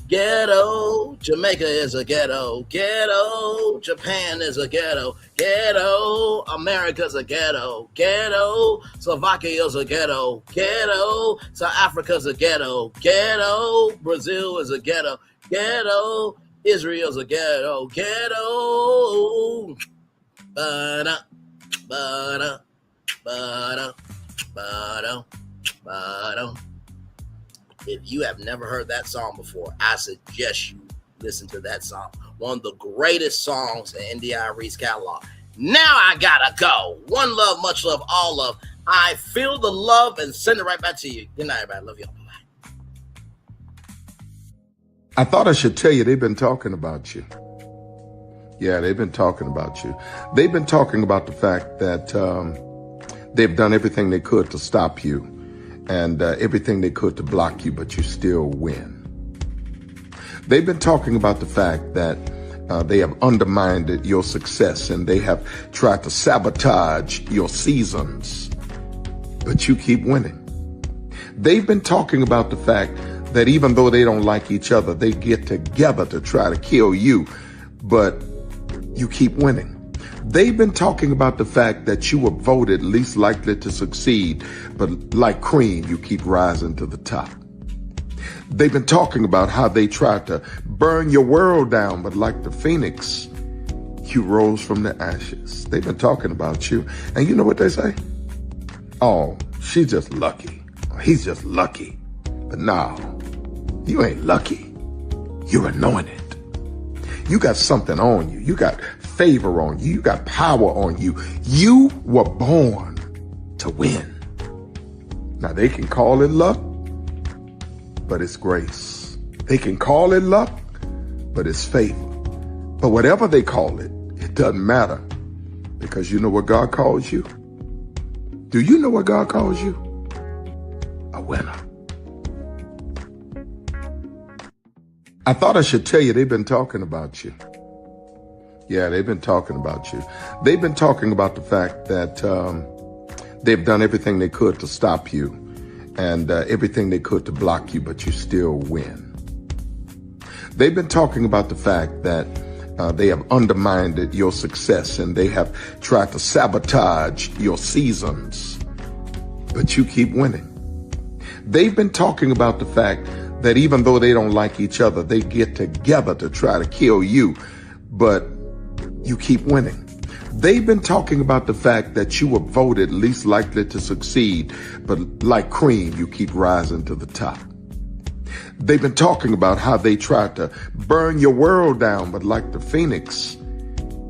S2: Ghetto, Jamaica is a ghetto. Ghetto, Japan is a ghetto. Ghetto, America's a ghetto. Ghetto, Slovakia is a ghetto. Ghetto, South Africa's a ghetto. Ghetto, Brazil is a ghetto. Ghetto, Israel's a ghetto. Ghetto, ba-da, ba-da, ba-da, ba-da, ba-da. If you have never heard that song before, I suggest you listen to that song. One of the greatest songs in Arie's catalog. Now I gotta go. One love, much love, all love. I feel the love and send it right back to you. Good night, everybody. Love you all. Bye.
S9: I thought I should tell you they've been talking about you. Yeah, they've been talking about you. They've been talking about the fact that they've done everything they could to stop you and everything they could to block you, but you still win. They've been talking about the fact that they have undermined your success and they have tried to sabotage your seasons, but you keep winning. They've been talking about the fact that even though they don't like each other, they get together to try to kill you, but you keep winning. They've been talking about the fact that you were voted least likely to succeed, but like cream, you keep rising to the top. They've been talking about how they tried to burn your world down, but like the phoenix, you rose from the ashes. They've been talking about you. And you know what they say? Oh, she's just lucky. He's just lucky. But no, you ain't lucky. You're anointed. You got something on you. You got favor on you. You got power on you. You were born to win. Now they can call it luck, but it's grace. They can call it luck, but it's favor. But whatever they call it, it doesn't matter, because you know what God calls you? Do you know what God calls you? A winner. I thought I should tell you, they've been talking about you. Yeah, they've been talking about you. They've been talking about the fact that they've done everything they could to stop you and everything they could to block you, but you still win. They've been talking about the fact that they have undermined your success and they have tried to sabotage your seasons, but you keep winning. They've been talking about the fact that even though they don't like each other, they get together to try to kill you, but you keep winning. They've been talking about the fact that you were voted least likely to succeed, but like cream, you keep rising to the top. They've been talking about how they tried to burn your world down, but like the phoenix,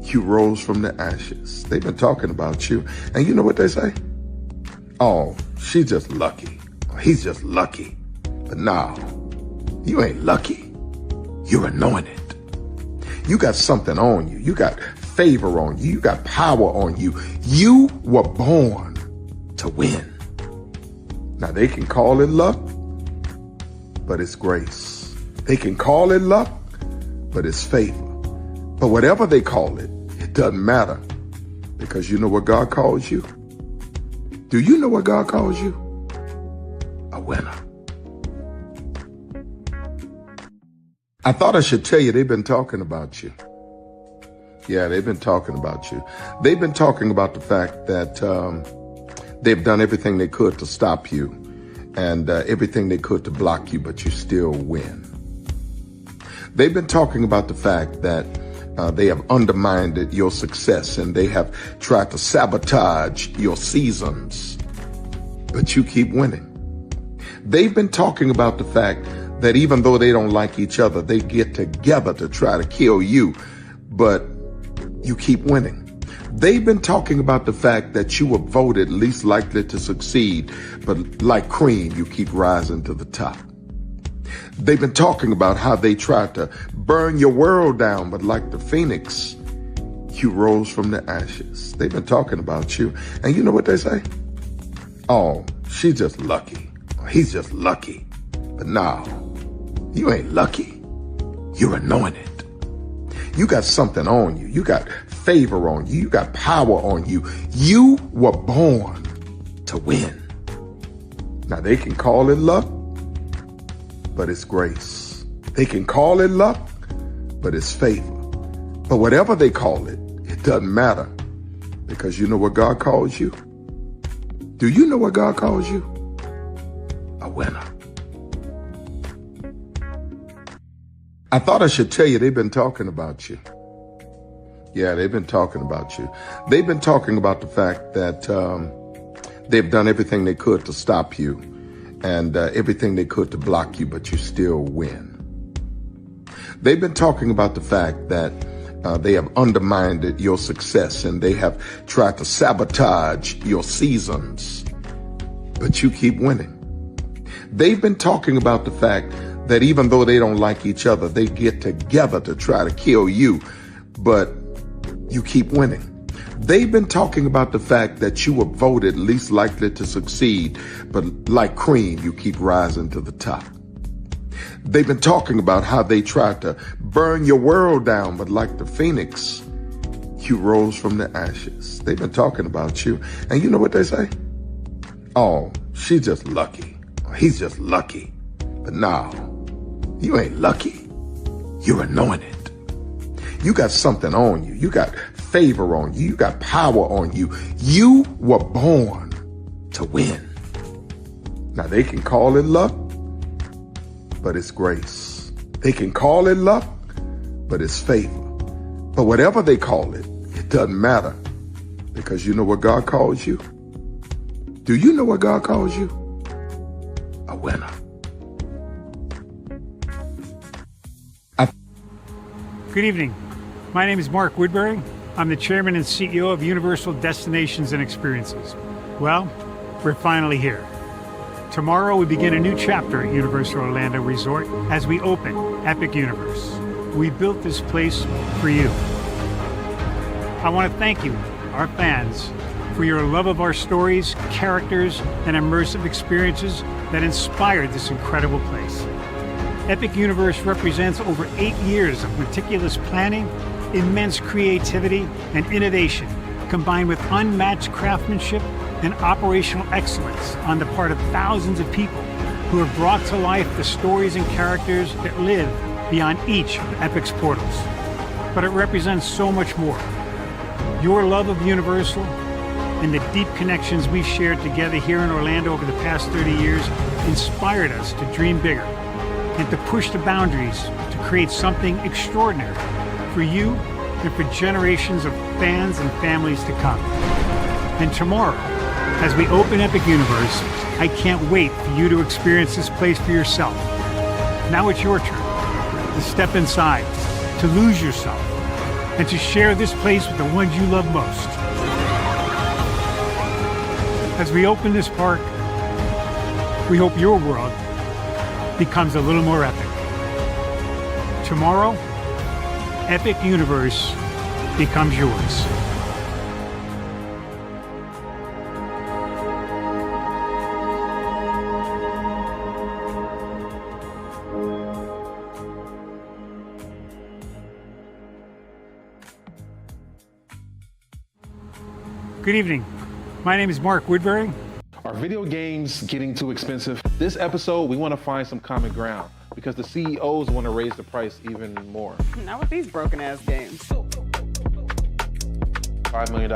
S9: you rose from the ashes. They've been talking about you. And you know what they say? Oh, she's just lucky. He's just lucky. But no, you ain't lucky. You're anointed. You got something on you. You got favor on you. You got power on you. You were born to win. Now they can call it luck, but it's grace. They can call it luck, but it's favor. But whatever they call it, it doesn't matter, because you know what God calls you? Do you know what God calls you? A winner. I thought I should tell you, they've been talking about you. Yeah, they've been talking about you. They've been talking about the fact that they've done everything they could to stop you and everything they could to block you, but you still win. They've been talking about the fact that they have undermined your success and they have tried to sabotage your seasons, but you keep winning. They've been talking about the fact that even though they don't like each other, they get together to try to kill you, but you keep winning. They've been talking about the fact that you were voted least likely to succeed, but like cream, you keep rising to the top. They've been talking about how they tried to burn your world down, but like the phoenix, you rose from the ashes. They've been talking about you. And you know what they say? Oh, she's just lucky. He's just lucky. But no, you ain't lucky. You're anointed. You got something on you. You got favor on you. You got power on you. You were born to win. Now they can call it luck, but it's grace. They can call it luck, but it's favor. But whatever they call it, it doesn't matter, because you know what God calls you? Do you know what God calls you? A winner. I thought I should tell you, they've been talking about you. Yeah, they've been talking about you. They've been talking about the fact that they've done everything they could to stop you and everything they could to block you, but you still win. They've been talking about the fact that they have undermined your success and they have tried to sabotage your seasons, but you keep winning. They've been talking about the fact that even though they don't like each other, they get together to try to kill you, but you keep winning. They've been talking about the fact that you were voted least likely to succeed, but like cream, you keep rising to the top. They've been talking about how they tried to burn your world down, but like the phoenix, you rose from the ashes. They've been talking about you. And you know what they say? Oh, she's just lucky. He's just lucky. But no, you ain't lucky. You're anointed. You got something on you. You got favor on you. You got power on you. You were born to win. Now they can call it luck, but it's grace. They can call it luck, but it's favor. But whatever they call it, it doesn't matter, because you know what God calls you? Do you know what God calls you? A winner.
S10: Good evening. My name is Mark Woodbury. I'm the chairman and CEO of Universal Destinations and Experiences. Well, we're finally here. Tomorrow we begin a new chapter at Universal Orlando Resort as we open Epic Universe. We built this place for you. I want to thank you, our fans, for your love of our stories, characters, and immersive experiences that inspired this incredible place. Epic Universe represents over 8 years of meticulous planning, immense creativity, and innovation, combined with unmatched craftsmanship and operational excellence on the part of thousands of people who have brought to life the stories and characters that live beyond each of Epic's portals. But it represents so much more. Your love of Universal and the deep connections we shared together here in Orlando over the past 30 years inspired us to dream bigger and to push the boundaries to create something extraordinary for you and for generations of fans and families to come. And tomorrow, as we open Epic Universe, I can't wait for you to experience this place for yourself. Now it's your turn to step inside, to lose yourself, and to share this place with the ones you love most. As we open this park, we hope your world becomes a little more epic. Tomorrow, Epic Universe becomes yours. Good evening. My name is Mark Woodbury.
S11: Are video games getting too expensive? This episode, we want to find some common ground because the CEOs want to raise the price even more.
S12: Not with these broken ass games.
S11: $5 million.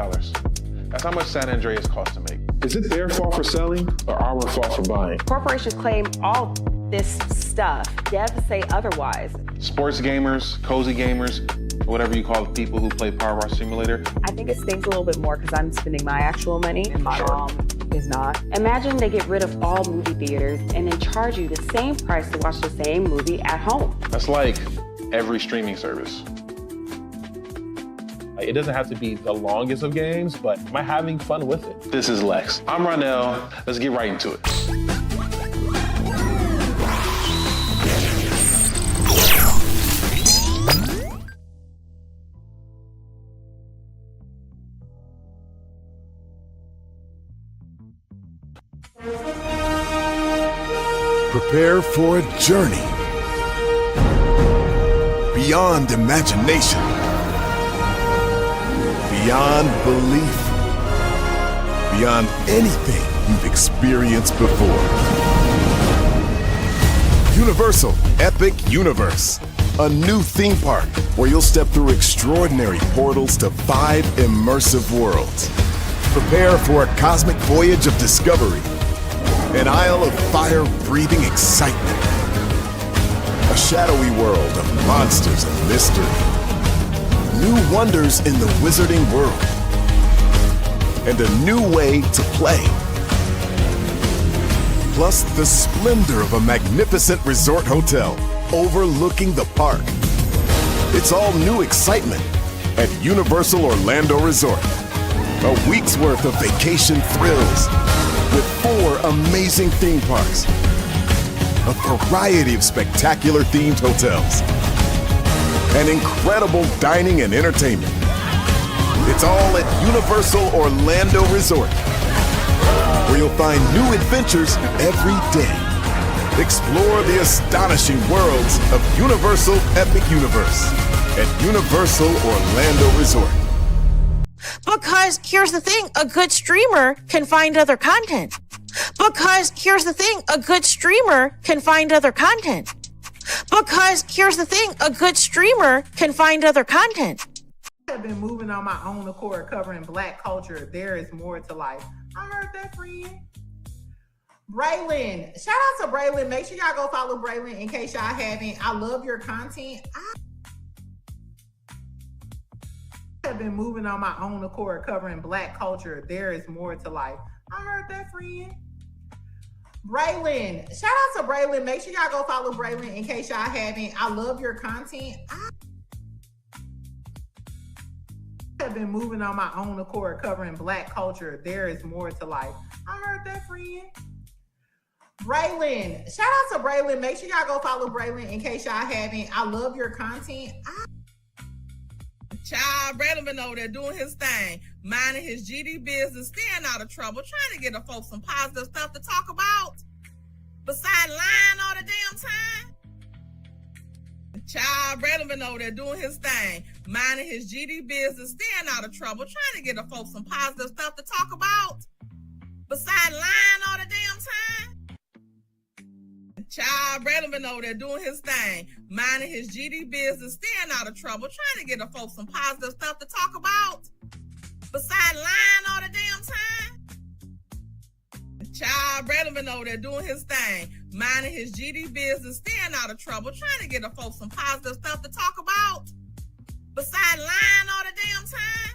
S11: That's how much San Andreas costs to make. Is it their fault for selling or our fault for buying?
S12: Corporations claim all this stuff. Devs say otherwise.
S11: Sports gamers, cozy gamers, whatever you call the people who play Power Wash Simulator.
S12: I think it stings a little bit more because I'm spending my actual money and my mom is not. Imagine they get rid of all movie theaters and then charge you the same price to watch the same movie at home.
S11: That's like every streaming service. It doesn't have to be the longest of games, but am I having fun with it? This is Lex. I'm Ronell. Let's get right into it.
S13: Prepare for a journey beyond imagination, beyond belief, beyond anything you've experienced before. Universal Epic Universe, a new theme park where you'll step through extraordinary portals to 5 immersive worlds. Prepare for a cosmic voyage of discovery, an isle of fire-breathing excitement, a shadowy world of monsters and mystery, new wonders in the wizarding world, and a new way to play. Plus the splendor of a magnificent resort hotel overlooking the park. It's all new excitement at Universal Orlando Resort. A week's worth of vacation thrills with 4 amazing theme parks, a variety of spectacular themed hotels, and incredible dining and entertainment. It's all at Universal Orlando Resort, where you'll find new adventures every day. Explore the astonishing worlds of Universal Epic Universe at Universal Orlando Resort.
S14: Because here's the thing, a good streamer can find other content. Because here's the thing, a good streamer can find other content. Because here's the thing, a good streamer can find other content.
S15: I have been moving on my own accord, covering Black culture. There is more to life. I heard that, friend. Braylon, shout out to Braylon. Make sure y'all go follow Braylon in case y'all haven't. I love your content. I have been moving on my own accord, covering Black culture. There is more to life. I heard that, friend. Braylon, shout out to Braylon. Make sure y'all go follow Braylon in case y'all haven't. I love your content. I have been moving on my own accord, covering Black culture. There is more to life. I heard that, friend. Braylon, shout out to Braylon. Make sure y'all go follow Braylon in case y'all haven't. I love your content.
S16: Child, Braylon been over there doing his thing, minding his GD business, staying out of trouble, trying to get the folks some positive stuff to talk about. Besides lying all the damn time. Child, Braylon been over there doing his thing, minding his GD business, staying out of trouble, trying to get the folks some positive stuff to talk about. Besides lying all the damn time. Child, Braylon been over there doing his thing, minding his GD business, staying out of trouble, trying to get the folks some positive stuff to talk about. Besides lying all the damn time. Child, Braylon been over there doing his thing, minding his GD business, staying out of trouble, trying to get the folks some positive stuff to talk about. Besides lying all the damn time.